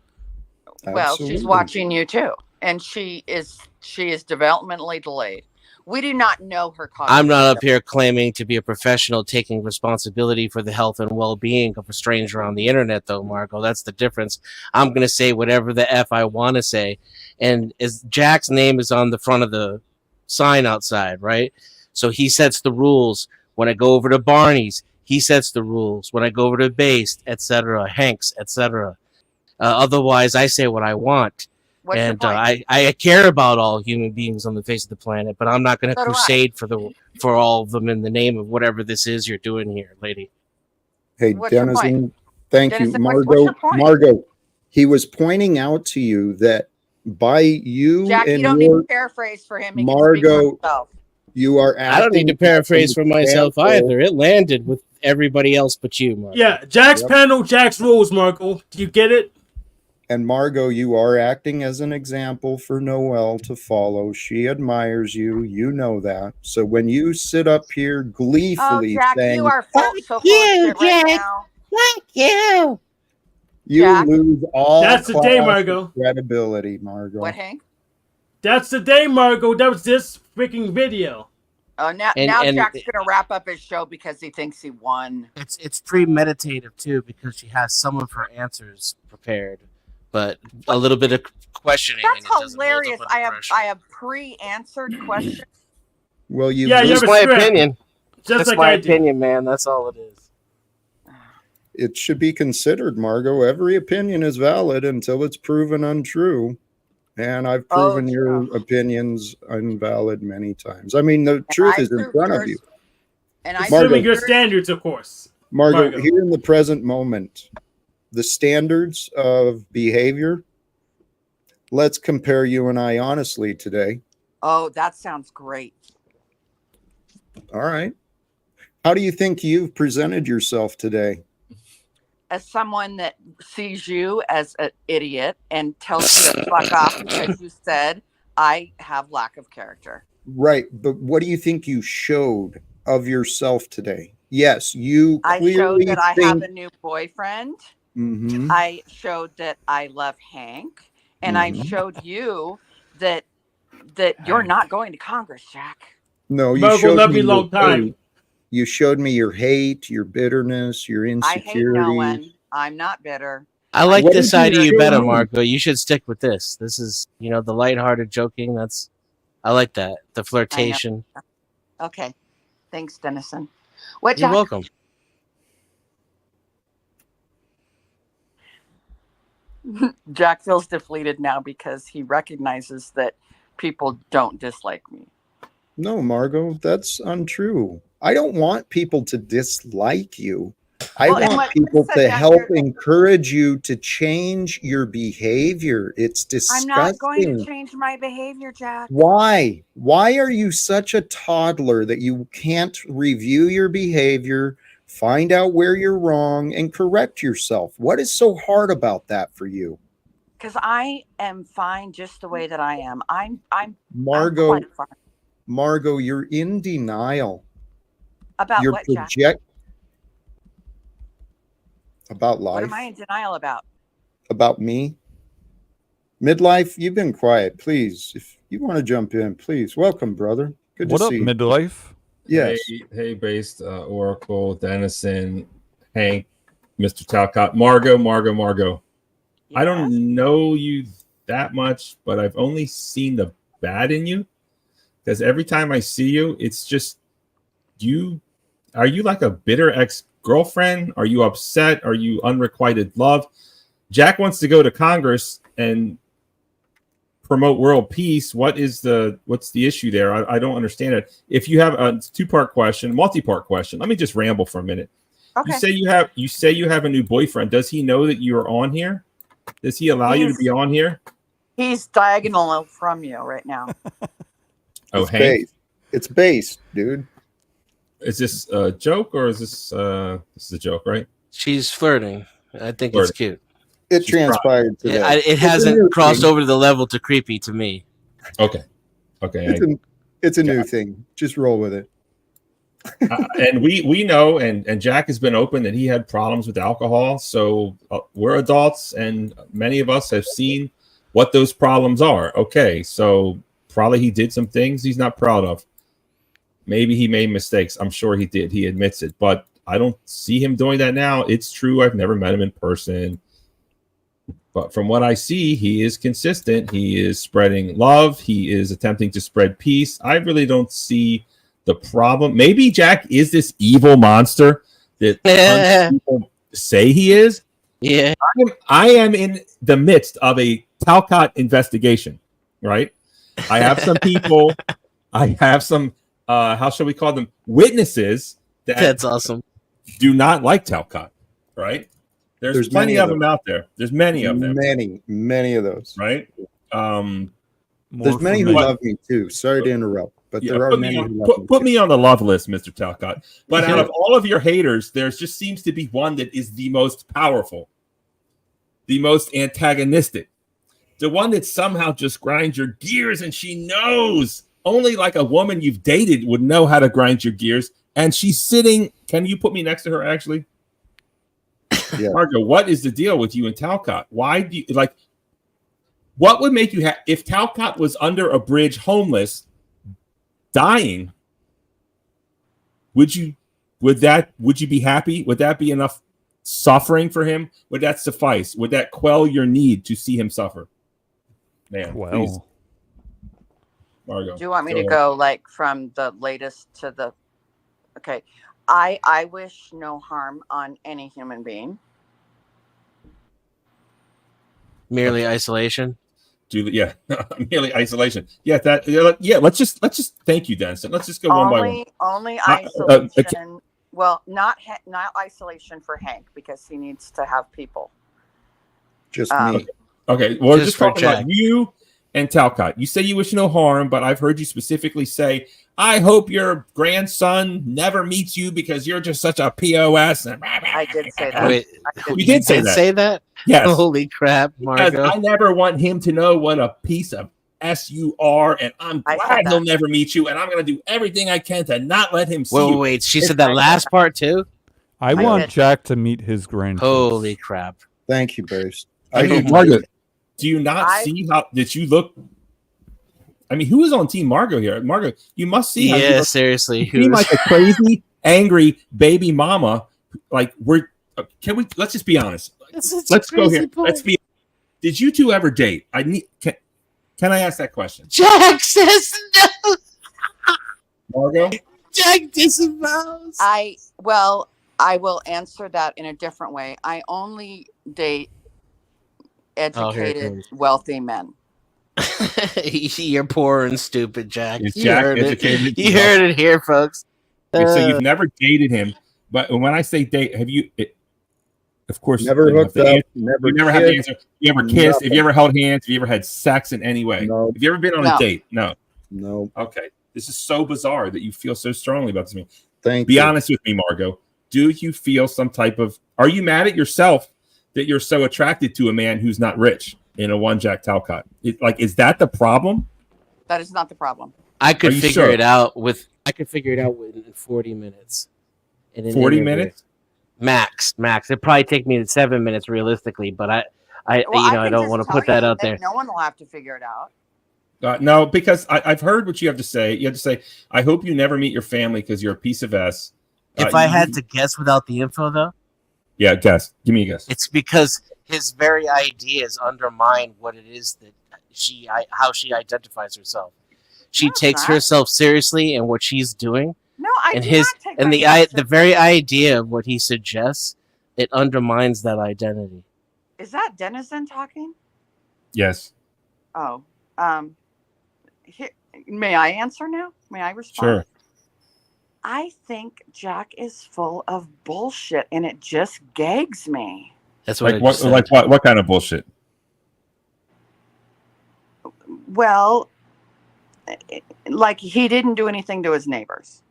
Well, she's watching you too, and she is developmentally delayed. We do not know her cognitive. I'm not up here claiming to be a professional taking responsibility for the health and well-being of a stranger on the internet, though, Margot. That's the difference. I'm going to say whatever the F I want to say. And as Jack's name is on the front of the sign outside, right? So he sets the rules. When I go over to Barney's, he sets the rules. When I go over to Based, etc., Hanks, etc. Otherwise, I say what I want. What's and I care about all human beings on the face of the planet, but I'm not going to crusade for all of them in the name of whatever this is you're doing here, lady. Hey, Denizen, thank you. Margot, he was pointing out to you that by you Jack, and you don't need to paraphrase for him. He Margot, you are acting. I don't need to paraphrase for myself either. It landed with everybody else but you, Margot. Yeah, Jack's panel, Jack's rules, Margot. Do you get it? And Margot, you are acting as an example for Noelle to follow. She admires you. You know that. So when you sit up here gleefully Jack, saying, you are full of shit right now. Thank you. You Jack? lose all That's the day, Margot. Credibility, Margot. What, Hank? That's the day, Margot. That was this freaking video. Now Jack's gonna wrap up his show because he thinks he won. It's premeditative too because she has some of her answers prepared, but a little bit of questioning. That's hilarious. I have pre-answered questions. Well, you lose my opinion. Just That's my opinion, man. That's all it is. It should be considered, Margot. Every opinion is valid until it's proven untrue. And I've proven your opinions invalid many times. I mean, the truth is in front of you. And I'm assuming your standards, of course. Margot, here in the present moment, the standards of behavior, let's compare you and I honestly today. Oh, that sounds great. All right. How do you think you've presented yourself today? As someone that sees you as an idiot and tells you to fuck off because you said I have lack of character. Right. But what do you think you showed of yourself today? Yes, you clearly showed that I have a new boyfriend. Mm-hmm. I showed that I love Hank. And I showed you that you're not going to Congress, Jack. No, you showed me long time. You showed me your hate, your bitterness, your insecurity. I hate no one. I'm not bitter. I like this side of you better, Margot. You should stick with this. This is, the lighthearted joking. I like that. The flirtation. Okay. Thanks, Dennison. You're welcome. Jack feels deflated now because he recognizes that people don't dislike me. No, Margot, that's untrue. I don't want people to dislike you. I want people to help encourage you to change your behavior. It's disgusting. I'm not going to change my behavior, Jack. Why? Why are you such a toddler that you can't review your behavior, find out where you're wrong, and correct yourself? What is so hard about that for you? Because I am fine just the way that I am. I'm Margot, I'm quite fine. Margot, you're in denial. About what, Jack? About life. What am I in denial about? About me? Midlife, you've been quiet. Please, if you want to jump in, please. Welcome, brother. Good to see you. What up, Midlife? Yes. Hey, Based, Oracle, Dennison, Hank, Mr. Talcott, Margot. Yes. I don't know you that much, but I've only seen the bad in you. Because every time I see you, it's just you. Are you like a bitter ex-girlfriend? Are you upset? Are you unrequited love? Jack wants to go to Congress and promote world peace. What's the issue there? I don't understand it. If you have a multi-part question, let me just ramble for a minute. Okay. You say you have a new boyfriend. Does he know that you are on here? Does he allow you to be on here? He's diagonal from you right now. Oh, Hank? It's based, dude. Is this a joke or is this a joke, right? She's flirting. I think it's cute. It transpired today. It hasn't crossed over the level to creepy to me. Okay. It's a new thing. Just roll with it. And we know, and Jack has been open that he had problems with alcohol. So we're adults, and many of us have seen what those problems are. Okay, so probably he did some things he's not proud of. Maybe he made mistakes. I'm sure he did. He admits it. But I don't see him doing that now. It's true. I've never met him in person. But from what I see, he is consistent. He is spreading love. He is attempting to spread peace. I really don't see the problem. Maybe Jack is this evil monster that people say he is. Yeah. I am in the midst of a Talcott investigation, right? I have some people, I have some, how shall we call them? Witnesses that's awesome. Do not like Talcott, right? There's plenty of them out there. There's many of them. Many of those. Right? There's many who love me too. Sorry to interrupt, but there are many who love me. Put me on the love list, Mr. Talcott. But out of all of your haters, there just seems to be one that is the most powerful, the most antagonistic, the one that somehow just grinds your gears, and she knows. Only like a woman you've dated would know how to grind your gears. And she's sitting. Can you put me next to her, actually? Yeah. Margo, what is the deal with you and Talcott? Why do you like? What would make you if Talcott was under a bridge, homeless, dying? Would you be happy? Would that be enough suffering for him? Would that suffice? Would that quell your need to see him suffer? Man, please. Margo, do you want me to go like from the latest to the? Okay, I wish no harm on any human being. Merely isolation. Merely isolation. Yeah, Let's just thank you, Denson. Let's just go one by one. Only isolation. Well, not isolation for Hank because he needs to have people. Just me. Okay, well, just talking about you and Talcott. You say you wish no harm, but I've heard you specifically say, I hope your grandson never meets you because you're just such a POS. I did say that. Wait, you did say that? Yes. Holy crap, Margo. I never want him to know what a piece of S you are, and I'm glad he'll never meet you, and I'm going to do everything I can to not let him see you. Wait, she said that last part too? I want Jack to meet his grandkids. Holy crap. Thank you, Bruce. Margaret, do you not see how that you look? I mean, who is on Team Margo here? Margo, you must see. Yeah, seriously. You seem like a crazy, angry baby mama. Like let's just be honest. Let's go here. Did you two ever date? Can I ask that question? Jack says no. Margo? Jack disavows. I will answer that in a different way. I only date educated, wealthy men. You're poor and stupid, Jack. Is Jack educated? You heard it here, folks. So you've never dated him, But when I say date, have you? Of course, never hooked up. Never you never have the answer. You ever kissed? Nothing. Have you ever held hands? Have you ever had sex in any way? No. Have you ever been on a date? No. No. Okay. This is so bizarre that you feel so strongly about this. Thank Be you. honest with me, Margot. Do you feel some type of? Are you mad at yourself that you're so attracted to a man who's not rich in a one Jack Talcott? Is that the problem? That is not the problem. I could figure it out within 40 minutes. 40 minutes? Max. It'd probably take me 7 minutes realistically, but I don't want to put that out there. No one will have to figure it out. No, because I've heard what you have to say. You have to say, I hope you never meet your family because you're a piece of S. If I had to guess without the info, though? Yeah, guess. Give me a guess. It's because his very ideas undermine what it is that how she identifies herself. She takes herself seriously and what she's doing. No, I and do his not take and myself the very idea of what he suggests, it undermines that identity. Is that Denizen talking? Yes. Oh, may I answer now? May I respond? Sure. I think Jack is full of bullshit, and it just gags me. That's what what kind of bullshit? Well, like he didn't do anything to his neighbors.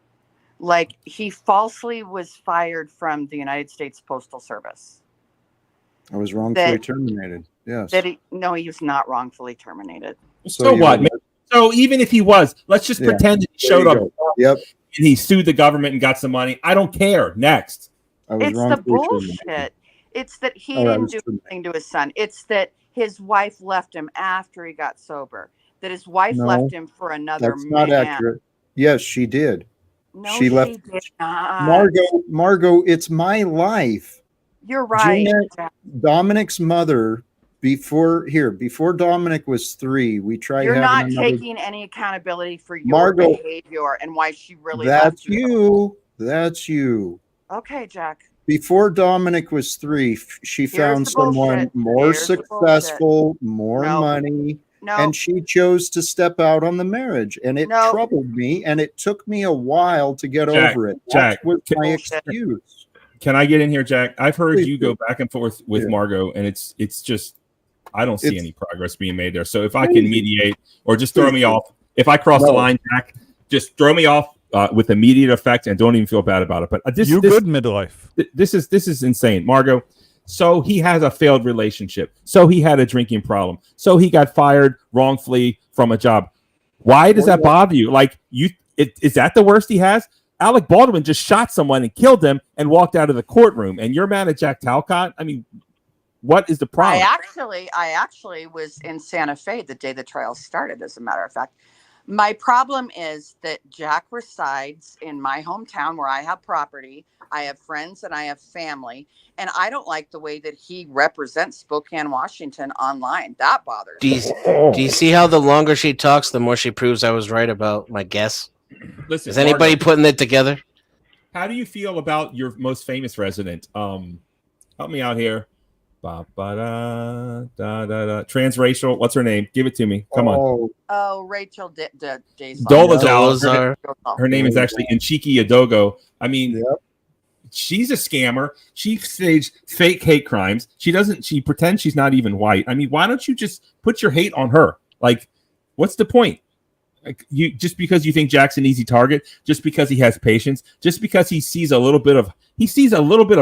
Like he falsely was fired from the United States Postal Service. I was wrongfully terminated. Yes. He was not wrongfully terminated. So what? So even if he was, let's just pretend that he showed up. Yep. And he sued the government and got some money. I don't care. Next. It's the bullshit. It's that he didn't do anything to his son. It's that his wife left him after he got sober. That his wife left him for another man. That's not accurate. Yes, she did. No, she did not. Margot, it's my life. You're right. Dominic's mother, before Dominic was 3, we tried. You're not taking any accountability for your behavior and why she really left you. That's you. Okay, Jack. Before Dominic was 3, she found someone more successful, more money, and she chose to step out on the marriage. And it troubled me, and it took me a while to get over it. That was my excuse. Can I get in here, Jack? I've heard you go back and forth with Margot, and it's just I don't see any progress being made there. So if I can mediate or just throw me off, if I cross the line, Jack, just throw me off with immediate effect and don't even feel bad about it. But good midlife. This is insane, Margot. So he has a failed relationship. So he had a drinking problem. So he got fired wrongfully from a job. Why does that bother you? Like is that the worst he has? Alec Baldwin just shot someone and killed him and walked out of the courtroom. And you're mad at Jack Talcott? I mean, what is the problem? I actually was in Santa Fe the day the trial started, as a matter of fact. My problem is that Jack resides in my hometown where I have property. I have friends and I have family. And I don't like the way that he represents Spokane, Washington online. That bothers me. Do you see how the longer she talks, the more she proves I was right about my guess? Listen, is anybody putting it together? How do you feel about your most famous resident? Help me out here. Transracial. What's her name? Give it to me. Come on. Oh, Rachel Dolezal. Her name is actually Nchiki Adogo. I mean, she's a scammer. She staged fake hate crimes. She pretends she's not even white. I mean, why don't you just put your hate on her? Like, what's the point? Like, you just because you think Jack's an easy target, just because he has patience, just because he sees a little bit of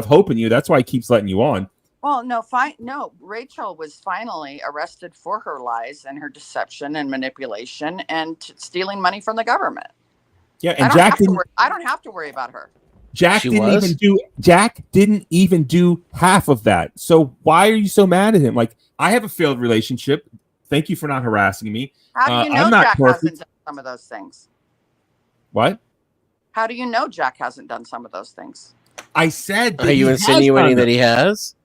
hope in you. That's why he keeps letting you on. Well, no, Rachel was finally arrested for her lies and her deception and manipulation and stealing money from the government. Yeah, and I don't have to worry about her. Jack didn't even do half of that. So why are you so mad at him? Like, I have a failed relationship. Thank you for not harassing me. How do you know Jack hasn't done some of those things? What? How do you know Jack hasn't done some of those things? I said. Are you insinuating that he has?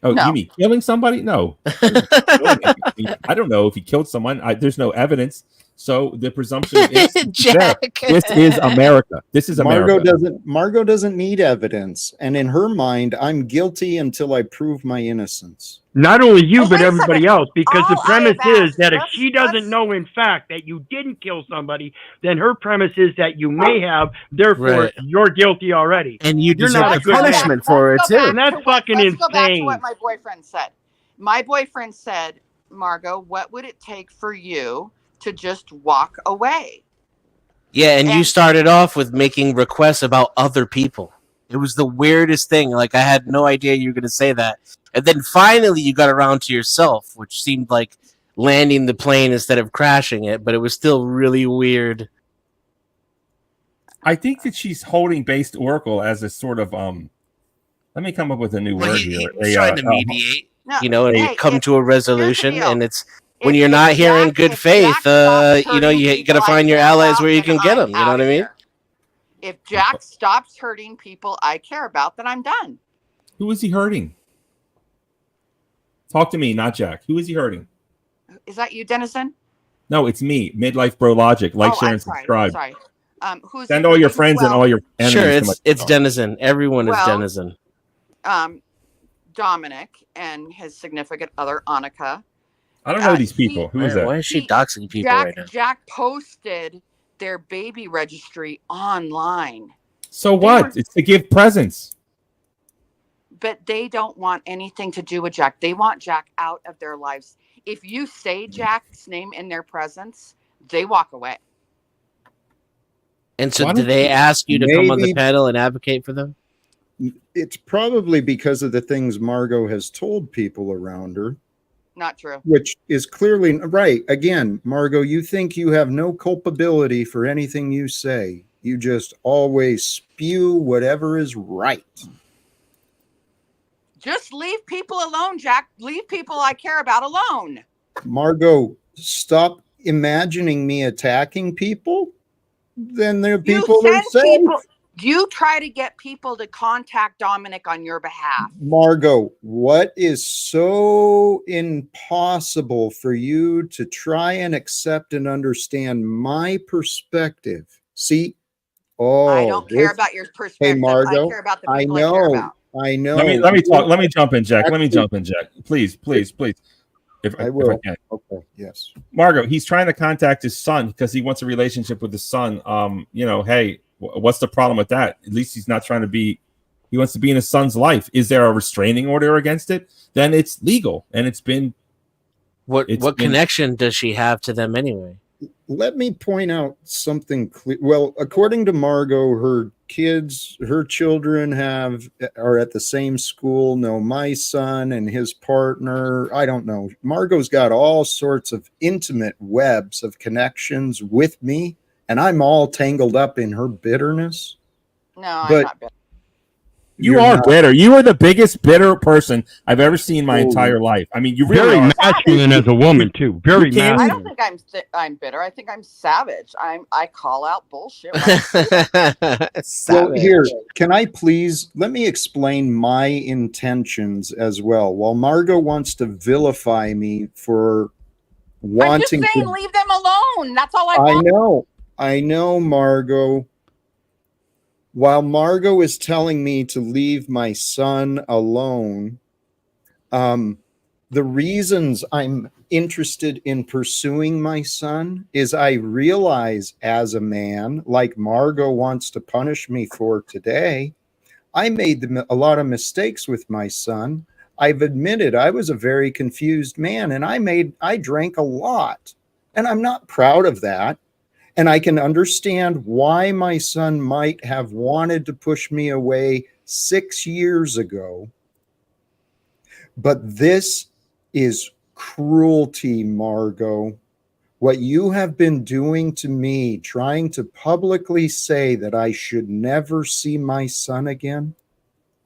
Oh, no. You mean killing somebody? No. I don't know if he killed someone. There's no evidence. So the presumption of innocence is there. This is America. This is America. Margot doesn't need evidence, and in her mind, I'm guilty until I prove my innocence. Not only you, but everybody else, because the premise is that if she doesn't know in fact that you didn't kill somebody, then her premise is that you may have, therefore you're guilty already. And you're not a punishment for it too. And that's fucking insane. Let's go back to what my boyfriend said. My boyfriend said, Margot, what would it take for you to just walk away? Yeah, and you started off with making requests about other people. It was the weirdest thing. Like, I had no idea you were going to say that. And then finally you got around to yourself, which seemed like landing the plane instead of crashing it, but it was still really weird. I think that she's holding based Oracle as a sort of let me come up with a new word here. He's trying to mediate, and come to a resolution, and it's when you're not here in good faith, you got to find your allies where you can get them. You know what I mean? If Jack stops hurting people I care about, then I'm done. Who is he hurting? Talk to me, not Jack. Who is he hurting? Is that you, Dennison? No, it's me. Midlife Bro Logic. Like, share, and subscribe. Sorry. Send all your friends and all your enemies. Sure, it's Denizen. Everyone is Denizen. Dominic and his significant other, Annika. I don't know these people. Who is that? Why is she doxing people right now? Jack posted their baby registry online. So what? It's to give presents. But they don't want anything to do with Jack. They want Jack out of their lives. If you say Jack's name in their presence, they walk away. And so do they ask you to come on the panel and advocate for them? It's probably because of the things Margot has told people around her. Not true. Which is clearly right. Again, Margot, you think you have no culpability for anything you say. You just always spew whatever is right. Just leave people alone, Jack. Leave people I care about alone. Margot, stop imagining me attacking people. Then there are people that say. You try to get people to contact Dominic on your behalf. Margot, what is so impossible for you to try and accept and understand my perspective? See? I don't care about your perspective. Hey, Margot, I care about the people I care about. I know. Let me talk. Let me jump in, Jack. Let me jump in, Jack. Please. If I can. Okay. Yes. Margot, he's trying to contact his son because he wants a relationship with his son. Hey, what's the problem with that? At least he's not trying to be. He wants to be in his son's life. Is there a restraining order against it? Then it's legal, and it's been. What connection does she have to them anyway? Let me point out something clear. Well, according to Margot, her children are at the same school. No, my son and his partner, I don't know. Margot's got all sorts of intimate webs of connections with me, and I'm all tangled up in her bitterness. No, I'm not bitter. You are bitter. You are the biggest bitter person I've ever seen in my entire life. I mean, you really very masculine as a woman too. Very masculine. I don't think I'm bitter. I think I'm savage. I call out bullshit. Well, here, can I please let me explain my intentions as well? While Margot wants to vilify me for wanting, I'm just saying, leave them alone. That's all I want. I know, Margot. While Margot is telling me to leave my son alone, the reasons I'm interested in pursuing my son is I realize as a man, like Margot wants to punish me for today, I made a lot of mistakes with my son. I've admitted I was a very confused man, and I drank a lot, and I'm not proud of that. And I can understand why my son might have wanted to push me away 6 years ago. But this is cruelty, Margot. What you have been doing to me, trying to publicly say that I should never see my son again.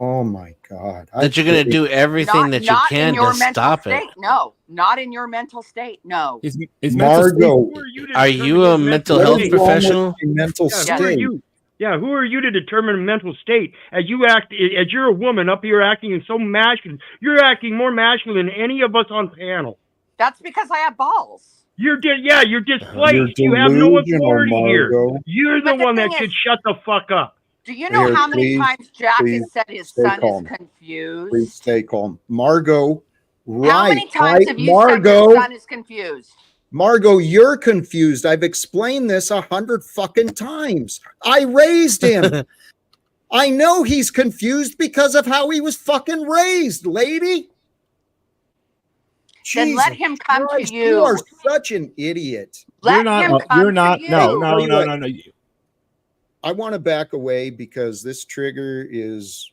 Oh my God. That you're going to do everything that you can to stop it. No, not in your mental state. No. Margot, are you a mental health professional? Mental state. Who are you to determine mental state? As you're a woman up here acting so masculine, you're acting more masculine than any of us on panel. That's because I have balls. You're displaced. You're You have no delusional, authority here. Margot. You're the one that should shut the fuck up. Do you know Here, how many please, times Jack please has said his stay son calm. is confused? Please stay calm. Margot, How many times have you said Margot, your son is confused? Margot, you're confused. I've explained this 100 fucking times. I raised him. I know he's confused because of how he was fucking raised, lady. Then let him come Christ, to you. You are such an idiot. Let him come to you. No. I want to back away because this trigger is,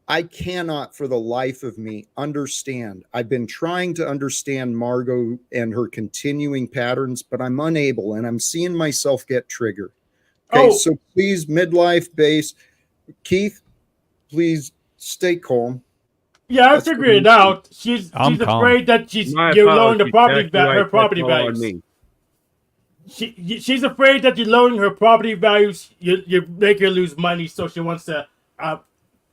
I cannot for the life of me understand. I've been trying to understand Margot and her continuing patterns, but I'm unable, and I'm seeing myself get triggered. Okay, so please, midlife base, Keith, please stay calm. Yeah, I figured it out. She's afraid that you're lowering the her property values. She's afraid that you're lowering her property values. You make her lose money, so she wants to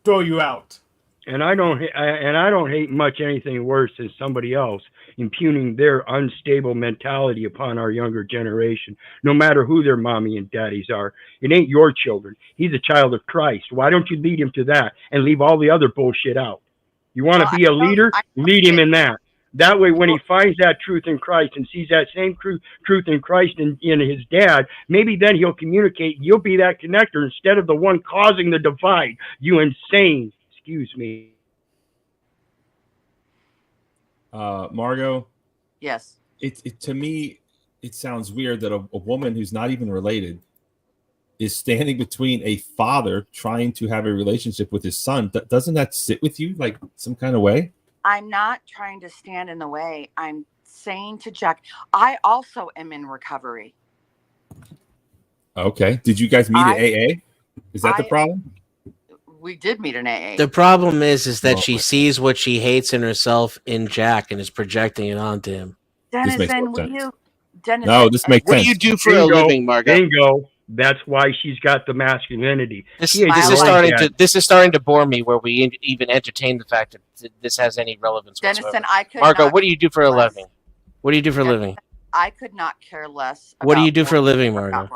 throw you out. And I don't hate much anything worse than somebody else impugning their unstable mentality upon our younger generation, no matter who their mommy and daddies are. It ain't your children. He's a child of Christ. Why don't you lead him to that and leave all the other bullshit out? You want to be a leader? Lead him in that. That way, when he finds that truth in Christ and sees that same truth in Christ in his dad, maybe then he'll communicate. You'll be that connector instead of the one causing the divide. You insane. Excuse me. Margot? Yes. To me, it sounds weird that a woman who's not even related is standing between a father trying to have a relationship with his son. Doesn't that sit with you like some kind of way? I'm not trying to stand in the way. I'm saying to Jack, I also am in recovery. Okay. Did you guys meet at AA? Is that the problem? We did meet in AA. The problem is that she sees what she hates in herself in Jack and is projecting it onto him. Dennis, will you? Dennis, no, this makes sense. What do you do for a living, Margot? Bingo. That's why she's got the masculinity. This is starting to bore me where we even entertain the fact that this has any relevance Dennis, whatsoever. Margot, what do you do for a living? What do you do for a living? I could not care less. What do you do for a living, Margot?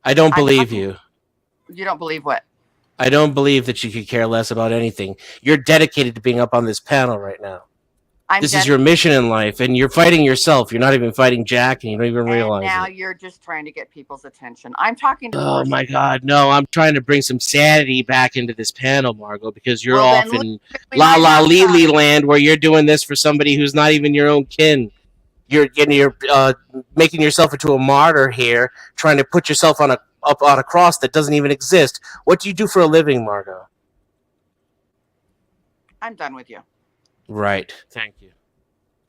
I don't believe you. You don't believe what? I don't believe that you could care less about anything. You're dedicated to being up on this panel right now. This is your mission in life, and you're fighting yourself. You're not even fighting Jack, and you don't even realize now it. You're just trying to get people's attention. I'm talking to. Oh my God, no! I'm trying to bring some sanity back into this panel, Margot, because you're off in la la Lili land where you're doing this for somebody who's not even your own kin. You're making yourself into a martyr here, trying to put yourself up on a cross that doesn't even exist. What do you do for a living, Margot? I'm done with you. Right. Thank you.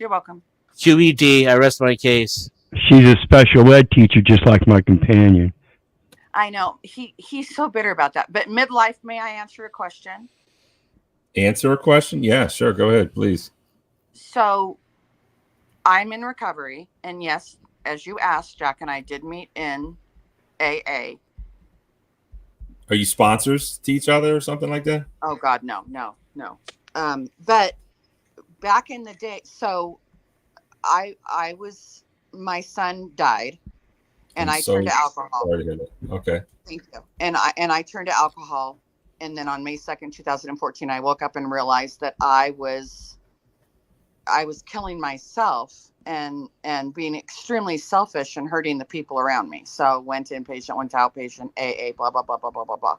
You're welcome. QED, I rest my case. She's a special ed teacher, just like my companion. I know. He's so bitter about that. But midlife, may I answer a question? Answer a question? Yeah, sure. Go ahead, please. So I'm in recovery. And yes, as you asked, Jack and I did meet in AA. Are you sponsors to each other or something like that? Oh, God, no. But back in the day, so I was, my son died, and I turned to alcohol. Sorry to hear that. Okay. Thank you. And I turned to alcohol, and then on May 2nd, 2014, I woke up and realized that I was killing myself and being extremely selfish and hurting the people around me. So went inpatient, went to outpatient, AA, blah, blah, blah, blah, blah, blah, blah.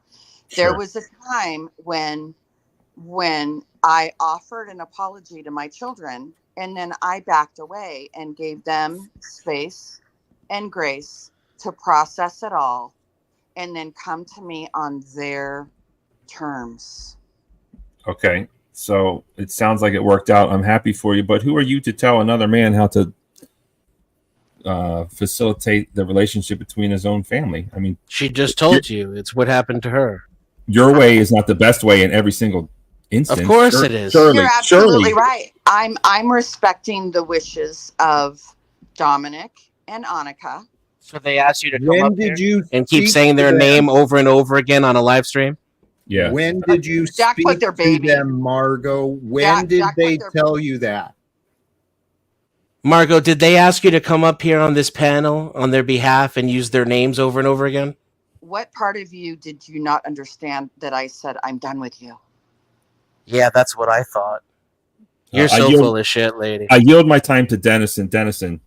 Sure. There was a time when I offered an apology to my children, and then I backed away and gave them space and grace to process it all and then come to me on their terms. Okay. So it sounds like it worked out. I'm happy for you. But who are you to tell another man how to facilitate the relationship between his own family? I mean, she just told you it's what happened to her. Your way is not the best way in every single instance. Of course it is. You're absolutely right. I'm respecting the wishes of Dominic and Annika. So they asked you to come up here and keep saying their name over and over again on a live stream? Yeah. When did you speak to them, Margot? When did they tell you that? Margot, did they ask you to come up here on this panel on their behalf and use their names over and over again? What part of you did you not understand that I said I'm done with you? Yeah, that's what I thought. You're so full of shit, lady. I yield my time to Dennison,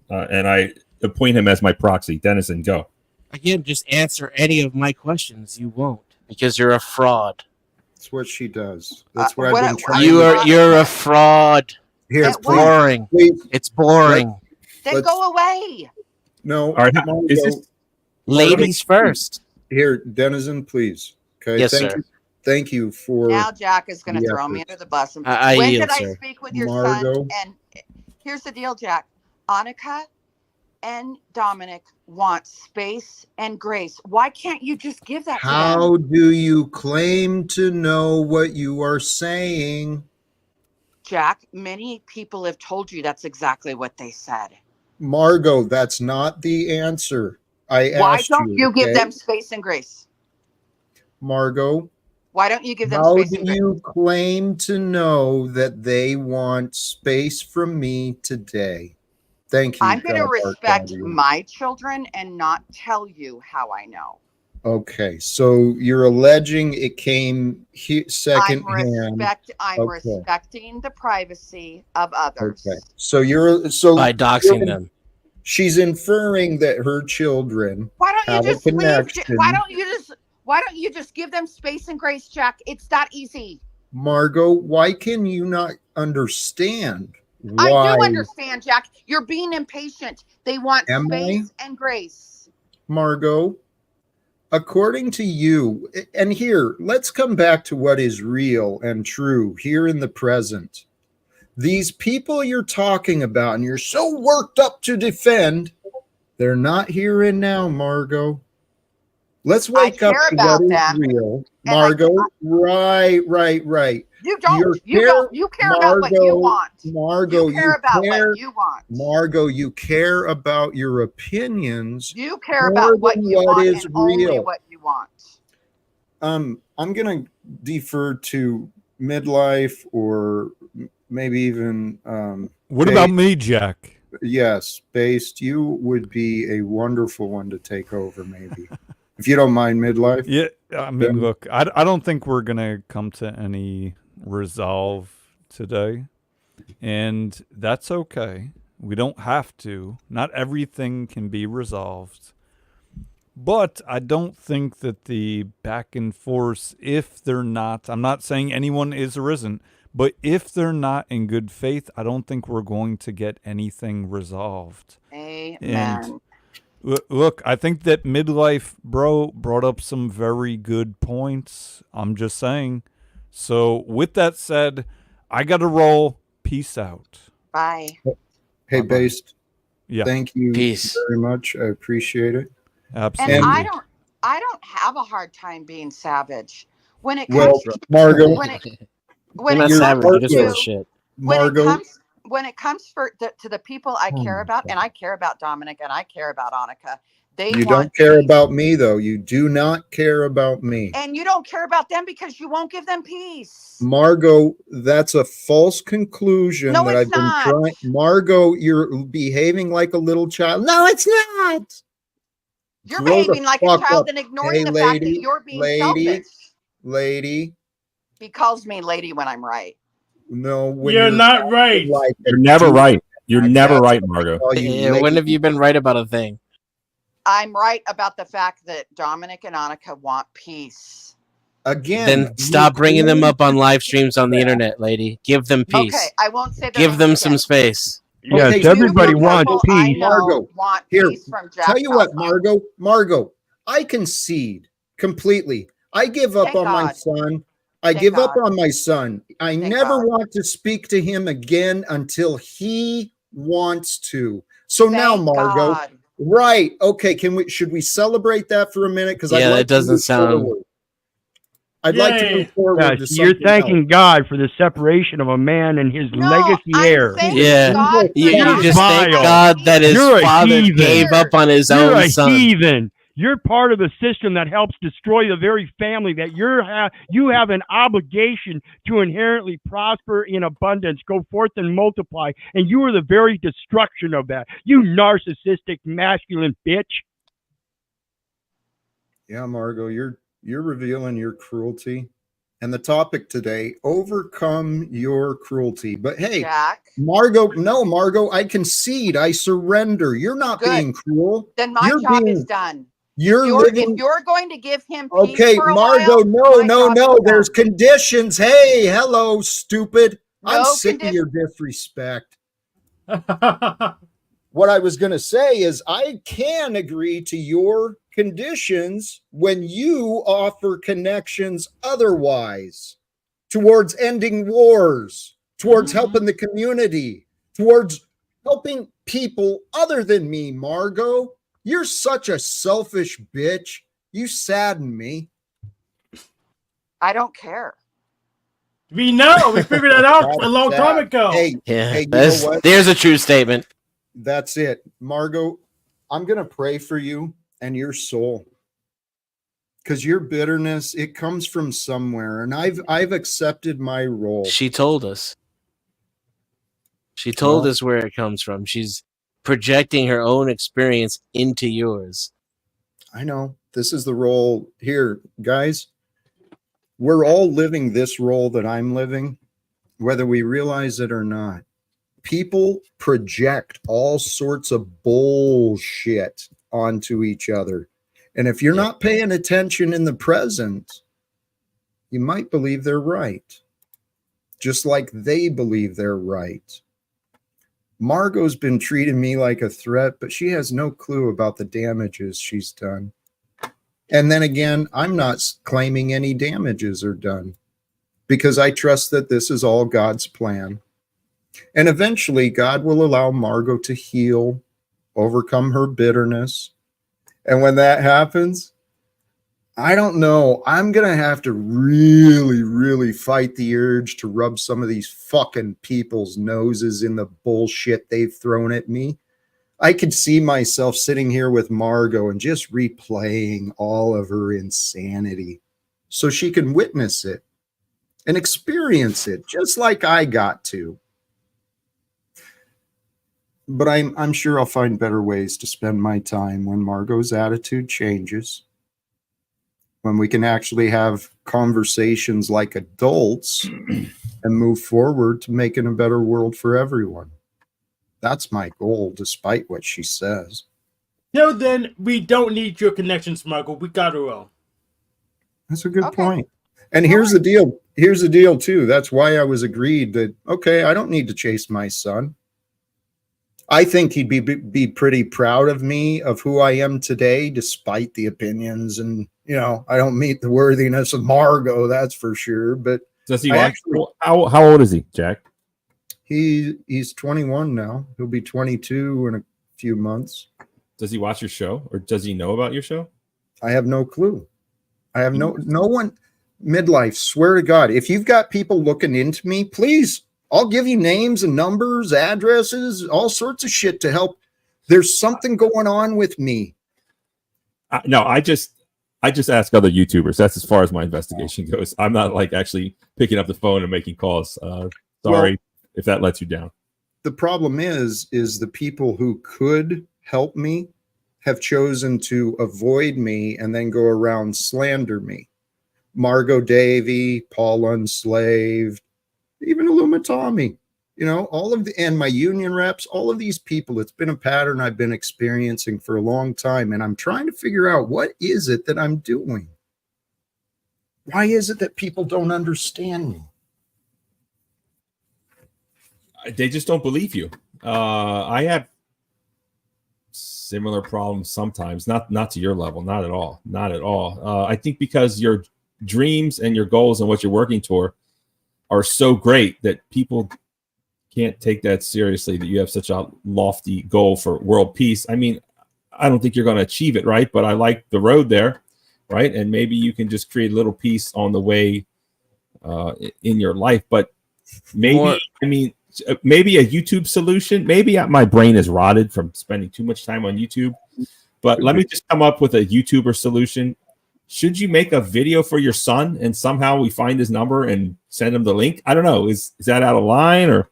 and I appoint him as my proxy. Dennison, go. Again, just answer any of my questions. You won't, because you're a fraud. That's what she does. That's what I've been trying. You're a fraud. Here, it's boring. It's boring. Then go away. No. All right. Ladies first. Here, Denizen, please. Okay. Yes, sir. Thank you for. Now Jack is going to throw me under the bus. When did I speak with your son? And here's the deal, Jack. Annika and Dominic want space and grace. Why can't you just give that to them? How do you claim to know what you are saying? Jack, many people have told you that's exactly what they said. Margot, that's not the answer. Why don't you give them space and grace? Margot, why don't you give them space and grace? How do you claim to know that they want space from me today? Thank you. I'm going to respect my children and not tell you how I know. Okay, so you're alleging it came secondhand. I'm respecting the privacy of others. Okay, so by doxing them. She's inferring that her children have a connection. Why don't you just give them space and grace, Jack? It's that easy. Margot, why can you not understand? Why? I do understand, Jack. You're being impatient. They want space and grace. Margot, according to you, and here, let's come back to what is real and true here in the present. These people you're talking about and you're so worked up to defend, they're not here and now, Margot. Let's wake up to what is real. Margot, right. You don't. You care about what you want. Margot, you care about what you want. Margot, you care about your opinions. You care about what you want and only what you want. I'm gonna defer to midlife or maybe even. What about me, Jack? Yes, Based. You would be a wonderful one to take over, maybe. If you don't mind midlife. Yeah, I mean, look, I don't think we're going to come to any resolve today, and that's okay. We don't have to. Not everything can be resolved. But I don't think that the back and forth, if they're not, I'm not saying anyone is or isn't, but if they're not in good faith, I don't think we're going to get anything resolved. Amen. And look, I think that Midlife Bro brought up some very good points. I'm just saying. So with that said, I got to roll. Peace out. Bye. Hey, Based. Yeah. Thank you very much. I appreciate it. Absolutely. And I don't have a hard time being savage. When it comes Margot. When it comes to the people I care about, and I care about Dominic and I care about Annika, you don't care about me, though. You do not care about me. And you don't care about them because you won't give them peace. Margot, that's a false conclusion that I've been trying. Margot, you're behaving like a little child. No, it's not. You're behaving like a child and ignoring the fact that you're being selfish. Lady. He calls me lady when I'm right. No, you're not right. You're never right. You're never right, Margot. When have you been right about a thing? I'm right about the fact that Dominic and Annika want peace. Again. Then stop bringing them up on live streams on the internet, lady. Give them peace. Okay, I won't say that. Give them some space. Yes, everybody wants peace. Margot, here, peace from Jack tell you what, Margot, I concede completely. I give up on my son. I give up on my son. I never want to speak to him again until he wants to. So now, Margot, right? Okay, should we celebrate that for a minute? Because it doesn't sound. I'd like to move forward. Yes, you're thanking God for the separation of a man and his legacy heir. Yeah, you just thank God that his father gave up on his own son. You're a heathen. You're part of the system that helps destroy the very family that you have an obligation to inherently prosper in abundance, go forth and multiply, and you are the very destruction of that. You narcissistic masculine bitch. Yeah, Margot, you're revealing your cruelty. And the topic today, overcome your cruelty. But hey, Jack. Margot, I concede, I surrender. You're not being cruel. Then my job is done. If you're going to give him peace okay, for a Margot, while, no. There's conditions. Hey, hello, stupid. I'm No sick of your disrespect. What I was going to say is I can agree to your conditions when you offer connections otherwise, towards ending wars, towards helping the community, towards helping people other than me. Margot, you're such a selfish bitch. You sadden me. I don't care. We know. We figured that out a long time ago. Hey, you know what? There's a true statement. That's it. Margot, I'm going to pray for you and your soul, because your bitterness, it comes from somewhere, and I've accepted my role. She told us. She told us where it comes from. She's projecting her own experience into yours. I know. This is the role here, guys. We're all living this role that I'm living, whether we realize it or not. People project all sorts of bullshit onto each other. And if you're not paying attention in the present, you might believe they're right, just like they believe they're right. Margot's been treating me like a threat, but she has no clue about the damages she's done. And then again, I'm not claiming any damages are done, because I trust that this is all God's plan. And eventually God will allow Margot to heal, overcome her bitterness. And when that happens, I don't know, I'm going to have to really, really fight the urge to rub some of these fucking people's noses in the bullshit they've thrown at me. I could see myself sitting here with Margot and just replaying all of her insanity so she can witness it and experience it just like I got to. But I'm sure I'll find better ways to spend my time when Margot's attitude changes, when we can actually have conversations like adults and move forward to making a better world for everyone. That's my goal, despite what she says. No, then we don't need your connections, Margot. We got her own. That's a good point. And here's the deal. Here's the deal, too. That's why I was agreed that, okay, I don't need to chase my son. I think he'd be pretty proud of me, of who I am today, despite the opinions. And, you know, I don't meet the worthiness of Margot, that's for sure. But does he how old is he, Jack? He's 21 now. He'll be 22 in a few months. Does he watch your show, or does he know about your show? I have no clue. I have no one. Midlife, swear to God, if you've got people looking into me, please, I'll give you names and numbers, addresses, all sorts of shit to help. There's something going on with me. No, I just ask other YouTubers. That's as far as my investigation goes. I'm not like actually picking up the phone and making calls. Sorry if that lets you down. The problem is the people who could help me have chosen to avoid me and then go around slander me. Margot Davey, Paul Unslaved, even Illuma Tommy, you know, all of and my union reps, all of these people, it's been a pattern I've been experiencing for a long time. And I'm trying to figure out, what is it that I'm doing? Why is it that people don't understand me? They just don't believe you. I have similar problems sometimes, not to your level, not at all. I think because your dreams and your goals and what you're working toward are so great that people can't take that seriously, that you have such a lofty goal for world peace. I mean, I don't think you're going to achieve it, right? But I like the road there, right? And maybe you can just create a little peace on the way in your life. But maybe, maybe a YouTube solution. Maybe my brain is rotted from spending too much time on YouTube. But let me just come up with a YouTuber solution. Should you make a video for your son and somehow we find his number and send him the link? I don't know. Is that out of line, or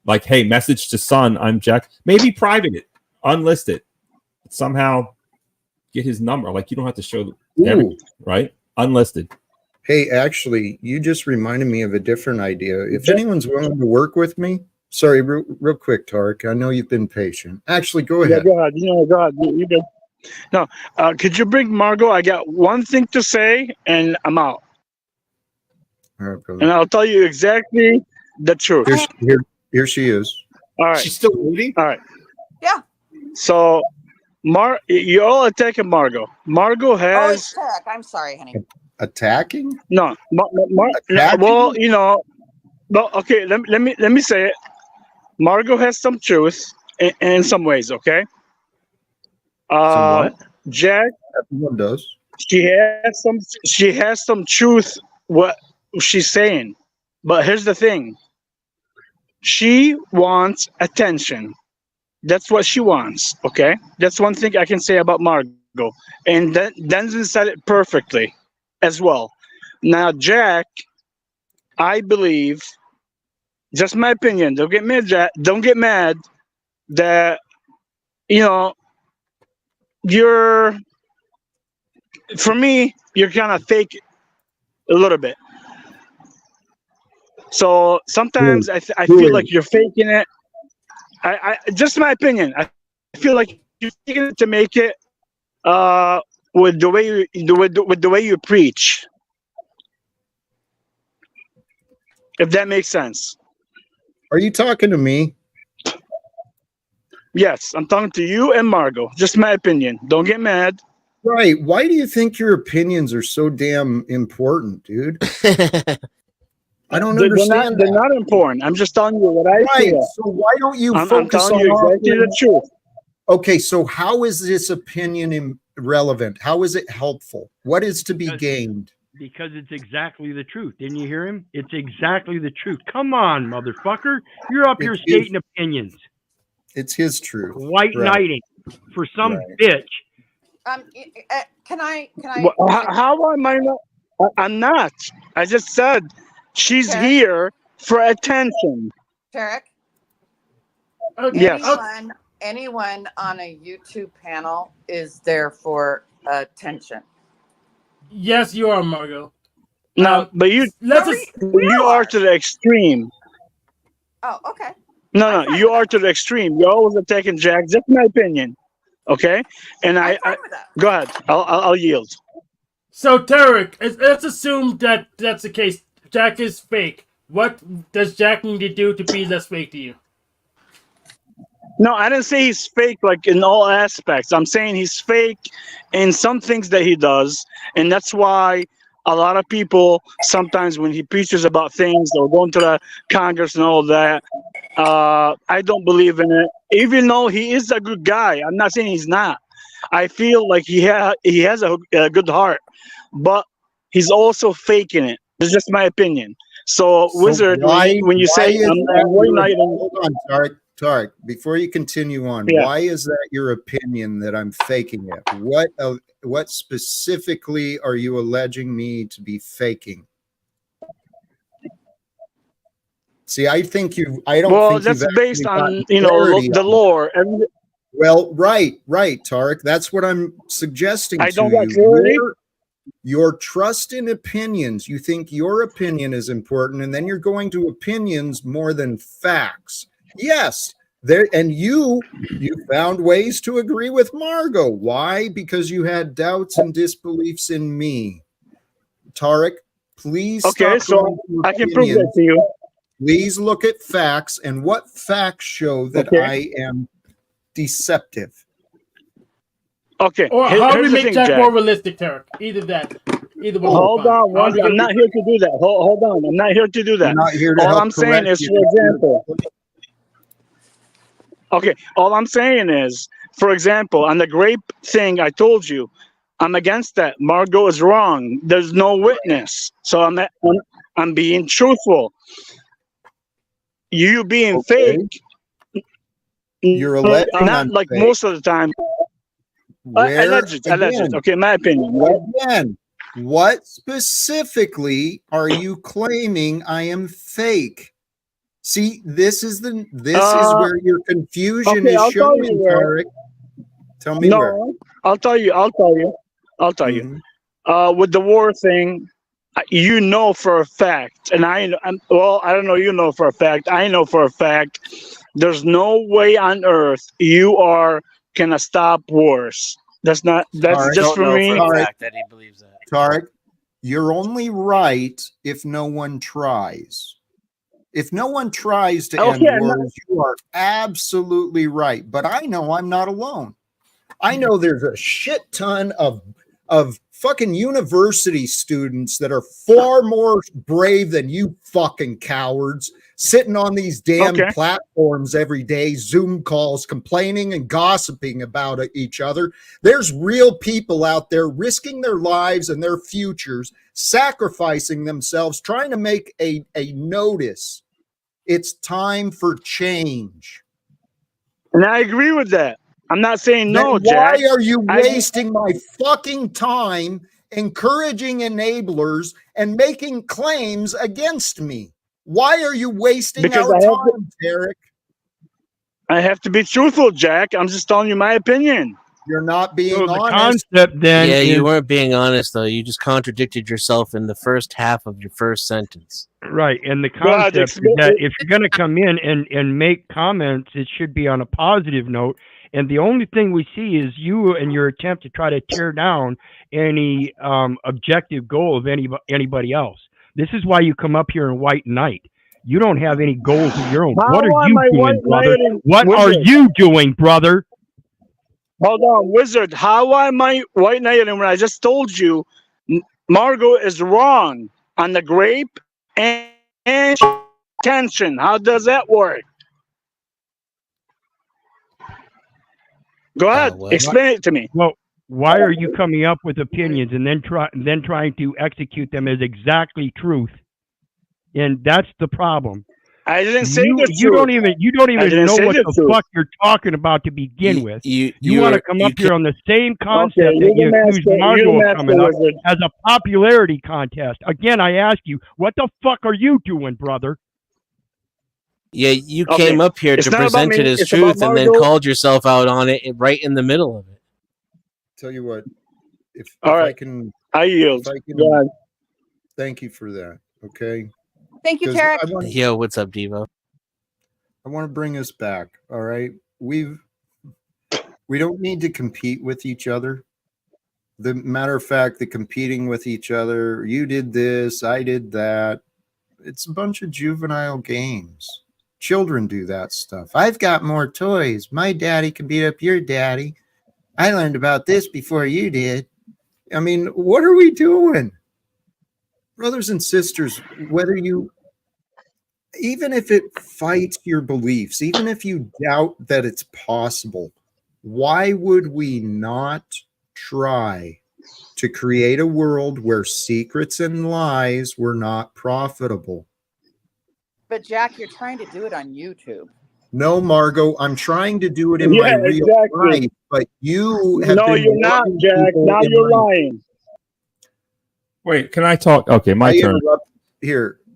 like, hey, message to son, I'm Jack. Maybe private it, unlist it, somehow get his number. Like, you don't have to show everything, right? Unlisted. Hey, actually, you just reminded me of a different idea. If anyone's willing to work with me, sorry, real quick, Tarek. I know you've been patient. Actually, go ahead. Yeah, go ahead. Go ahead. You good. No, could you bring Margot? I got one thing to say, and I'm out. All right, brother. And I'll tell you exactly the truth. Here she is. All right. She's still waiting? All right. Yeah. So, you're all attacking Margot. Margot has... Oh, it's I'm sorry, honey. Attacking? No. Attacking? Well, well, okay, let me say it. Margot has some truth in some ways, okay? Somewhat. Jack, everyone does. She has some truth what she's saying, but here's the thing. She wants attention. That's what she wants. Okay, that's one thing I can say about Margot, and Denzel said it perfectly, as well. Now, Jack, I believe, just my opinion. Don't get mad, Jack. Don't get mad that for me, you're kind of fake a little bit. So sometimes I feel like you're faking it. I just my opinion. I feel like you're faking it to make it with the way you preach. If that makes sense. Are you talking to me? Yes, I'm talking to you and Margot. Just my opinion. Don't get mad. Right. Why do you think your opinions are so damn important, dude? I don't understand. They're not important. I'm just telling you what I feel. So why don't you focus I'm telling you exactly the truth. Okay, so how is this opinion relevant? How is it helpful? What is to be gained? Because it's exactly the truth. Didn't you hear him? It's exactly the truth. Come on, motherfucker. You're up here stating opinions. It's his truth. White knighting for some bitch. Can I? How am I not? I'm not. I just said she's here for attention. Tarek? Yes. Anyone on a YouTube panel is there for attention. Yes, you are, Margot. No, but you are to the extreme. Oh, okay. No, you are to the extreme. You're always attacking Jack. Just my opinion, okay? And I go ahead. I'll yield. So, Tarek, let's assume that that's the case. Jack is fake. What does Jack need to do to be less fake to you? No, I didn't say he's fake like in all aspects. I'm saying he's fake in some things that he does, and that's why a lot of people sometimes when he preaches about things or going to the Congress and all that, I don't believe in it. Even though he is a good guy, I'm not saying he's not. I feel like he has a good heart, but he's also faking it. It's just my opinion. So Wizard, when you say hold on, Tarek, before you continue on, why is that your opinion that I'm faking it? What specifically are you alleging me to be faking? See, I think I don't think that's based on the lore. Well, right, Tarek. That's what I'm suggesting. I don't to got clarity. Your trust in opinions. You think your opinion is important, and then you're going to opinions more than facts. Yes, and you found ways to agree with Margot. Why? Because you had doubts and disbeliefs in me. Tarek, please. Okay, so I can prove that to you. Please look at facts, and what facts show that I am deceptive. Okay. Or how do we make Jack more realistic, Tarek? Either one. Hold on. I'm not here to do that. Hold on. I'm not here to do that. I'm not here to all I'm saying is, for example. Okay. All I'm saying is, for example, on the grape thing, I told you, I'm against that. Margot is wrong. There's no witness, so I'm being truthful. You being fake. You're alleging not like fake. Most of the time. Alleged. Okay, my opinion. Again, what specifically are you claiming I am fake? See, this is where your confusion is showing, Tarek. Tell me where. I'll tell you. With the war thing, you know for a fact, and I don't know. You know for a fact. I know for a fact. There's no way on earth you gonna stop wars. That's Tarek, just for me. For a fact that he believes that. Tarek, you're only right if no one tries. If no one tries to end wars, you are absolutely right. But I know I'm not alone. I know there's a shit ton of fucking university students that are far more brave than you fucking cowards, sitting on these damn platforms every day, Zoom calls, complaining and gossiping about each other. There's real people out there risking their lives and their futures, sacrificing themselves, trying to make a notice. It's time for change. And I agree with that. I'm not saying no, Jack. Why are you wasting my fucking time encouraging enablers and making claims against me? Why are you wasting our time, Derek? I have to be truthful, Jack. I'm just telling you my opinion. You're not being honest. The concept then you weren't being honest, though. You just contradicted yourself in the first half of your first sentence. Right, and the concept is that if you're going to come in and make comments, it should be on a positive note. And the only thing we see is you and your attempt to try to tear down any objective goal of anybody else. This is why you come up here in white knight. You don't have any goals of your own. What are you doing, brother? What are you doing, brother? Hold on, Wizard. How am I white knighting when I just told you Margot is wrong on the grape and tension? How does that work? Go ahead, explain it to me. Well, why are you coming up with opinions and then trying to execute them as exactly truth? And that's the problem. I didn't say the truth. You don't even know what the fuck you're talking about to begin with. You want to come up here on the same concept that you accused Margot of coming up as a popularity contest. Again, I ask you, what the fuck are you doing, brother? Yeah, you came up here to present it as truth and then called yourself out on it right in the middle of it. Tell you what, if I yield. Thank you for that. Okay. Thank you, Tarek. Yo, what's up, Devo? I want to bring us back. All right. We don't need to compete with each other. The matter of fact, the competing with each other, you did this, I did that. It's a bunch of juvenile games. Children do that stuff. I've got more toys. My daddy can beat up your daddy. I learned about this before you did. I mean, what are we doing? Brothers and sisters, even if it fights your beliefs, even if you doubt that it's possible, why would we not try to create a world where secrets and lies were not profitable? But Jack, you're trying to do it on YouTube. No, Margot, I'm trying to do it in my real life, but you have No, you're not, Jack. Now you're lying. Wait, can I talk? Okay, my turn.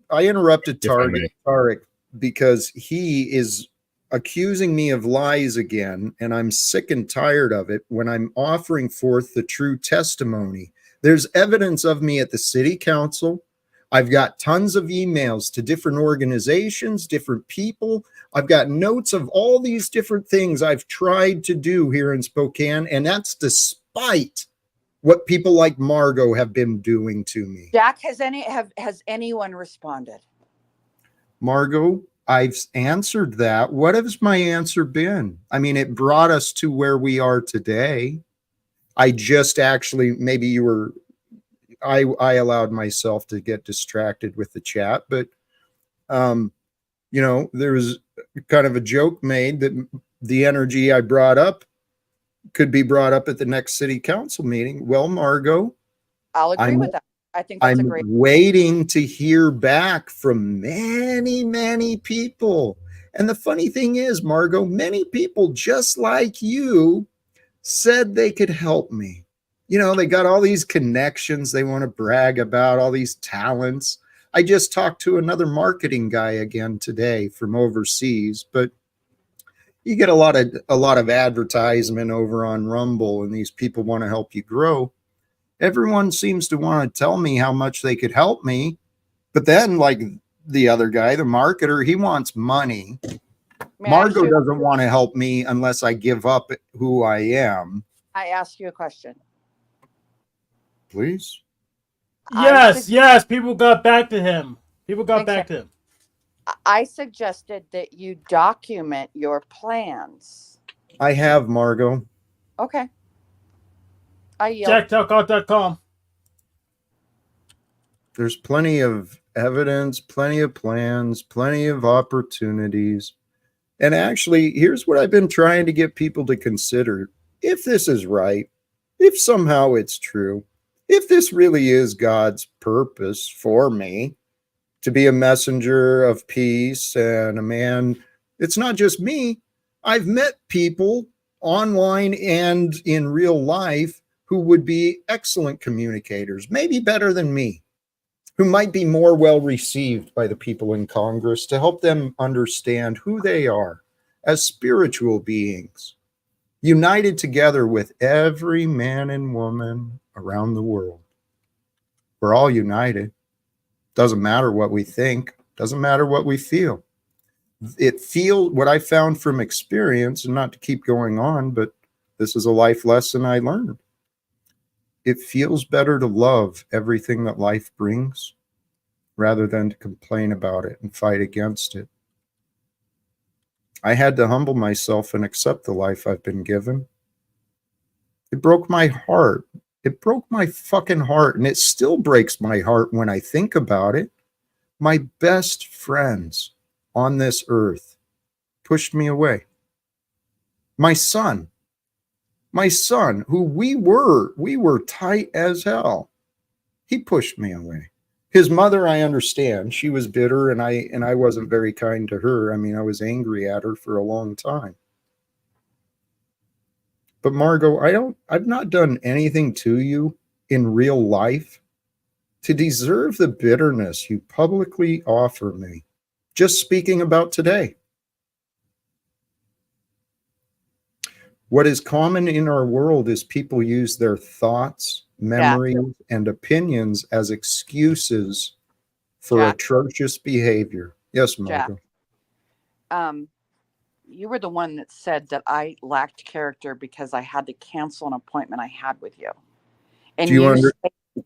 I interrupted Tarek because he is accusing me of lies again, and I'm sick and tired of it when I'm offering forth the true testimony. There's evidence of me at the city council. I've got tons of emails to different organizations, different people. I've got notes of all these different things I've tried to do here in Spokane, and that's despite what people like Margot have been doing to me. Jack, has anyone responded? Margot, I've answered that. What has my answer been? I mean, it brought us to where we are today. I just actually, maybe you were, I allowed myself to get distracted with the chat, but, you know, there was kind of a joke made that the energy I brought up could be brought up at the next city council meeting. Well, Margot, I'll agree with that. I think that's I'm waiting to hear back from many, many people. And the funny thing is, Margot, many people just like you said they could help me. You know, they got all these connections they want to brag about, all these talents. I just talked to another marketing guy again today from overseas, but you get a lot of advertisement over on Rumble, and these people want to help you grow. Everyone seems to want to tell me how much they could help me, but then, like the other guy, the marketer, he wants money. Margot doesn't want to help me unless I give up who I am. I ask you a question. Please? Yes, people got back to him. I suggested that you document your plans. I have, Margot. Okay. I yield. JackTalcott.com. There's plenty of evidence, plenty of plans, plenty of opportunities. And actually, here's what I've been trying to get people to consider. If this is right, if somehow it's true, if this really is God's purpose for me to be a messenger of peace and a man, it's not just me. I've met people online and in real life who would be excellent communicators, maybe better than me, who might be more well received by the people in Congress to help them understand who they are as spiritual beings, united together with every man and woman around the world. We're all united. Doesn't matter what we think, doesn't matter what we feel. What I found from experience, and not to keep going on, but this is a life lesson I learned. It feels better to love everything that life brings rather than to complain about it and fight against it. I had to humble myself and accept the life I've been given. It broke my heart. It broke my fucking heart, and it still breaks my heart when I think about it. My best friends on this earth pushed me away. My son, who we were tight as hell, he pushed me away. His mother, I understand, she was bitter, and I wasn't very kind to her. I mean, I was angry at her for a long time. But Margot, I've not done anything to you in real life to deserve the bitterness you publicly offer me. Just speaking about today. What is common in our world is people use their thoughts, memories, and opinions as excuses for atrocious behavior. Yes, Margot. You were the one that said that I lacked character because I had to cancel an appointment I had with you. And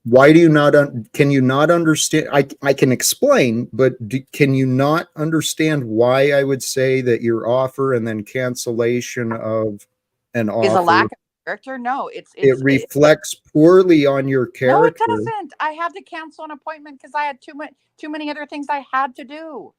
why do you not? Can you not understand? I can explain, but can you not understand why I would say that your offer and then cancellation of an offer is a lack of character? No, it reflects poorly on your character. No, it doesn't. I had to cancel an appointment because I had too many other things I had to do.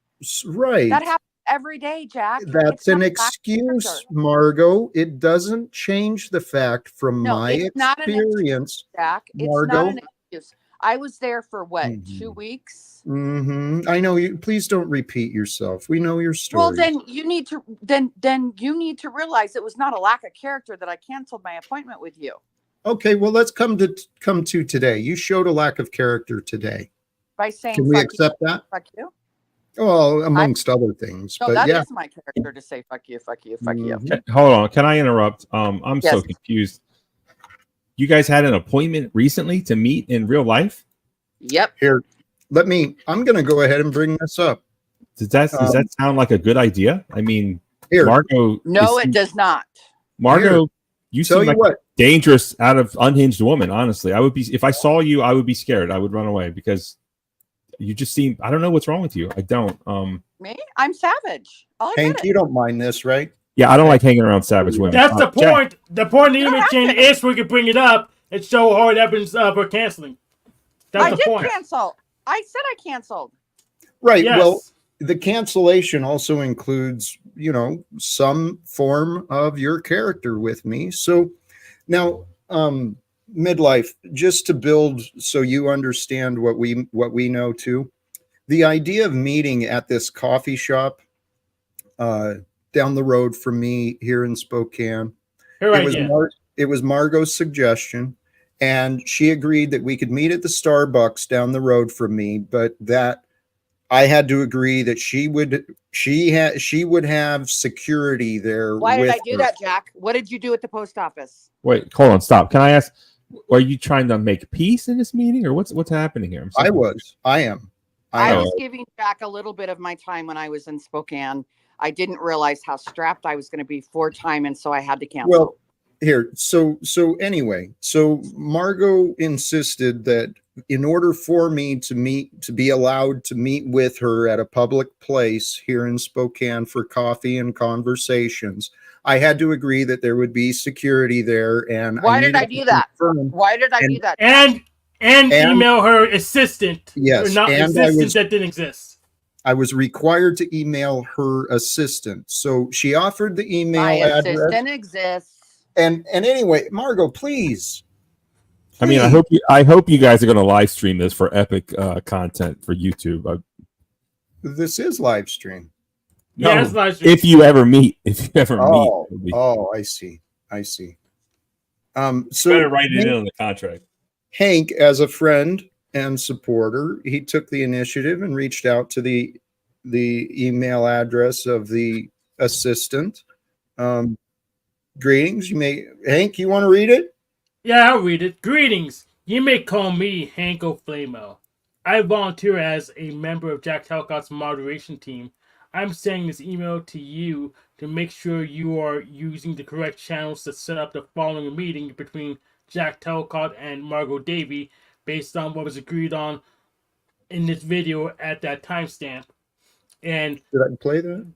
Right. That happens every day, Jack. That's an excuse, Margot. It doesn't change the fact from my experience, Jack. Margot. It's not an excuse. I was there for what, 2 weeks? I know you. Please don't repeat yourself. We know your story. Well, then you need to realize it was not a lack of character that I canceled my appointment with you. Okay, well, let's come to today. You showed a lack of character today. By saying, can we accept that? Fuck you. Well, amongst other things. No, but that yeah. is my character to say fuck you, fuck you, fuck you. Hold on, can I interrupt? I'm so confused. You guys had an appointment recently to meet in real life? Yep. Here, I'm going to go ahead and bring this up. Does that sound like a good idea? I mean, here, Margot. No, it does not. Margot, you seem like a dangerous, out of unhinged woman. Honestly, I would be if I saw you. I would be scared. I would run away because you just seem. I don't know what's wrong with you. I don't. Me? I'm savage. Hank, you don't mind this, right? Yeah, I don't like hanging around savage women. That's the point. The point of the image chain is we can bring it up and show hard evidence for canceling. That's the point. Cancel. I said I canceled. Right. Yes. Well, the cancellation also includes, some form of your character with me. So now, midlife, just to build so you understand what we know too. The idea of meeting at this coffee shop down the road from me here in Spokane. It Margot's suggestion, and she agreed that we could meet at the Starbucks down the road from me, but that I had to agree that she would have security there. Why did with I do her. that, Jack? What did you do at the post office? Wait, hold on, stop. Can I ask? Are you trying to make peace in this meeting, or what's happening here? I am. I was giving Jack a little bit of my time when I was in Spokane. I didn't realize how strapped I was going to be for time, and so I had to cancel. Well, here, so anyway, so Margot insisted that in order for me to be allowed to meet with her at a public place here in Spokane for coffee and conversations, I had to agree that there would be security there. And why did I do that? Why did I do that? And email her assistant. Yes, or not assistant that didn't exist. I was required to email her assistant. So she offered the email address. My assistant exists. And anyway, Margot, please. I mean, I hope you guys are going to live stream this for epic content for YouTube. This is live stream. No, yeah, it's live stream. If you ever meet. Oh, I see. So better write it in on the contract. Hank, as a friend and supporter, he took the initiative and reached out to the email address of the assistant. Greetings. Hank, you want to read it? Yeah, I'll read it. Greetings. You may call me Hanko Flamo. I volunteer as a member of Jack Talcott's moderation team. I'm sending this email to you to make sure you are using the correct channels to set up the following meeting between Jack Talcott and Margot Davey based on what was agreed on in this video at that timestamp. And did I play that?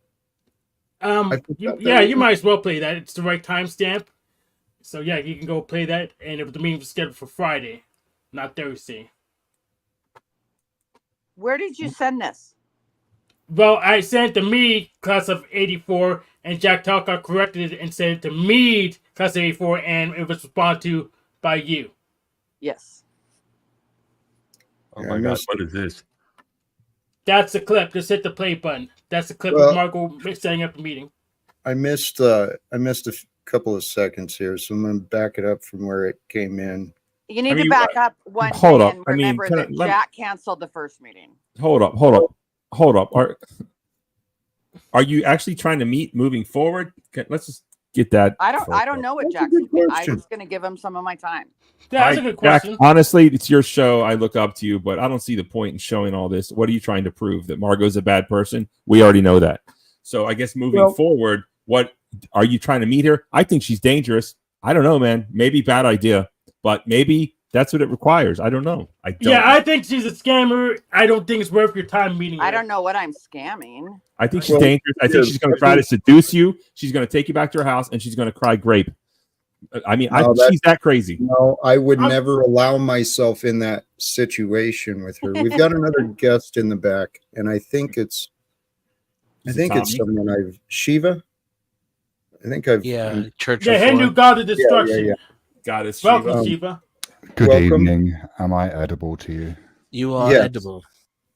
You might as well play that. It's the right timestamp. So yeah, you can go play that. And the meeting was scheduled for Friday, not Thursday. Where did you send this? Well, I sent it to me, class of 84, and Jack Talcott corrected it and sent it to me, class of 84, and it was responded to by you. Yes. Oh my God, what is this? That's the clip. Just hit the play button. That's the clip of Margot setting up the meeting. I missed a couple of seconds here, so I'm going to back it up from where it came in. You need to back up one hold thing up. and remember that Jack canceled the first meeting. Hold up. Are you actually trying to meet moving forward? Let's just get that. I don't know what Jack's doing. I was going to give him some of my time. Yeah, that's a good question. Jack, honestly, it's your show. I look up to you, but I don't see the point in showing all this. What are you trying to prove? That Margot's a bad person? We already know that. So I guess moving forward, what are you trying to meet her? I think she's dangerous. I don't know, man. Maybe bad idea, but maybe that's what it requires. I don't know. I think she's a scammer. I don't think it's worth your time meeting her. I don't know what I'm scamming. I think she's dangerous. I think she's going to try to seduce you. She's going to take you back to her house, and she's going to cry grape. I mean, she's that crazy. No, I would never allow myself in that situation with her. We've got another guest in the back, and I think it's someone Shiva. I think I've Church. Yeah, Hindu god of destruction. Yeah. Goddess Welcome, Shiva. Good evening. Am I edible to you? You are edible.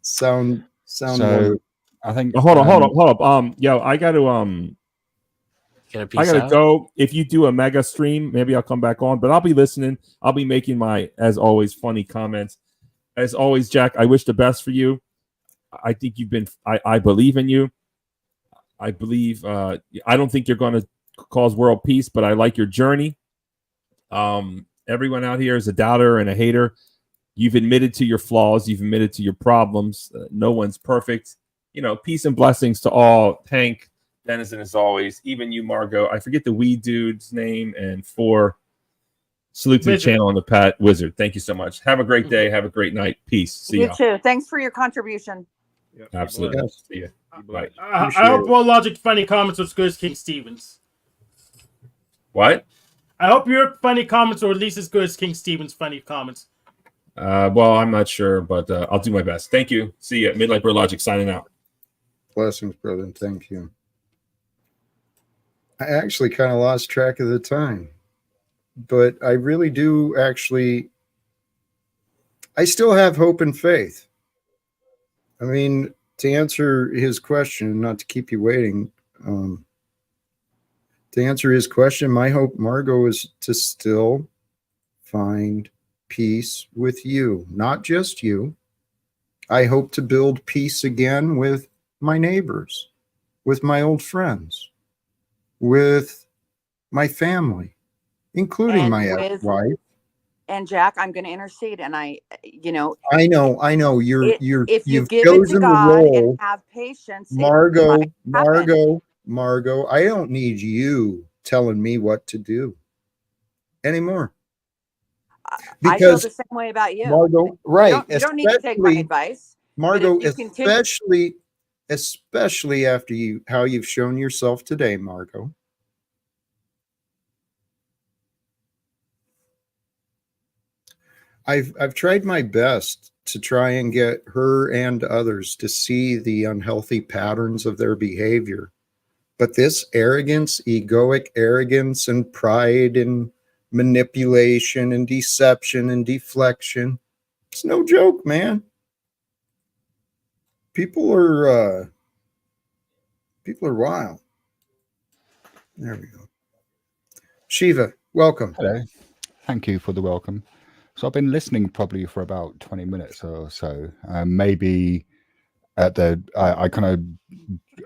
Sound. So I think. Hold up. Yo, I got to go. If you do a mega stream, maybe I'll come back on. But I'll be listening. I'll be making my, as always, funny comments. As always, Jack, I wish the best for you. I think you've been. I believe in you. I believe. I don't think you're going to cause world peace, but I like your journey. Everyone out here is a doubter and a hater. You've admitted to your flaws. You've admitted to your problems. No one's perfect. Peace and blessings to all. Hank, Denizen, as always. Even you, Margot. I forget the weed dude's name. And salute to the channel and the Pat Wizard. Thank you so much. Have a great day. Have a great night. Peace. See you. You too. Thanks for your contribution. Absolutely. See you. Bye. I hope World Logic funny comments was good as King Stevens. What? I hope your funny comments are at least as good as King Stevens' funny comments. Well, I'm not sure, but I'll do my best. Thank you. See you. Midlight Bro Logic signing out. Blessings, brother. Thank you. I actually kind of lost track of the time, but I really do actually. I still have hope and faith. I mean, to answer his question, not to keep you waiting, To answer his question, my hope, Margot, is to still find peace with you, not just you. I hope to build peace again with my neighbors, with my old friends, with my family, including and my with ex-wife. and Jack, I'm going to intercede, and I know. I know. You've If you give it to chosen the God and role, have patience, Margot. it might happen. Margot. I don't need you telling me what to do anymore. I feel the same way about you, Margot. Right? You don't need to take my advice, Margot. But if you continue, Especially after how you've shown yourself today, Margot. I've tried my best to try and get her and others to see the unhealthy patterns of their behavior. But this arrogance, egoic arrogance and pride and manipulation and deception and deflection, it's no joke, man. People are wild. There we go. Shiva, welcome. Hello. Thank you for the welcome. So I've been listening probably for about 20 minutes or so. Maybe at I kind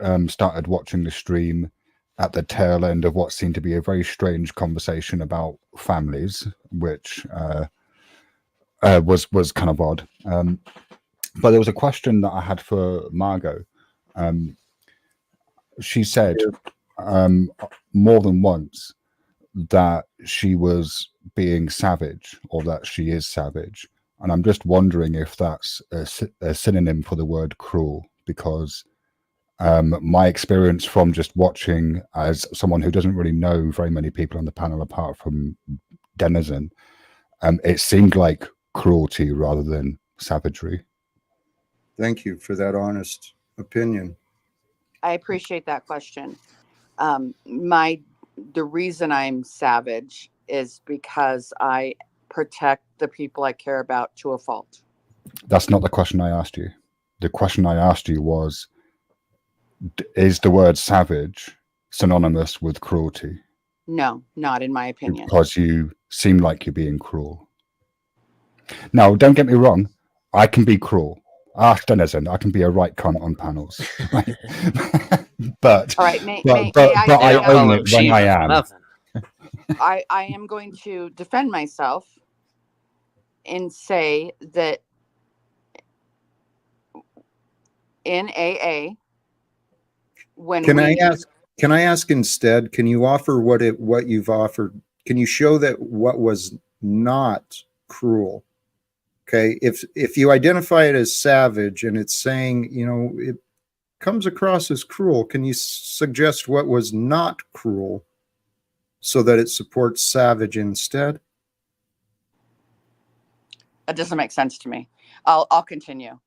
of started watching the stream at the tail end of what seemed to be a very strange conversation about families, which was kind of odd. But there was a question that I had for Margot. She said more than once that she was being savage, or that she is savage, and I'm just wondering if that's a synonym for the word cruel, because my experience from just watching, as someone who doesn't really know very many people on the panel apart from Denizen, it seemed like cruelty rather than savagery. Thank you for that honest opinion. I appreciate that question. The reason I'm savage is because I protect the people I care about to a fault. That's not the question I asked you. The question I asked you was, is the word savage synonymous with cruelty? No, not in my opinion. Because you seem like you're being cruel. Now, don't get me wrong. I can be cruel. Ask Denizen, I can be a right cunt on panels. Right? But all right, but I own it when I am. I am going to defend myself and say that in AA, Can I ask instead, can you offer what you've offered? Can you show that what was not cruel? Okay, if you identify it as savage and it's saying, it comes across as cruel, can you suggest what was not cruel so that it supports savage instead? That doesn't make sense to me. I'll continue.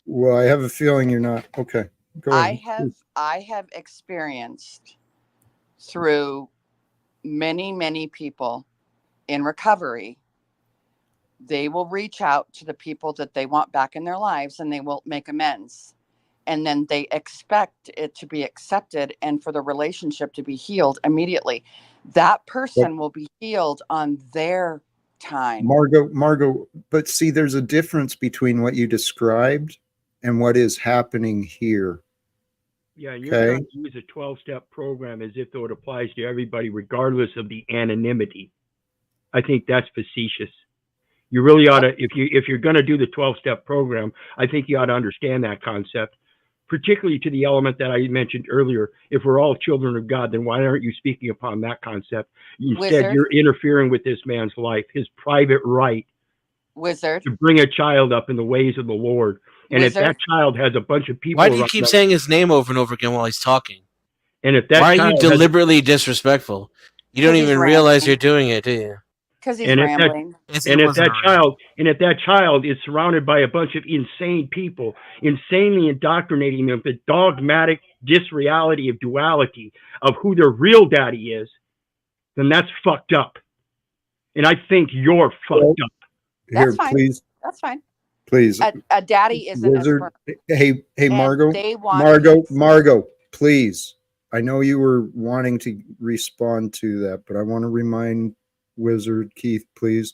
Well, I have a feeling you're not. Okay, go ahead. I have experienced through many people in recovery. They will reach out to the people that they want back in their lives, and they will make amends. And then they expect it to be accepted and for the relationship to be healed immediately. That person will be healed on their time. Margot, but see, there's a difference between what you described and what is happening here. Yeah, and you're trying to use a 12-step program as if though it applies to everybody, regardless of the anonymity. I think that's facetious. You really ought to, if you're going to do the 12-step program, I think you ought to understand that concept, particularly to the element that I mentioned earlier. If we're all children of God, then why aren't you speaking upon that concept? Instead, you're interfering with this man's life, his private right to bring a child up in the ways of the Lord. And if that child has a bunch of people, why do you keep saying his name over and over again while he's talking? And if that why are you deliberately disrespectful? You don't even realize you're doing it, do you? Because he's rambling. If that child is surrounded by a bunch of insane people, insanely indoctrinating them with the dogmatic disreality of duality of who their real daddy is, then that's fucked up. And I think you're fucked up. That's fine. Please. That's fine. Please. A daddy isn't Wizard. A sperm. Hey, Margot. They want Margot, please. I know you were wanting to respond to that, but I want to remind Wizard Keith, please.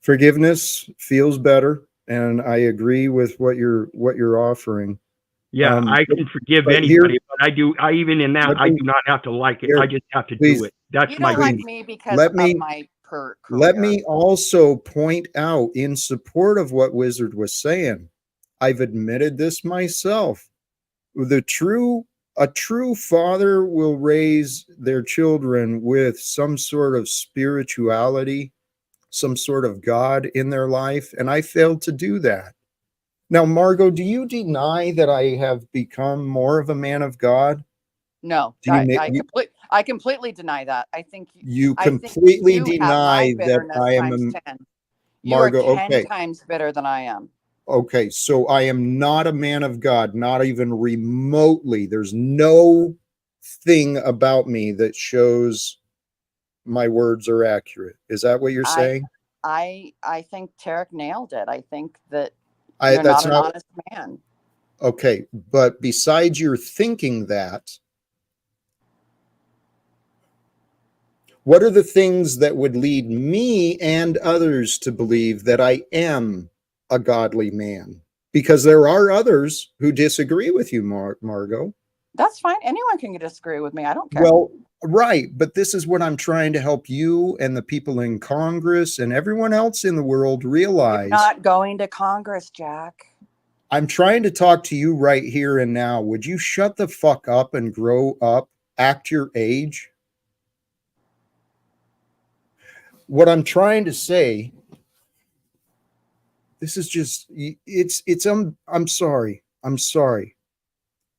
Forgiveness feels better, and I agree with what you're offering. Yeah, I can forgive anybody, but I do not have to like it. I just have to do it. That's you my don't like thing. me because of my career. Let me also point out, in support of what Wizard was saying, I've admitted this myself. A true father will raise their children with some sort of spirituality, some sort of God in their life, and I failed to do that. Now, Margot, do you deny that I have become more of a man of God? No, I completely deny that. I think you completely have deny my bitterness that I am times 10. Margot, you are 10 okay. times bitter than I am. Okay, so I am not a man of God, not even remotely. There's no thing about me that shows my words are accurate. Is that what you're saying? I think Tarek nailed it. I think that you're not an honest man. Okay, but besides your thinking that, what are the things that would lead me and others to believe that I am a godly man? Because there are others who disagree with you, Margot. That's fine. Anyone can disagree with me. I don't care. Well, right. But this is what I'm trying to help you and the people in Congress and everyone else in the world realize. You're not going to Congress, Jack. I'm trying to talk to you right here and now. Would you shut the fuck up and grow up? Act your age? What I'm trying to say, this is just, I'm sorry.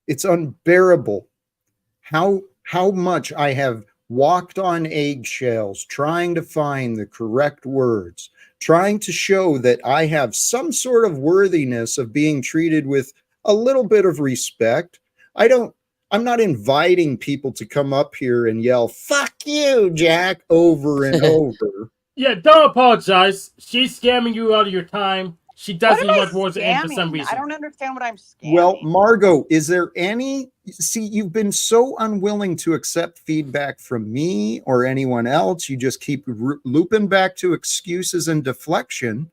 It's unbearable how much I have walked on eggshells trying to find the correct words, trying to show that I have some sort of worthiness of being treated with a little bit of respect. I'm not inviting people to come up here and yell, "Fuck you, Jack," over and over. Yeah, don't apologize. She's scamming you out of your time. She doesn't want words to end for some reason. I don't understand what I'm scamming. Well, Margot, is there you've been so unwilling to accept feedback from me or anyone else. You just keep looping back to excuses and deflection.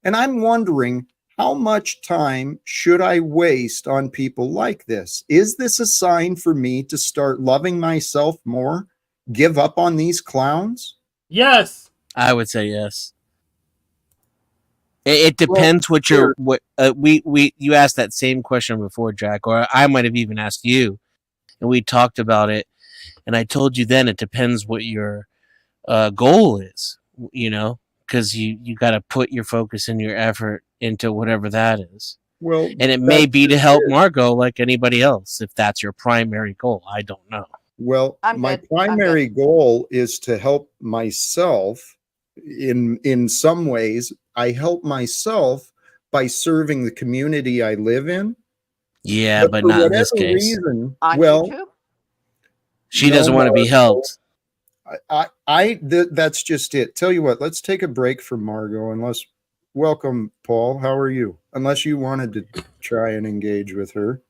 And I'm wondering, how much time should I waste on people like this? Is this a sign for me to start loving myself more? Give up on these clowns? Yes. I would say yes. It depends what you asked that same question before, Jack, or I might have even asked you, and we talked about it, and I told you then it depends what your goal is, because you got to put your focus and your effort into whatever that is. Well, and it may be to help Margot like anybody else if that's your primary goal. I don't know. Well, my primary goal is to help myself. In some ways, I help myself by serving the community I live in. Yeah, but not in this case. On YouTube? She doesn't want to be helped. That's just it. Tell you what, let's take a break from Margot. Welcome, Paul. How are you? Unless you wanted to try and engage with her.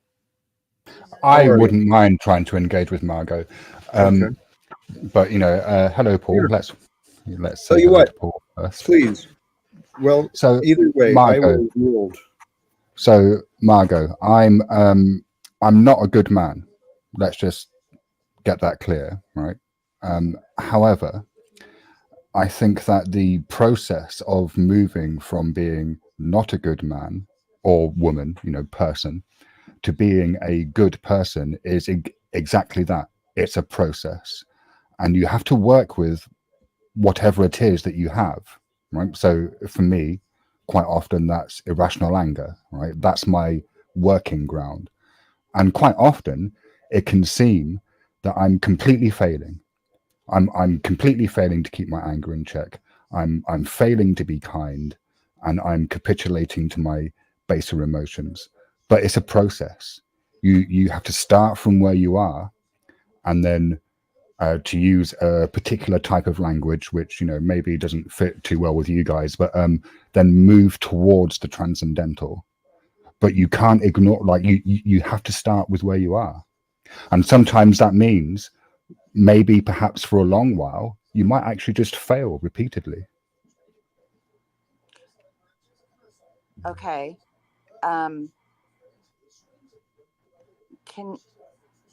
I wouldn't mind trying to engage with Margot. Okay. But hello, Paul. Here. Let's tell you what, Paul first. Please. Well, so either way, Margot, I will yield. So Margot, I'm not a good man. Let's just get that clear, right? However, I think that the process of moving from being not a good man or woman, person, to being a good person is exactly that. It's a process, and you have to work with whatever it is that you have, right? So for me, quite often that's irrational anger, right? That's my working ground. And quite often it can seem that I'm completely failing. I'm completely failing to keep my anger in check. I'm failing to be kind, and I'm capitulating to my baser emotions. But it's a process. You have to start from where you are, and then to use a particular type of language, which maybe doesn't fit too well with you guys, but then move towards the transcendental. But you can't ignore, you have to start with where you are. And sometimes that means maybe perhaps for a long while, you might actually just fail repeatedly. Okay. I'm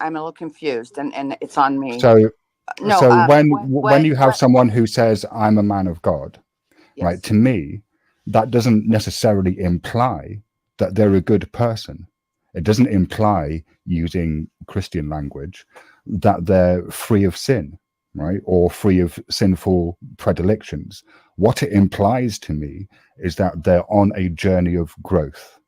a little confused, and it's on me. So, no. So when you have someone who says, I'm a man of God, yes. right, to me, that doesn't necessarily imply that they're a good person. It doesn't imply, using Christian language, that they're free of sin, right, or free of sinful predilections. What it implies to me is that they're on a journey of growth.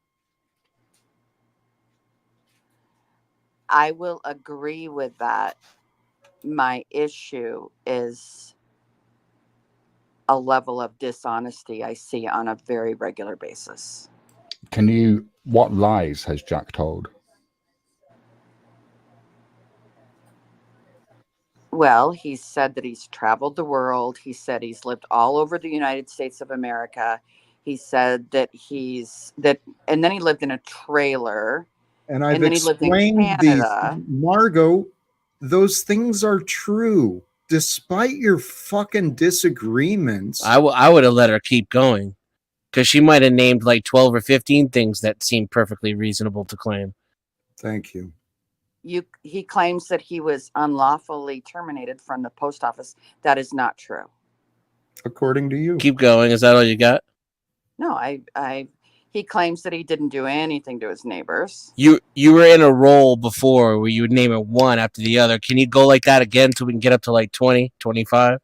I will agree with that. My issue is a level of dishonesty I see on a very regular basis. What lies has Jack told? Well, he said that he's traveled the world. He said he's lived all over the United States of America. He said that and then he lived in a trailer. And I've then he lived in Canada. Margot, those things are true. Despite your fucking disagreements. I would have let her keep going, because she might have named like 12 or 15 things that seemed perfectly reasonable to claim. Thank you. He claims that he was unlawfully terminated from the post office. That is not true. According to you. Keep going. Is that all you got? No, he claims that he didn't do anything to his neighbors. You were in a role before where you would name it one after the other. Can you go like that again so we can get up to like 20, 25?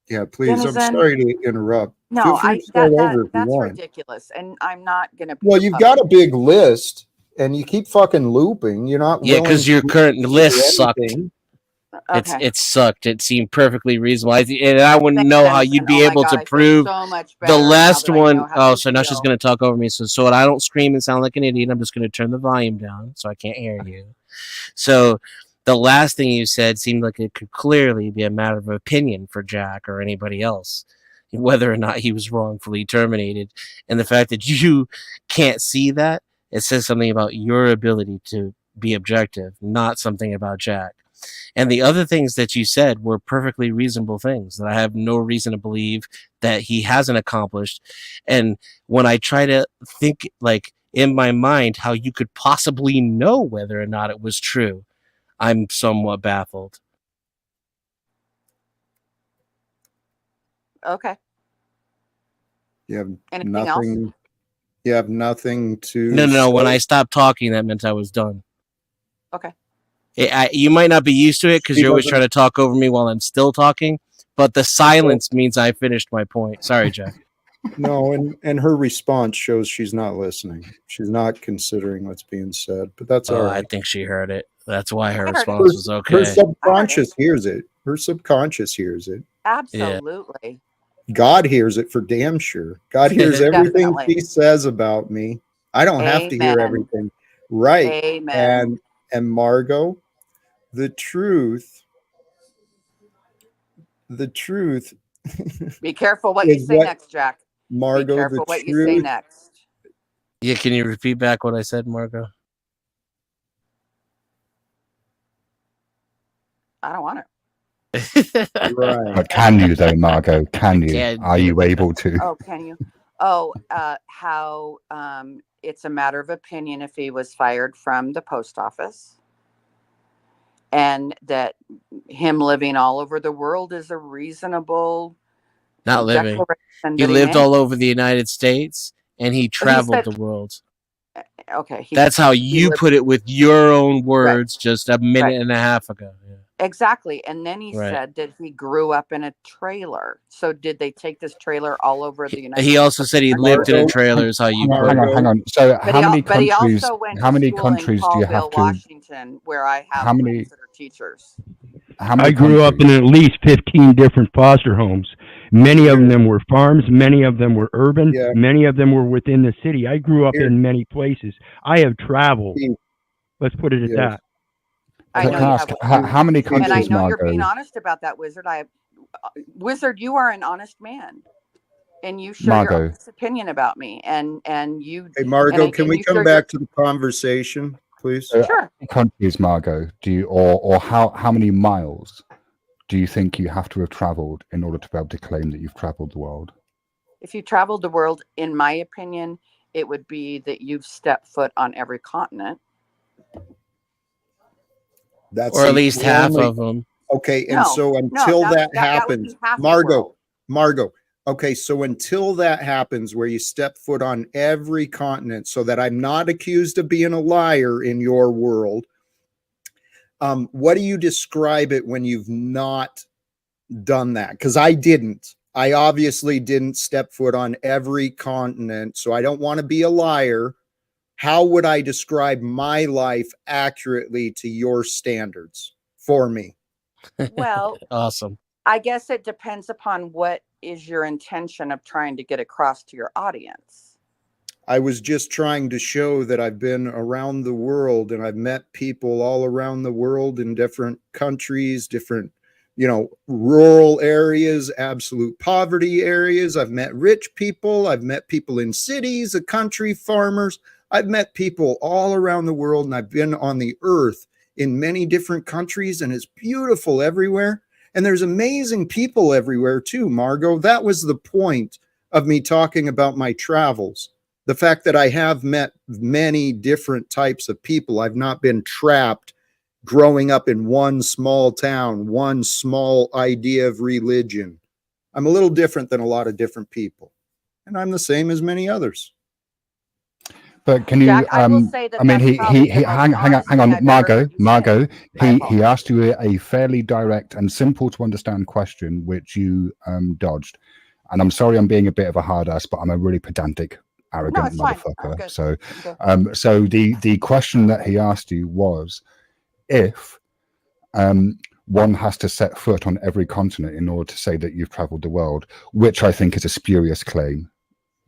Yeah, please. I'm sorry to interrupt. No, that's ridiculous. And I'm not going to. Well, you've got a big list and you keep fucking looping. You're not. Yeah, because your current list sucked. Okay. It sucked. It seemed perfectly reasonable. And I wouldn't know how you'd be able to prove the last one. Oh, so now she's going to talk over me. So I don't scream and sound like an idiot. I'm just going to turn the volume down so I can't hear you. So the last thing you said seemed like it could clearly be a matter of opinion for Jack or anybody else, whether or not he was wrongfully terminated. And the fact that you can't see that, it says something about your ability to be objective, not something about Jack. And the other things that you said were perfectly reasonable things that I have no reason to believe that he hasn't accomplished. And when I try to think, like, in my mind, how you could possibly know whether or not it was true, I'm somewhat baffled. Okay. You have anything nothing else? You have nothing to No. When I stopped talking, that meant I was done. Okay. You might not be used to it because you're always trying to talk over me while I'm still talking, but the silence means I finished my point. Sorry, Jack. No, and her response shows she's not listening. She's not considering what's being said, but that's all right. I think she heard it. That's why her response was okay. Her subconscious hears it. Her subconscious hears it. Absolutely. God hears it for damn sure. God hears everything she says about me. I don't have to hear everything. Right. Amen. And Margot, the truth. Be careful what you say next, Jack. Margot, be careful what you say next. Yeah, can you repeat back what I said, Margot? I don't want it. Right. But can you though, Margot? Can you? Are you able to? Oh, can you? Oh, how it's a matter of opinion if he was fired from the post office. And that him living all over the world is a reasonable. Not living. He lived all over the United States and he traveled the world. Okay. That's how you put it with your own words just a minute and a half ago. Yeah. Exactly. And then he said that he grew up in a trailer. So did they take this trailer all over the United States? He also said he lived in a trailer is how you put it. Hang on. So how many countries do you have to? Washington, where I have friends that are teachers. I grew up in at least 15 different foster homes. Many of them were farms. Many of them were urban. Yeah. Many of them were within the city. I grew up in many places. I have traveled. Let's put it at that. I know ask, how many countries, and I know Margot? you're being honest about that, Wizard. Wizard, you are an honest man, and you share your honest opinion about me. And you. Hey, Margot, can we come back to the conversation? please? Sure. Countries, Margot, do you, or how many miles do you think you have to have traveled in order to be able to claim that you've traveled the world? If you traveled the world, in my opinion, it would be that you've stepped foot on every continent. Or at least half of them. Okay, and so until that happens, Margot, okay, so until that happens where you step foot on every continent, so that I'm not accused of being a liar in your world, what do you describe it when you've not done that? Because I didn't. I obviously didn't step foot on every continent, so I don't want to be a liar. How would I describe my life accurately to your standards for me? Well, awesome. I guess it depends upon what is your intention of trying to get across to your audience. I was just trying to show that I've been around the world and I've met people all around the world in different countries, different, rural areas, absolute poverty areas. I've met rich people. I've met people in cities, the country, farmers. I've met people all around the world, and I've been on the earth in many different countries, and it's beautiful everywhere. And there's amazing people everywhere too, Margot. That was the point of me talking about my travels. The fact that I have met many different types of people. I've not been trapped growing up in one small town, one small idea of religion. I'm a little different than a lot of different people, and I'm the same as many others. But can you? Jack, I will say that hang on, Margot. He asked you a fairly direct and simple to understand question, which you dodged. And I'm sorry, I'm being a bit of a hard ass, but I'm a really pedantic, arrogant motherfucker. So, so the question that he asked you was, if one has to set foot on every continent in order to say that you've traveled the world, which I think is a spurious claim,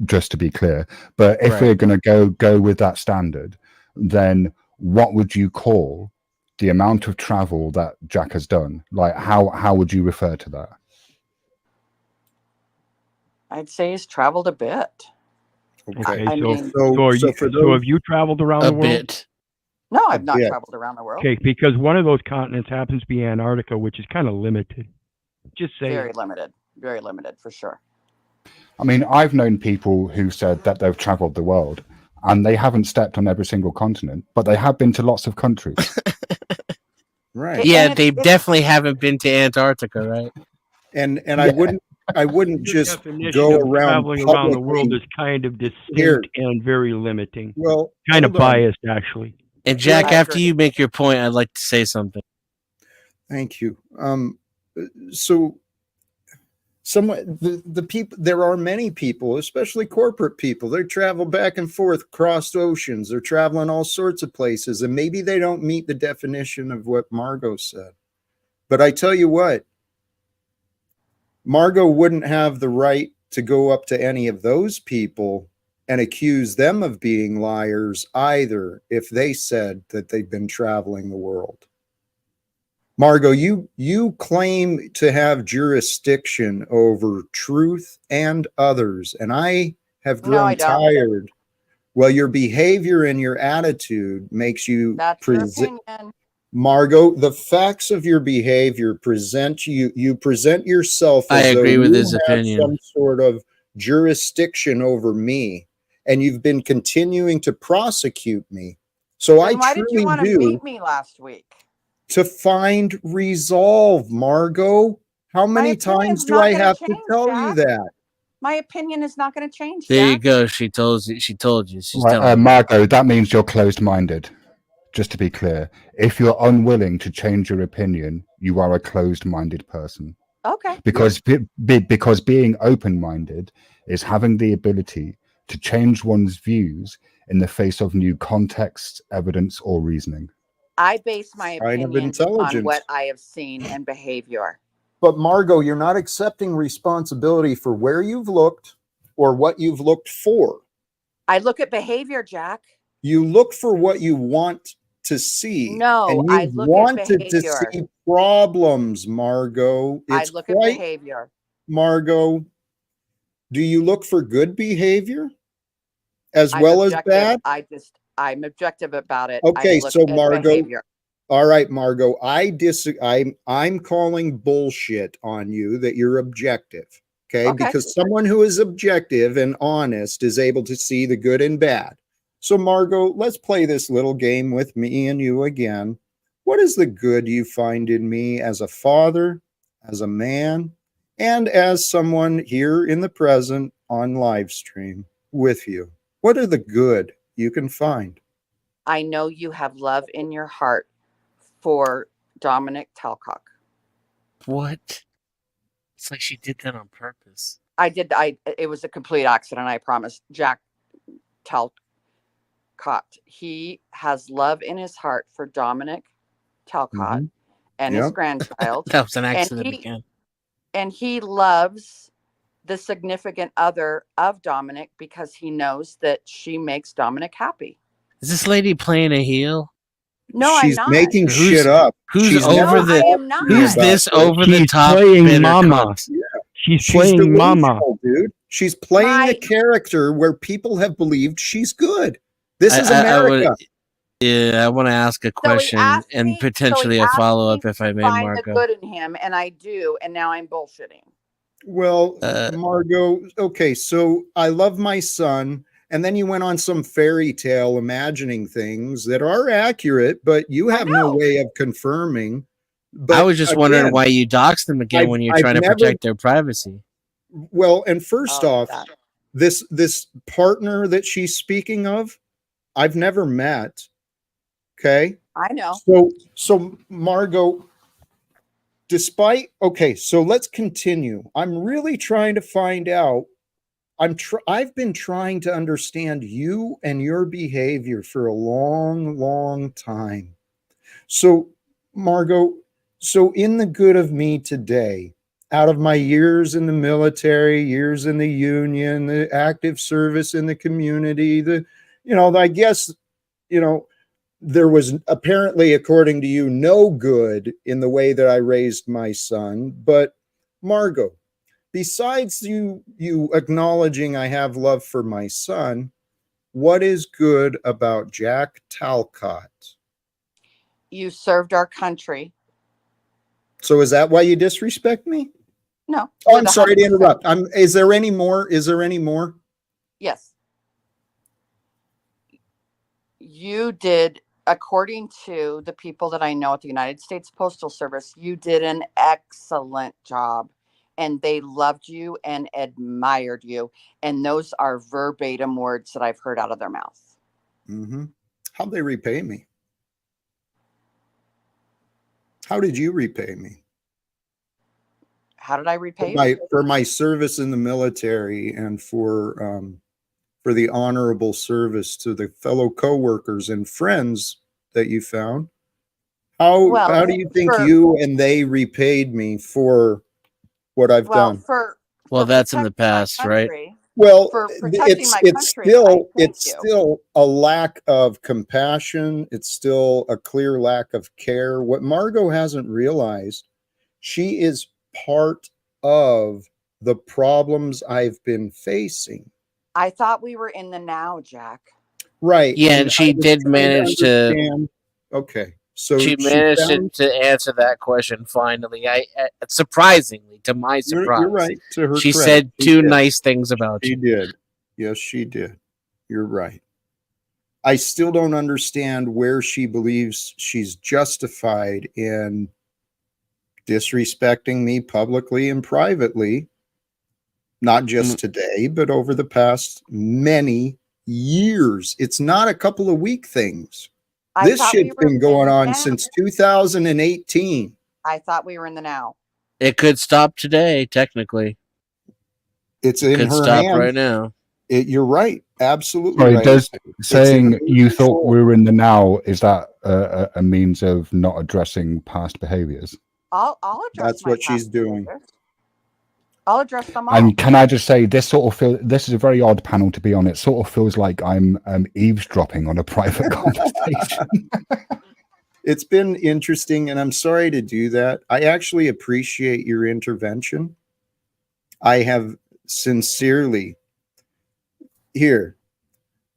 just to be clear. But if we're going to go with that standard, then what would you call the amount of travel that Jack has done? Like, how would you refer to that? I'd say he's traveled a bit. Okay, so have you traveled around the world? Bit. No, I've not traveled around the world. Okay, because one of those continents happens to be Antarctica, which is kind of limited. Just say very limited for sure. I mean, I've known people who said that they've traveled the world and they haven't stepped on every single continent, but they have been to lots of countries. Right. Yeah, they definitely haven't been to Antarctica, right? And I wouldn't just go around traveling around the world is kind of distinct and very limiting. Well, kind of biased, actually. And Jack, after you make your point, I'd like to say something. Thank you. So the people, there are many people, especially corporate people, they travel back and forth across oceans. They're traveling all sorts of places, and maybe they don't meet the definition of what Margot said. But I tell you what, Margot wouldn't have the right to go up to any of those people and accuse them of being liars either if they said that they've been traveling the world. Margot, you claim to have jurisdiction over truth and others, and I have grown tired. Well, your behavior and your attitude makes you present. Margot, the facts of your behavior present you present yourself as I agree with his have opinion. some sort of jurisdiction over me, and you've been continuing to prosecute me. So then why did you want to meet me last week? To find resolve, Margot. How many times do I have to tell you that? My opinion is not going to change. There Jack. you go. She told you. She's telling Margot, that means you're closed-minded. Just to be clear, if you're unwilling to change your opinion, you are a closed-minded person. Okay. Because because being open-minded is having the ability to change one's views in the face of new context, evidence, or reasoning. I base my opinion on what I have seen and behavior. But Margot, you're not accepting responsibility for where you've looked or what you've looked for. I look at behavior, Jack. You look for what you want to see. No, and I you look wanted at to behavior. see problems, Margot. It's I look at behavior. Margot, do you look for good behavior as I'm well objective. as bad? I just I'm objective about it. Okay, I look so at Margot, behavior. all right, Margot, I'm calling bullshit on you that you're objective. Okay, because someone who is objective and honest is able to see the good and bad. So Margot, let's play this little game with me and you again. What is the good you find in me as a father, as a man, and as someone here in the present on live stream with you? What are the good you can find? I know you have love in your heart for Dominic Talcott. What? It's like she did that on purpose. It was a complete accident, I promise. Jack Talcott. He has love in his heart for Dominic Talcott and his grandchild. That was an accident again. And he loves the significant other of Dominic because he knows that she makes Dominic happy. Is this lady playing a heel? No, She's I'm not. making shit up. Who's She's over the? I am not. Who's this over the She's top? playing mama. She's playing mama, dude. She's playing a character where people have believed she's good. This is America. I want to ask a question and potentially a follow-up if I may, Find Margot. the good in him, and I do, and now I'm bullshitting. Well, Margot, okay, so I love my son, and then you went on some fairy tale imagining things that are accurate, but you have no way of confirming. But I was just wondering why you doxed them again when you're trying to protect their privacy. Well, and first off, this partner that she's speaking of, I've never met. Okay. I know. So Margot, so let's continue. I'm really trying to find out. I've been trying to understand you and your behavior for a long, long time. So Margot, so in the good of me today, out of my years in the military, years in the union, the active service in the community, I guess, there was apparently, according to you, no good in the way that I raised my son. But Margot, besides you acknowledging I have love for my son, what is good about Jack Talcott? You served our country. So is that why you disrespect me? No. Oh, I'm sorry to interrupt. Is there any more? Yes. You did, according to the people that I know at the United States Postal Service, you did an excellent job, and they loved you and admired you. And those are verbatim words that I've heard out of their mouth. How'd they repay me? How did you repay me? How did I repay you? For my service in the military and for the honorable service to the fellow coworkers and friends that you found. How do you think you and they repaid me for what I've done? Well, that's in the past, right? Well, it's still a lack of compassion. It's still a clear lack of care. What Margot hasn't realized, she is part of the problems I've been facing. I thought we were in the now, Jack. Right. Yeah, and she did manage to. Okay. So she managed to answer that question finally. Surprisingly, to my surprise, you're right. To her she credit, said two nice things about you. She did. Yes, she did. You're right. I still don't understand where she believes she's justified in disrespecting me publicly and privately, not just today, but over the past many years. It's not a couple of week things. This shit's been going on since 2018. I thought we were in the now. It could stop today, technically. It's in her hands. Could stop right now. You're right. Absolutely Sorry, right. does saying you thought we were in the now, is that a means of not addressing past behaviors? I'll address. That's what she's doing. I'll address them all. And can I just say, this is a very odd panel to be on. It sort of feels like I'm eavesdropping on a private conversation. It's been interesting, and I'm sorry to do that. I actually appreciate your intervention. I have sincerely. Here,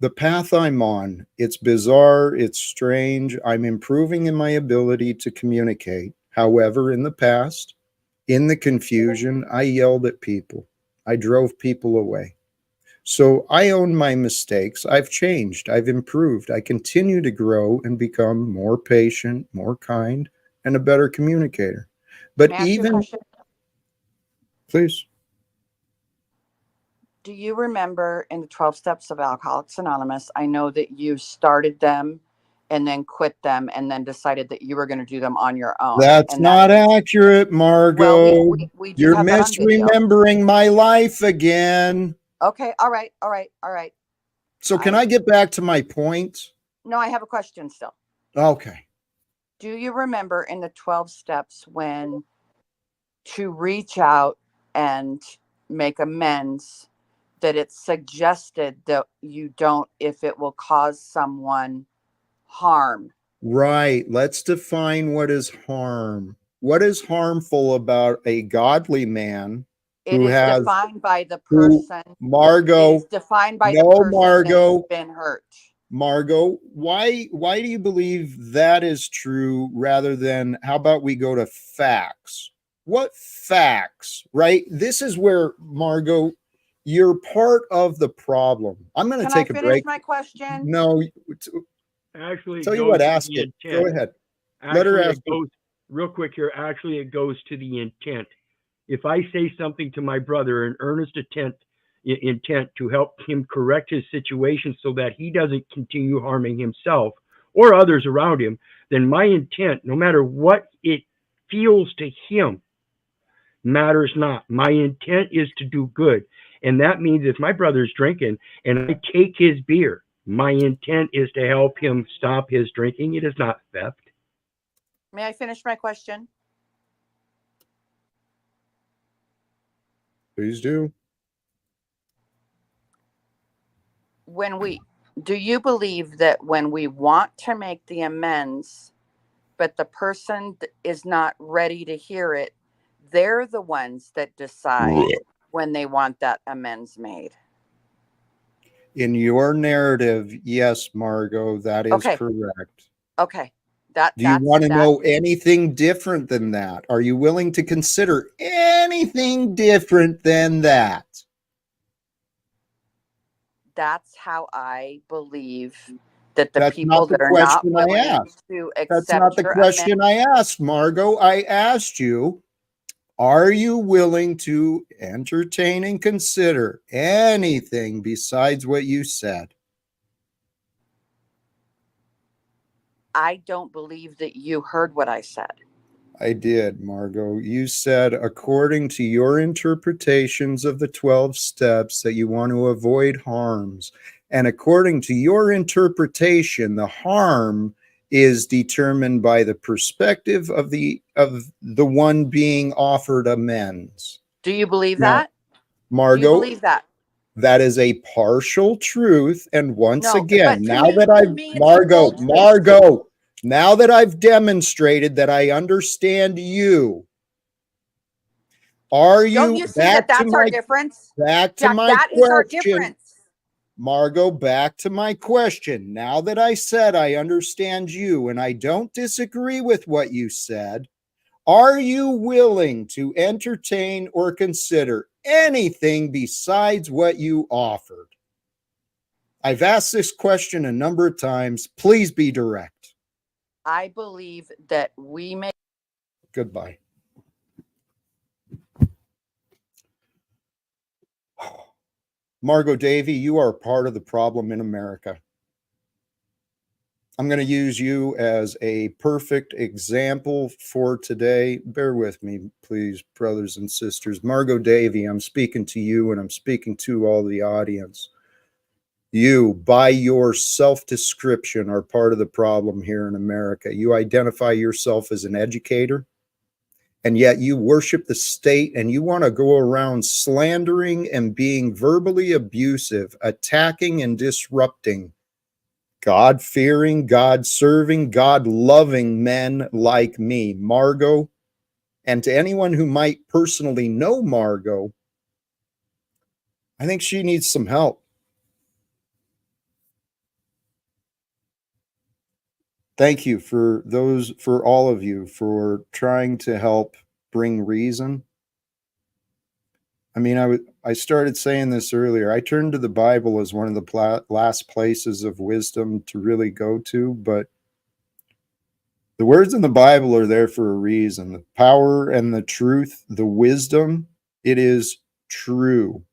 the path I'm on, it's bizarre, it's strange. I'm improving in my ability to communicate. However, in the past, in the confusion, I yelled at people. I drove people away. So I own my mistakes. I've changed. I've improved. I continue to grow and become more patient, more kind, and a better communicator. But May I ask you a question? Please. Do you remember in the 12 Steps of Alcoholics Anonymous, I know that you started them and then quit them and then decided that you were going to do them on your own. That's not accurate, Margot. Well, we do You're have that on video. misremembering my life again. Okay. All right. So can I get back to my point? No, I have a question still. Okay. Do you remember in the 12 steps when to reach out and make amends, that it's suggested that you don't if it will cause someone harm? Right. Let's define what is harm. What is harmful about a godly man who has defined by the person. Margot. It is defined by no, the person Margot. that's been hurt. Margot, why do you believe that is true rather than how about we go to facts? What facts, right? This is where, Margot, you're part of the problem. I'm going to take a break. Can I finish my question? No. Actually, Tell you what, ask it. Go ahead. Let her ask. Real quick here. Actually, it goes to the intent. If I say something to my brother in earnest intent to help him correct his situation so that he doesn't continue harming himself or others around him, then my intent, no matter what it feels to him, matters not. My intent is to do good. And that means if my brother's drinking and I take his beer, my intent is to help him stop his drinking. It is not theft. May I finish my question? Please do. Do you believe that when we want to make the amends, but the person is not ready to hear it, they're the ones that decide when they want that amends made? In your narrative, yes, Margot, that is correct. Okay. Do you want to know anything different than that? Are you willing to consider anything different than that? That's how I believe that the people that are not willing to accept. That's not the question I asked, Margot. I asked you, are you willing to entertain and consider anything besides what you said? I don't believe that you heard what I said. I did, Margot. You said, according to your interpretations of the 12 steps, that you want to avoid harms. And according to your interpretation, the harm is determined by the perspective of the one being offered amends. Do you believe that? Margot, do you believe that? That is a partial truth. And once again, now that now that I've demonstrated that I understand you, Don't you see that that's our difference? Back to my question. That is our difference. Margot, back to my question. Now that I said I understand you and I don't disagree with what you said, are you willing to entertain or consider anything besides what you offered? I've asked this question a number of times. Please be direct. I believe that we may. Goodbye. Margot Davey, you are part of the problem in America. I'm going to use you as a perfect example for today. Bear with me, please, brothers and sisters. Margot Davey, I'm speaking to you and I'm speaking to all the audience. You, by your self-description, are part of the problem here in America. You identify yourself as an educator, and yet you worship the state and you want to go around slandering and being verbally abusive, attacking and disrupting God-fearing, God-serving, God-loving men like me, Margot. And to anyone who might personally know Margot, I think she needs some help. thank you for all of you for trying to help bring reason. I mean, I started saying this earlier. I turned to the Bible as one of the last places of wisdom to really go to, but the words in the Bible are there for a reason. The power and the truth, the wisdom, it is true.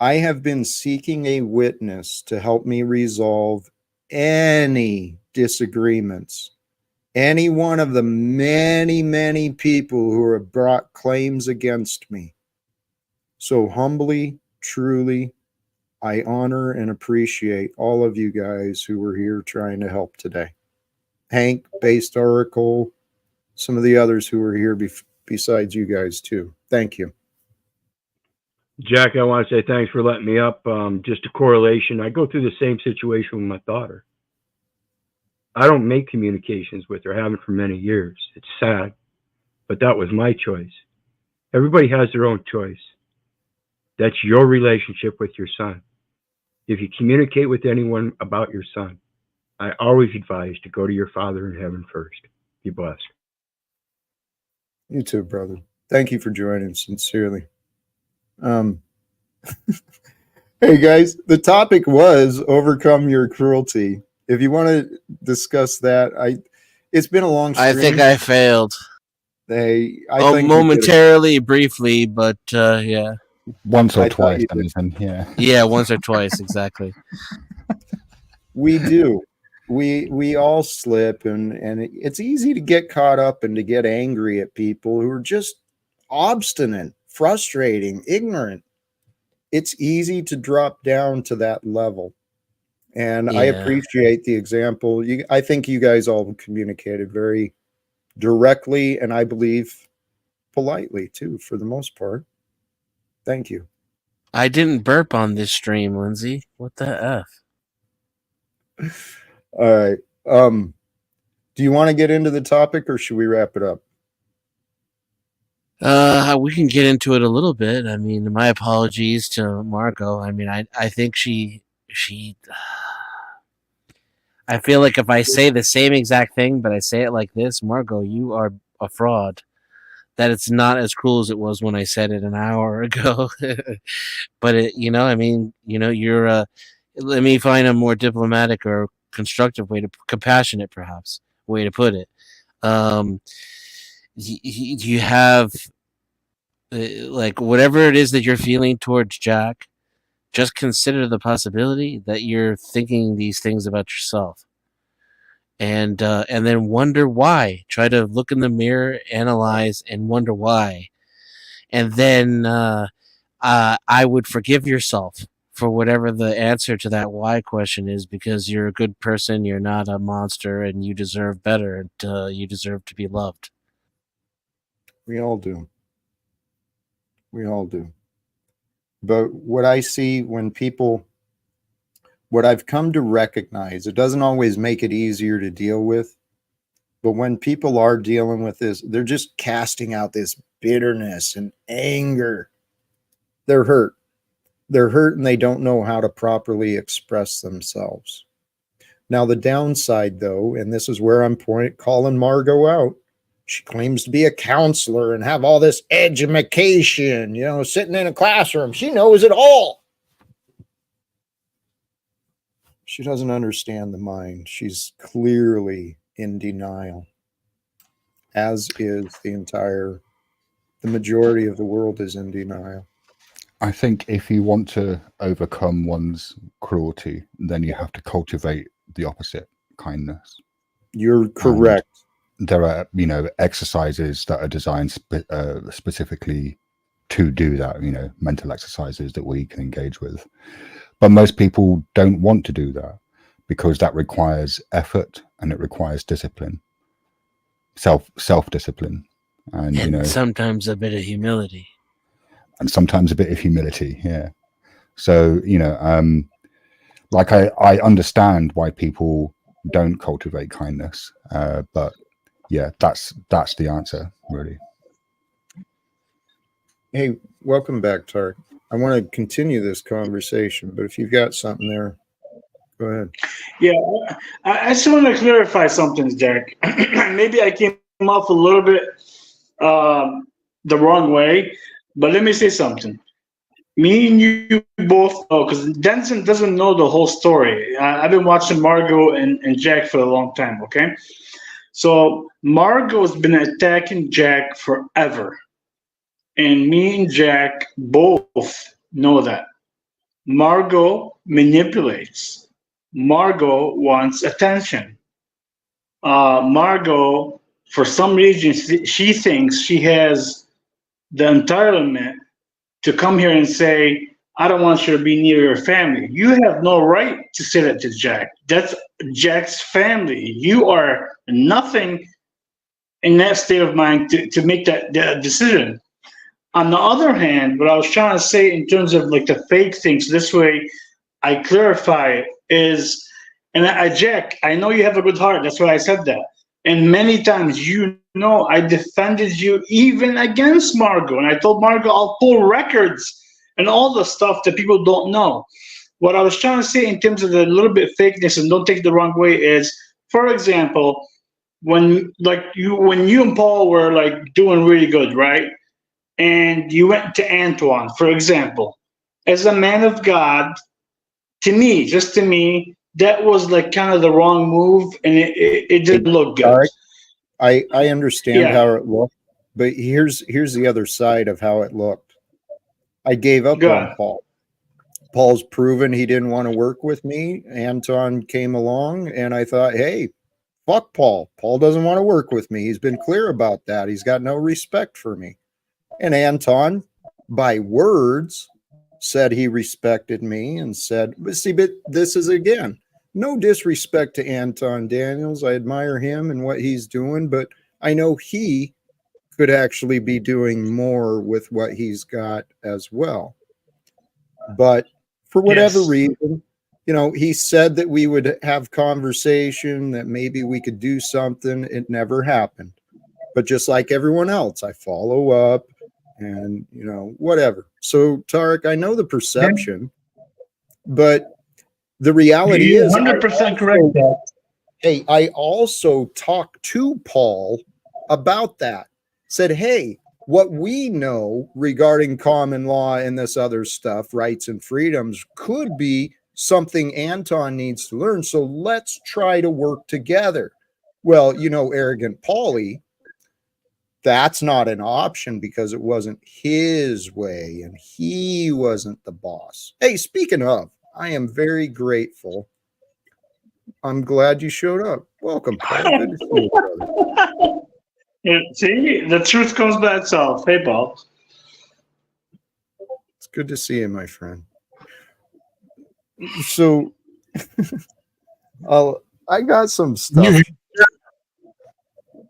I have been seeking a witness to help me resolve any disagreements. Any one of the many, many people who have brought claims against me. So humbly, truly, I honor and appreciate all of you guys who were here trying to help today. Hank, Based Oracle, some of the others who were here besides you guys too. Thank you. Jack, I want to say thanks for letting me up. Just a correlation. I go through the same situation with my daughter. I don't make communications with her. I haven't for many years. It's sad, but that was my choice. Everybody has their own choice. That's your relationship with your son. If you communicate with anyone about your son, I always advise to go to your Father in heaven first. Be blessed. You too, brother. Thank you for joining, sincerely. Hey guys, the topic was overcome your cruelty. If you want to discuss that, it's been a long stream. I think I failed. I think momentarily, briefly, but yeah. Once or twice, yeah. Yeah, once or twice, exactly. We do. We all slip, and it's easy to get caught up and to get angry at people who are just obstinate, frustrating, ignorant. It's easy to drop down to that level. And I appreciate the example. I think you guys all communicated very directly, and I believe politely too, for the most part. Thank you. I didn't burp on this stream, Lindsay. What the F? All right. Do you want to get into the topic, or should we wrap it up? We can get into it a little bit. I mean, my apologies to Margot. I mean, I think she I feel like if I say the same exact thing, but I say it like this, Margot, you are a fraud. That it's not as cruel as it was when I said it an hour ago. But I mean, you're let me find a more diplomatic or constructive way compassionate perhaps way to put it. You have like whatever it is that you're feeling towards Jack, just consider the possibility that you're thinking these things about yourself, and then wonder why. Try to look in the mirror, analyze, and wonder why, and then I would forgive yourself for whatever the answer to that why question is, because you're a good person, you're not a monster, and you deserve better, and you deserve to be loved. We all do. We all do. But what I see when people, what I've come to recognize, it doesn't always make it easier to deal with, but when people are dealing with this, they're just casting out this bitterness and anger. They're hurt. They're hurt and they don't know how to properly express themselves. Now, the downside, though, and this is where I'm calling Margot out. She claims to be a counselor and have all this education, sitting in a classroom. She knows it all. She doesn't understand the mind. She's clearly in denial, as is the majority of the world is in denial. I think if you want to overcome one's cruelty, then you have to cultivate the opposite, kindness. You're correct. And there are, exercises that are designed specifically to do that, mental exercises that we can engage with. But most people don't want to do that because that requires effort and it requires discipline, self-discipline. And sometimes a bit of humility. And sometimes a bit of humility, yeah. So, like I understand why people don't cultivate kindness, but yeah, that's the answer, really. Hey, welcome back, Tark. I want to continue this conversation, but if you've got something there, Go ahead. Yeah, I just want to clarify something, Jack. Maybe I came off a little bit the wrong way, but let me say something. Me and you both know, because Denson doesn't know the whole story. I've been watching Margot and Jack for a long time, okay? So Margot's been attacking Jack forever. And me and Jack both know that. Margot manipulates. Margot wants attention. Margot, for some reason, she thinks she has the entitlement to come here and say, I don't want you to be near your family. You have no right to say that to Jack. That's Jack's family. You are nothing in that state of mind to make that decision. On the other hand, what I was trying to say in terms of like the fake things, this way I clarify it, is, and Jack, I know you have a good heart. That's why I said that. And many times, I defended you even against Margot. And I told Margot, I'll pull records and all the stuff that people don't know. What I was trying to say in terms of the little bit fakeness, and don't take it the wrong way, is, for example, when you and Paul were like doing really good, right? And you went to Antoine, for example, as a man of God, to me, just to me, that was like kind of the wrong move, and it didn't look good. I understand how it looked, but here's the other side of how it looked. I gave up on Paul. Paul's proven he didn't want to work with me. Anton came along, and I thought, hey, fuck Paul. Paul doesn't want to work with me. He's been clear about that. He's got no respect for me. And Anton, by words, said he respected me and said, but this is, again, no disrespect to Anton Daniels. I admire him and what he's doing, but I know he could actually be doing more with what he's got as well. But for whatever reason, he said that we would have conversation, that maybe we could do something. It never happened. But just like everyone else, I follow up and, whatever. So, Tarek, I know the perception, but the reality is 100% correct. Hey, I also talked to Paul about that. Said, hey, what we know regarding common law and this other stuff, rights and freedoms, could be something Anton needs to learn. So let's try to work together. Well, arrogant Paulie, that's not an option because it wasn't his way and he wasn't the boss. Hey, speaking of, I am very grateful. I'm glad you showed up. Welcome, Paul. Good to see you, brother. Yeah, see, the truth comes by itself. Hey, Paul. It's good to see you, my friend. So, I got some stuff.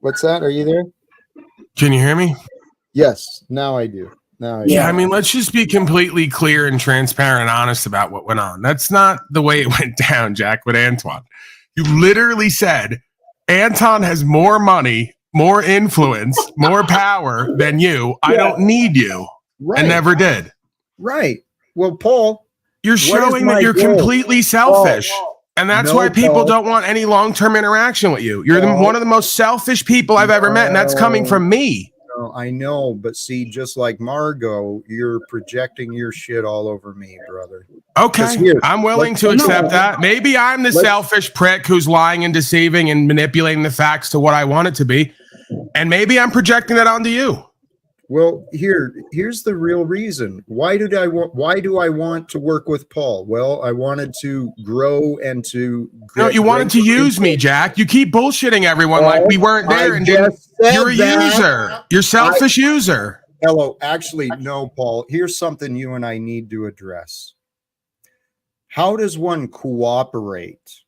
What's that? Are you there? Can you hear me? Yes, now I do. I mean, let's just be completely clear and transparent and honest about what went on. That's not the way it went down, Jack, with Antoine. You literally said Anton has more money, more influence, more power than you. I don't need you. Right. And never did. Right. Well, Paul, you're showing that you're completely selfish. And that's why people don't want any long-term interaction with you. You're one of the most selfish people I've ever met, and that's coming from me. No, I know, but see, just like Margot, you're projecting your shit all over me, brother. Okay, I'm willing to accept that. Maybe I'm the selfish prick who's lying and deceiving and manipulating the facts to what I want it to be. And maybe I'm projecting that onto you. Well, here's the real reason. Why do I want to work with Paul? Well, I wanted to grow and to. No, you wanted to use me, Jack. You keep bullshitting everyone like we weren't there, and you're a user. You're a selfish user. Hello, actually, no, Paul. Here's something you and I need to address. How does one cooperate?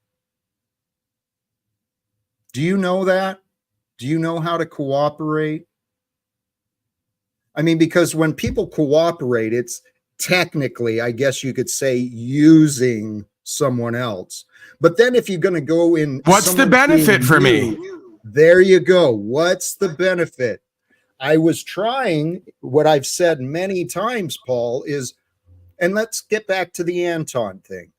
Do you know that? Do you know how to cooperate? I mean, because when people cooperate, it's technically, I guess you could say, using someone else. But then if you're going to go in... What's the benefit for me? There you go. What's the benefit? I was trying, what I've said many times, Paul, is, and let's get back to the Anton thing.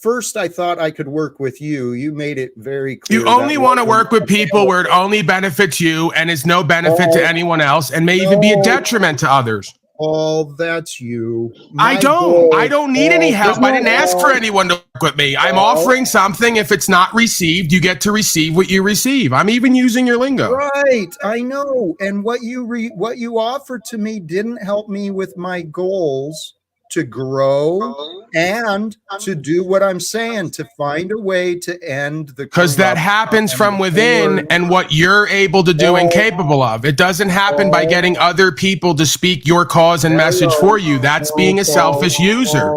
first I thought I could work with you. You made it very clear. You only want to work with people where it only benefits you and is no benefit to anyone else and may even be a detriment to others. Paul, that's you. I don't need any help. I didn't ask for anyone to work with me. I'm offering something. If it's not received, you get to receive what you receive. I'm even using your lingo. Right, I know. And what you offered to me didn't help me with my goals to grow and to do what I'm saying, to find a way to end the, because that happens from within and what you're able to do and capable of. It doesn't happen by getting other people to speak your cause and message for you. That's being a selfish user.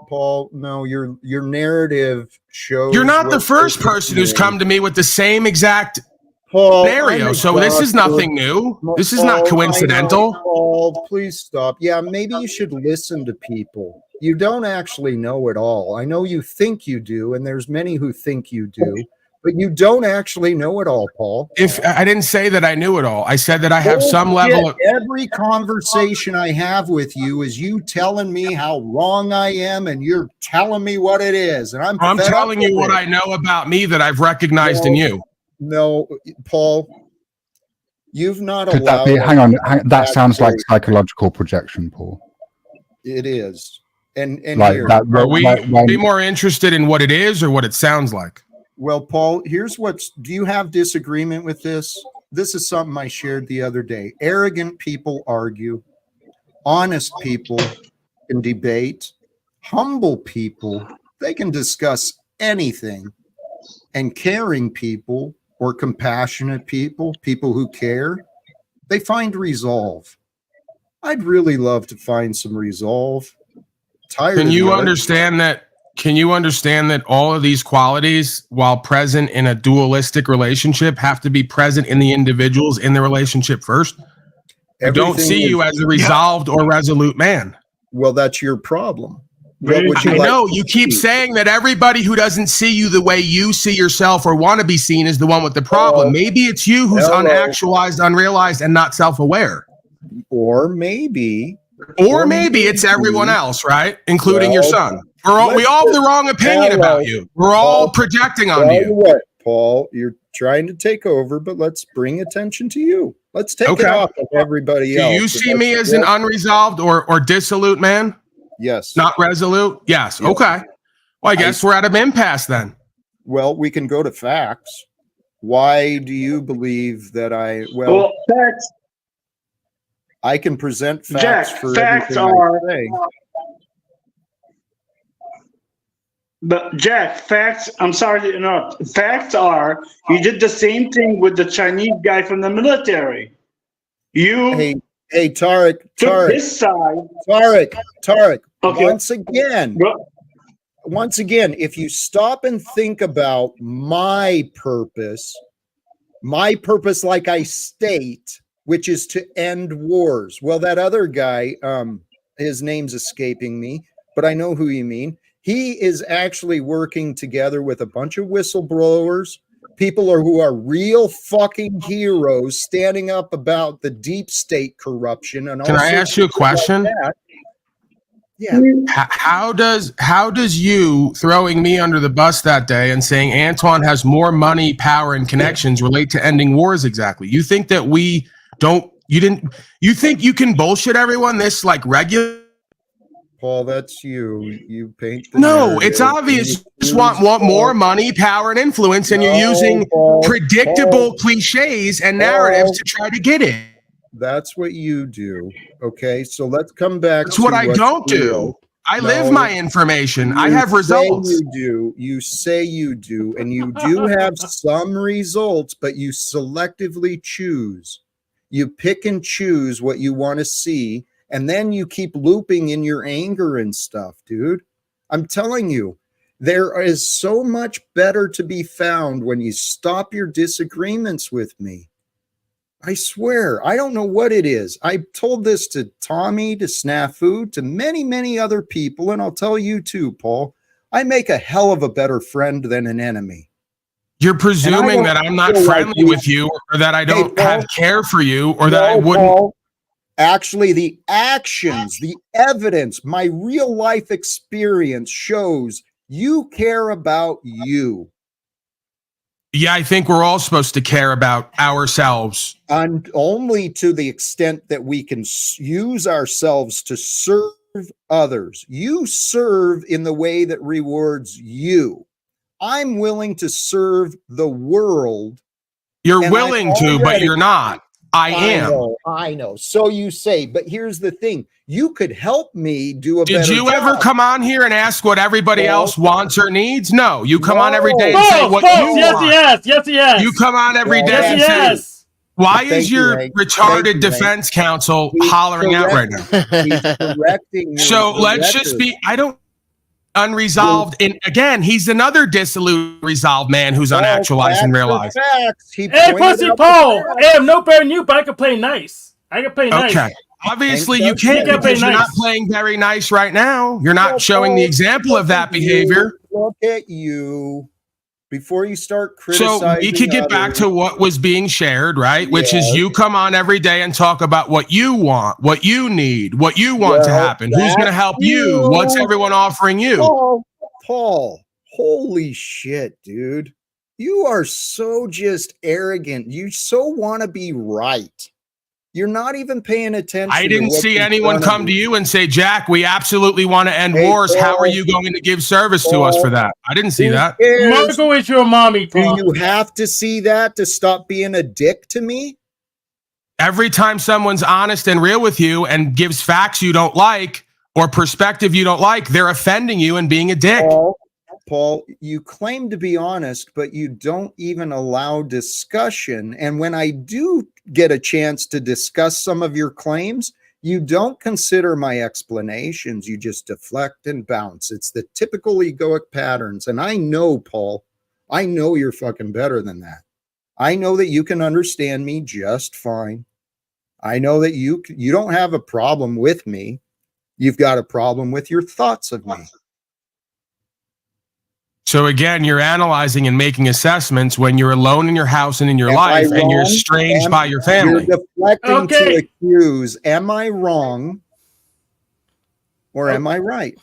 Paul, no, your narrative shows you're not the first person who's come to me with the same exact scenario. So this is nothing new. This is not coincidental. Paul, please stop. Yeah, maybe you should listen to people. You don't actually know it all. I know you think you do, and there's many who think you do, but you don't actually know it all, Paul. If I didn't say that I knew it all, I said that I have some level of. Every conversation I have with you is you telling me how wrong I am, and you're telling me what it is, and I'm telling you what I know about me that I've recognized in you. No, Paul, you've not Could allowed. that be, hang on, that sounds like psychological projection, Paul. It is, and like here, that. Are we be more interested in what it is or what it sounds like? Well, Paul, here's what's. Do you have disagreement with this? This is something I shared the other day. Arrogant people argue. Honest people can debate. Humble people, they can discuss anything. And caring people or compassionate people, people who care, they find resolve. I'd really love to find some resolve. Can you understand that? Can you understand that all of these qualities, while present in a dualistic relationship, have to be present in the individuals in the relationship first? I don't see you as a resolved or resolute man. Well, that's your problem. I know you keep saying that everybody who doesn't see you the way you see yourself or want to be seen is the one with the problem. Maybe it's you who's unactualized, unrealized, and not self-aware. Or maybe it's everyone else, right? Including your son. We all have the wrong opinion about you. We're all projecting on you. Paul, you're trying to take over, but let's bring attention to you. Let's take it off of everybody else. Do you see me as an unresolved or dissolute man? Yes. Not resolute? Yes. Okay. Well, I guess we're at an impasse then. Well, we can go to facts. Why do you believe that well facts. I can present facts for facts everything are, I say. But Jack, facts, I'm sorry to interrupt. Facts are, you did the same thing with the Chinese guy from the military. You Hey, Tarek, his side. Tarek. Okay. Once again, if you stop and think about my purpose like I state, which is to end wars. Well, that other guy, his name's escaping me, but I know who you mean. He is actually working together with a bunch of whistleblowers, people who are real fucking heroes standing up about the deep state corruption. And can I ask you a question? Like yeah. How does you throwing me under the bus that day and saying Antoine has more money, power, and connections relate to ending wars exactly? You think that you think you can bullshit everyone this like regular? Paul, that's you. You paint the narrative. It's obvious. You just want more money, power, and influence, and you're using predictable cliches and narratives to try to get it. That's what you do. Okay, so let's come back. That's what I don't do. I live my information. I have results. You say you do, and you do have some results, but you selectively choose. You pick and choose what you want to see. And then you keep looping in your anger and stuff, dude. I'm telling you, there is so much better to be found when you stop your disagreements with me. I swear, I don't know what it is. I told this to Tommy, to Snafu, to many, many other people, and I'll tell you too, Paul. I make a hell of a better friend than an enemy. You're presuming that I'm not friendly with you, or that I don't have care for you, or that I wouldn't. Paul, actually, the actions, the evidence, my real life experience shows You care about you. Yeah, I think we're all supposed to care about ourselves. And only to the extent that we can use ourselves to serve others. You serve in the way that rewards you. I'm willing to serve the world. You're willing to, but you're not. I am. I know. So you say, but here's the thing. You could help me do a better job. Did you ever come on here and ask what everybody else wants or needs? No. You come on every day and say what you want. Yes, he has. You come on every day and say, why is your retarded defense counsel hollering out right now? He's correcting So let's just be, I don't, unresolved. And again, he's another dissolute, resolved man who's unactualized in real life. Hey, Pussy Paul. Hey, I'm no better than you, but I can play nice. I can play nice. Okay. Obviously, you can't because you're not playing very nice right now. You're not showing the example of that behavior. Look at you. Before you start criticizing So we could get back to what was being shared, right? Which is you come on every day and talk about what you want, what you need, what you want to happen. Who's going to help you? What's everyone offering you? Paul, holy shit, dude. You are so just arrogant. You so want to be right. You're not even paying attention. I didn't see anyone come to you and say, Jack, we absolutely want to end wars. How are you going to give service to us for that? I didn't see that. Marco is your mommy, Paul. Do you have to see that to stop being a dick to me? Every time someone's honest and real with you and gives facts you don't like or perspective you don't like, they're offending you and being a dick. Paul, you claim to be honest, but you don't even allow discussion. And when I do get a chance to discuss some of your claims, you don't consider my explanations. You just deflect and bounce. It's the typical egoic patterns. And I know, Paul, I know you're fucking better than that. I know that you can understand me just fine. I know that you don't have a problem with me. You've got a problem with your thoughts of me. So again, you're analyzing and making assessments when you're alone in your house and in your life and you're estranged by your family. You're deflecting to accuse. Am I wrong or am I right?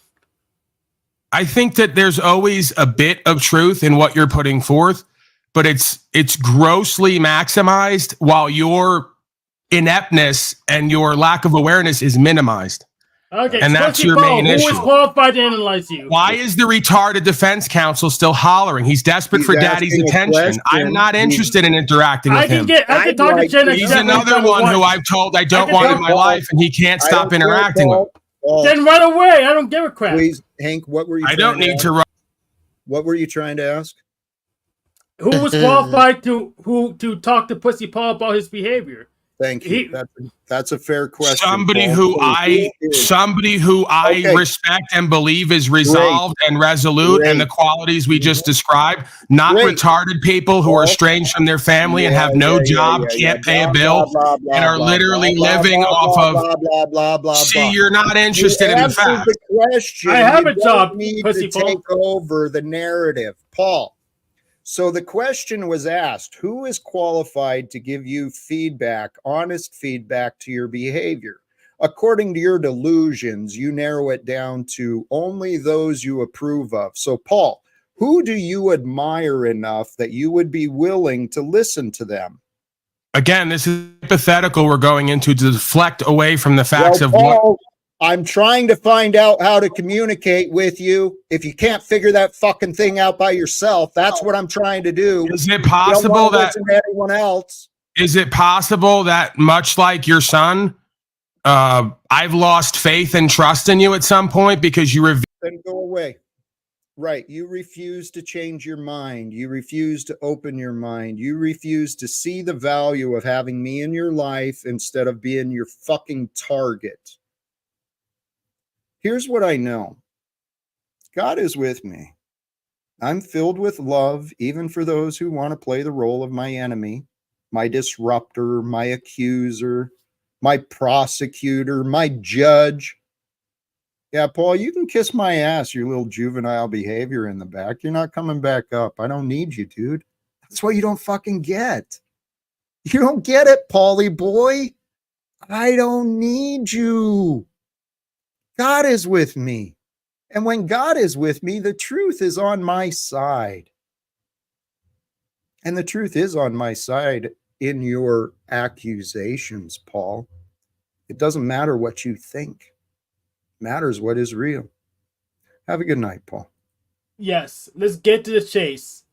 I think that there's always a bit of truth in what you're putting forth, but it's grossly maximized while your ineptness and your lack of awareness is minimized. Okay, and that's your main issue. Who is qualified to analyze you? Why is the retarded defense counsel still hollering? He's desperate for daddy's attention. I'm not interested in interacting with him. I can talk to Jen. He's another one who I've told I don't want in my life, and he can't stop interacting with. Then run away. I don't give a crap. Please, Hank, what were you? I don't need to run. What were you trying to ask? Who was qualified to talk to Pussy Paul about his behavior? Thank you. That's a fair question. Somebody who I respect and believe is resolved and resolute, and the qualities we just described. Not retarded people who are estranged from their family and have no job, can't pay a bill, and are literally living off of. See, you're not interested in the fact. I have a job. Need to take over the narrative, Paul. So the question was asked, who is qualified to give you feedback, honest feedback to your behavior? According to your delusions, you narrow it down to only those you approve of. So Paul, who do you admire enough that you would be willing to listen to them? Again, this is hypothetical we're going into to deflect away from the facts of Paul, I'm trying to find out how to communicate with you. If you can't figure that fucking thing out by yourself, that's what I'm trying to do. Is it possible that anyone else? Is it possible that much like your son, I've lost faith and trust in you at some point because you Then go away. Right. You refuse to change your mind. You refuse to open your mind. You refuse to see the value of having me in your life instead of being your fucking target. Here's what I know. God is with me. I'm filled with love, even for those who want to play the role of my enemy, my disruptor, my accuser, my prosecutor, my judge. Yeah, Paul, you can kiss my ass, your little juvenile behavior in the back. You're not coming back up. I don't need you, dude. That's what you don't fucking get. You don't get it, Paulie boy. I don't need you. God is with me. And when God is with me, the truth is on my side. And the truth is on my side in your accusations, Paul. It doesn't matter what you think. It matters what is real. Have a good night, Paul. Yes, let's get to the chase.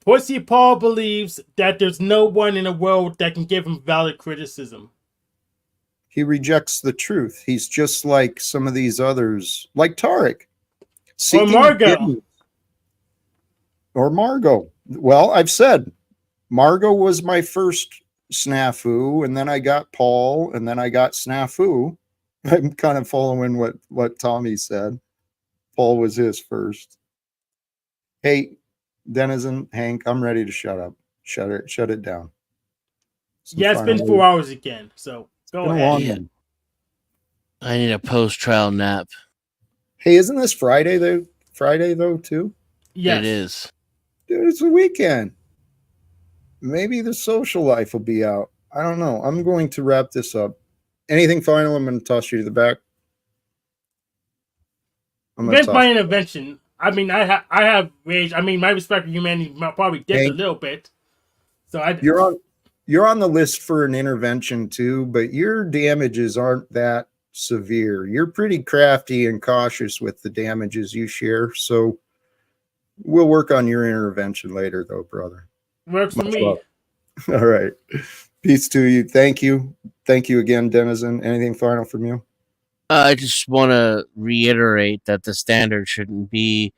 Pussy Paul believes that there's no one in the world that can give him valid criticism. He rejects the truth. He's just like some of these others, like Tarek. Or Margot. Or Margot. Well, I've said Margot was my first snafu, and then I got Paul, and then I got snafu. I'm kind of following what Tommy said. Paul was his first. Hey, Denizen, Hank, I'm ready to shut up. Shut it down. Yeah, it's been 4 hours again, so go ahead. Yeah. I need a post-trial nap. Hey, isn't this Friday though? Friday though too? Yes. It is. Dude, it's a weekend. Maybe the social life will be out. I don't know. I'm going to wrap this up. Anything final? I'm going to toss you to the back. Against my intervention, I mean, I have rage. I mean, my respect for humanity probably dipped a little bit. So you're on the list for an intervention too, but your damages aren't that severe. You're pretty crafty and cautious with the damages you share. So we'll work on your intervention later, though, brother. Works for me. Love. All right. Peace to you. Thank you. Thank you again, Denizen. Anything final from you? I just want to reiterate that the standard shouldn't be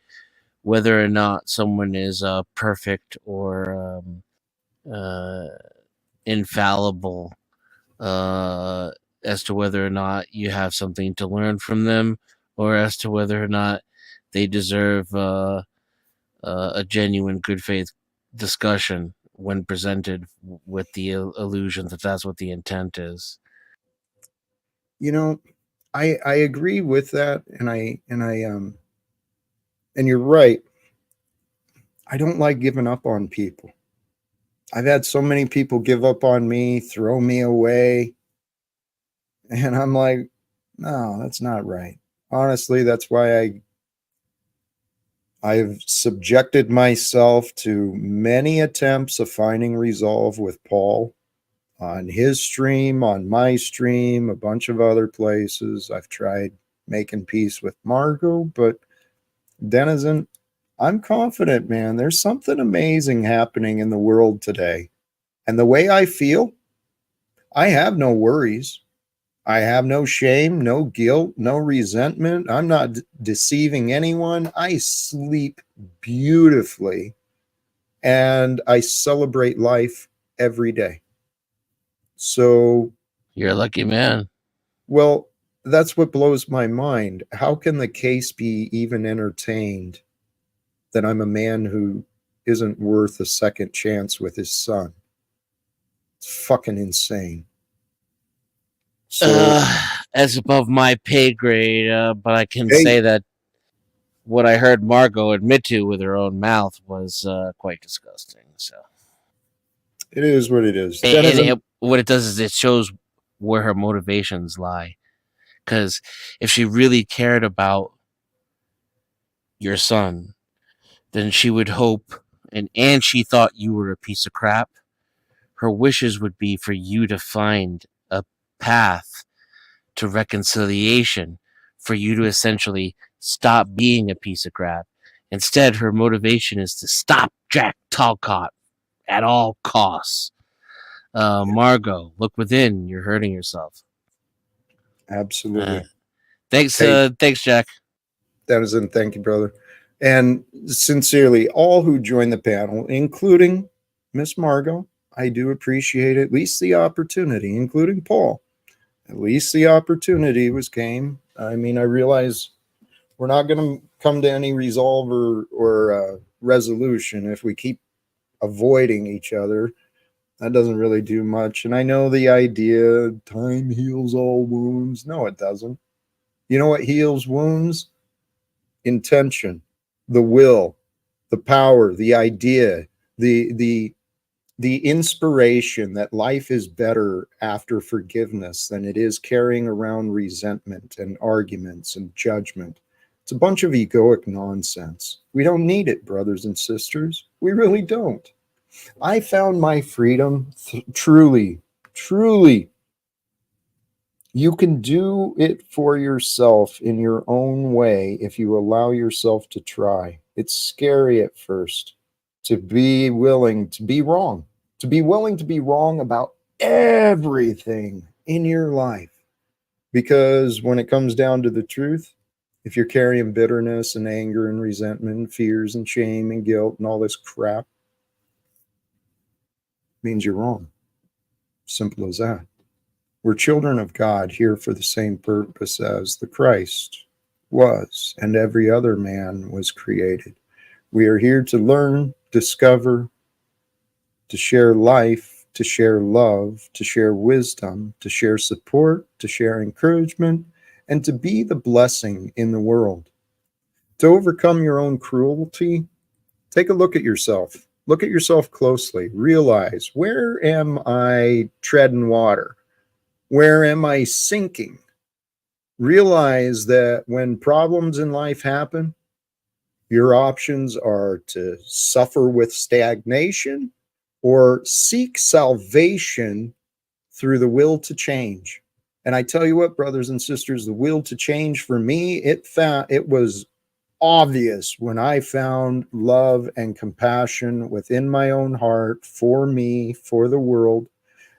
whether or not someone is perfect or infallible, as to whether or not you have something to learn from them, or as to whether or not they deserve a genuine good faith discussion when presented with the illusion that that's what the intent is. You know, I agree with that, and you're right. I don't like giving up on people. I've had so many people give up on me, throw me away, and I'm like, no, that's not right. Honestly, that's why I've subjected myself to many attempts of finding resolve with Paul on his stream, on my stream, a bunch of other places. I've tried making peace with Margot, but Denizen, I'm confident, man. There's something amazing happening in the world today. And the way I feel, I have no worries. I have no shame, no guilt, no resentment. I'm not deceiving anyone. I sleep beautifully and I celebrate life every day. So you're a lucky man. Well, that's what blows my mind. How can the case be even entertained that I'm a man who isn't worth a second chance with his son? It's fucking insane. So, that's above my pay grade, but I can say that what I heard Margot admit to with her own mouth was quite disgusting. So it is what it is. What it does is it shows where her motivations lie. Because if she really cared about your son, then she would hope, and she thought you were a piece of crap. Her wishes would be for you to find a path to reconciliation, for you to essentially stop being a piece of crap. Instead, her motivation is to stop Jack Talcott at all costs. Margot, look within. You're hurting yourself. Absolutely. Thanks, Jack. Denizen, thank you, brother. And sincerely, all who joined the panel, including Miss Margot, I do appreciate at least the opportunity, including Paul. At least the opportunity came. I mean, I realize we're not going to come to any resolve or resolution if we keep avoiding each other. That doesn't really do much. And I know the idea, time heals all wounds. No, it doesn't. You know what heals wounds? Intention, the will, the power, the idea, the inspiration that life is better after forgiveness than it is carrying around resentment and arguments and judgment. It's a bunch of egoic nonsense. We don't need it, brothers and sisters. We really don't. I found my freedom truly. You can do it for yourself in your own way if you allow yourself to try. It's scary at first to be willing to be wrong, to be willing to be wrong about everything in your life. Because when it comes down to the truth, if you're carrying bitterness and anger and resentment and fears and shame and guilt and all this crap, it means you're wrong. Simple as that. We're children of God here for the same purpose as the Christ was and every other man was created. We are here to learn, discover, to share life, to share love, to share wisdom, to share support, to share encouragement, and to be the blessing in the world. To overcome your own cruelty, take a look at yourself. Look at yourself closely. Realize, where am I treading water? Where am I sinking? Realize that when problems in life happen, your options are to suffer with stagnation or seek salvation through the will to change. And I tell you what, brothers and sisters, the will to change for me, it was obvious when I found love and compassion within my own heart for me, for the world.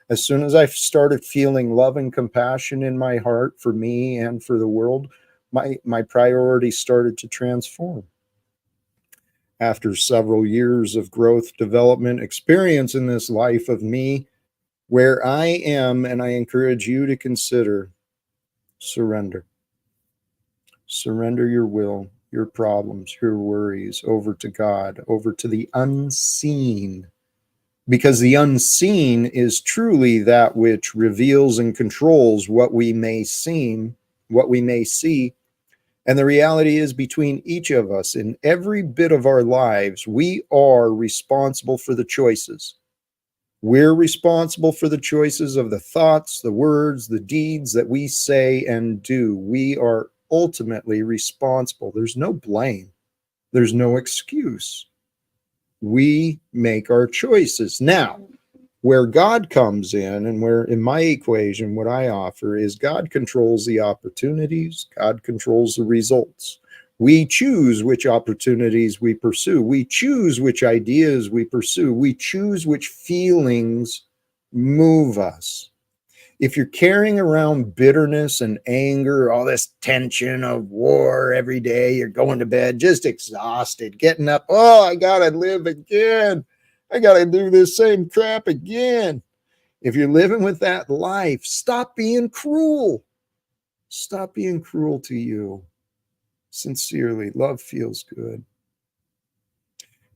As soon as I started feeling love and compassion in my heart for me and for the world, my priorities started to transform. After several years of growth, development, experience in this life of me, where I am, and I encourage you to consider surrender. Surrender your will, your problems, your worries over to God, over to the unseen. Because the unseen is truly that which reveals and controls what we may see. And the reality is, between each of us in every bit of our lives, we are responsible for the choices. We're responsible for the choices of the thoughts, the words, the deeds that we say and do. We are ultimately responsible. There's no blame. There's no excuse. We make our choices. Now, where God comes in, and where in my equation, what I offer is God controls the opportunities, God controls the results. We choose which opportunities we pursue. We choose which ideas we pursue. We choose which feelings move us. If you're carrying around bitterness and anger, all this tension of war every day, you're going to bed just exhausted, getting up, oh, I gotta live again. I gotta do this same crap again. If you're living with that life, stop being cruel. Stop being cruel to you. Sincerely, love feels good.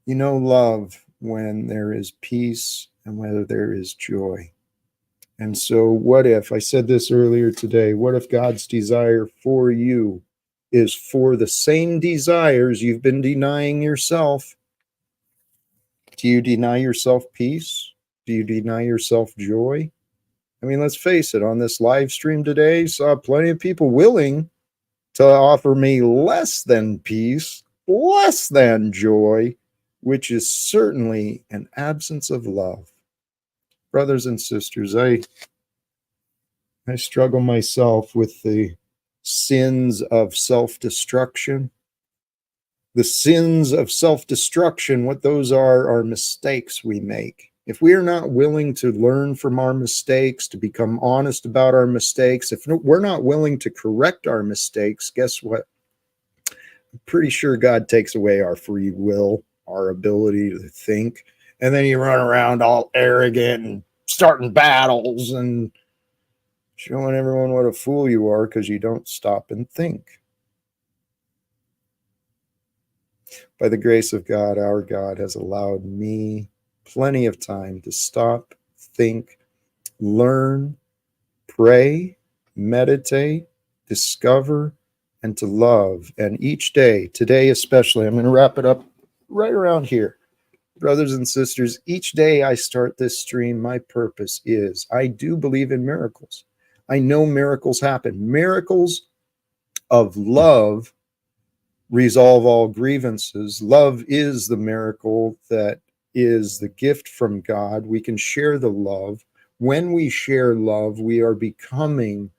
You know love when there is peace and whether there is joy. And so what if, I said this earlier today, what if God's desire for you is for the same desires you've been denying yourself? Do you deny yourself peace? Do you deny yourself joy? I mean, let's face it, on this live stream today, saw plenty of people willing to offer me less than peace, less than joy, which is certainly an absence of love. Brothers and sisters, I struggle myself with the sins of self-destruction. The sins of self-destruction, what those are mistakes we make. If we are not willing to learn from our mistakes, to become honest about our mistakes, if we're not willing to correct our mistakes, guess what? I'm pretty sure God takes away our free will, our ability to think, and then you run around all arrogant and starting battles and showing everyone what a fool you are because you don't stop and think. By the grace of God, our God has allowed me plenty of time to stop, think, learn, pray, meditate, discover, and to love. And each day, today especially, I'm going to wrap it up right around here. Brothers and sisters, each day I start this stream, my purpose is, I do believe in miracles. I know miracles happen. Miracles of love resolve all grievances. Love is the miracle that is the gift from God. We can share the love. When we share love, we are becoming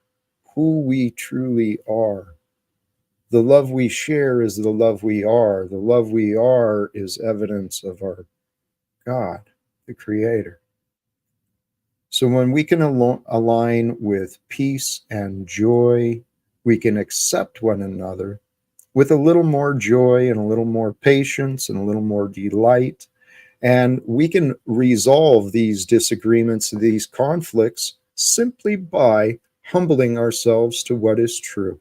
who we truly are. The love we share is the love we are. The love we are is evidence of our God, the Creator. So when we can align with peace and joy, we can accept one another with a little more joy and a little more patience and a little more delight. And we can resolve these disagreements, these conflicts, simply by humbling ourselves to what is true.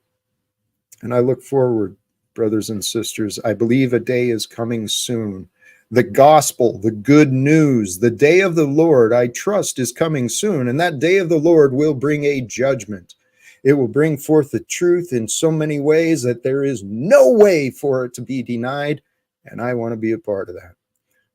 And I look forward, brothers and sisters. I believe a day is coming soon. The gospel, the good news, the day of the Lord, I trust, is coming soon. And that day of the Lord will bring a judgment. It will bring forth the truth in so many ways that there is no way for it to be denied. And I want to be a part of that.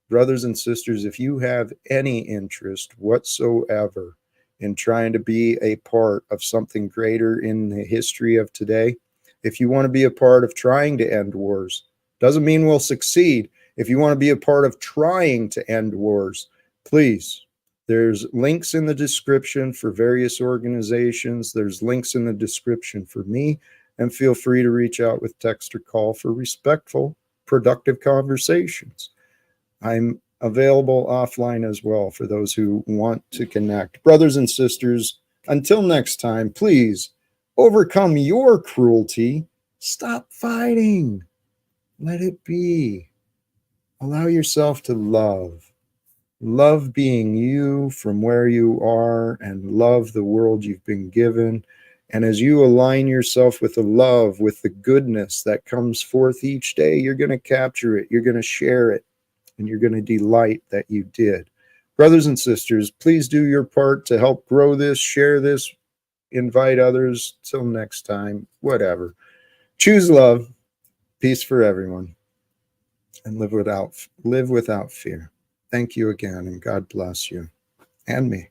Brothers and sisters, if you have any interest whatsoever in trying to be a part of something greater in the history of today, if you want to be a part of trying to end wars, doesn't mean we'll succeed. If you want to be a part of trying to end wars, please, there's links in the description for various organizations. There's links in the description for me, and feel free to reach out with text or call for respectful, productive conversations. I'm available offline as well for those who want to connect. Brothers and sisters, until next time, please overcome your cruelty. Stop fighting. Let it be. Allow yourself to love. Love being you from where you are, and love the world you've been given. And as you align yourself with the love, with the goodness that comes forth each day, you're going to capture it. You're going to share it. And you're going to delight that you did. Brothers and sisters, please do your part to help grow this, share this, invite others. Till next time, whatever. Choose love, peace for everyone, and live without fear. Thank you again, and God bless you and me.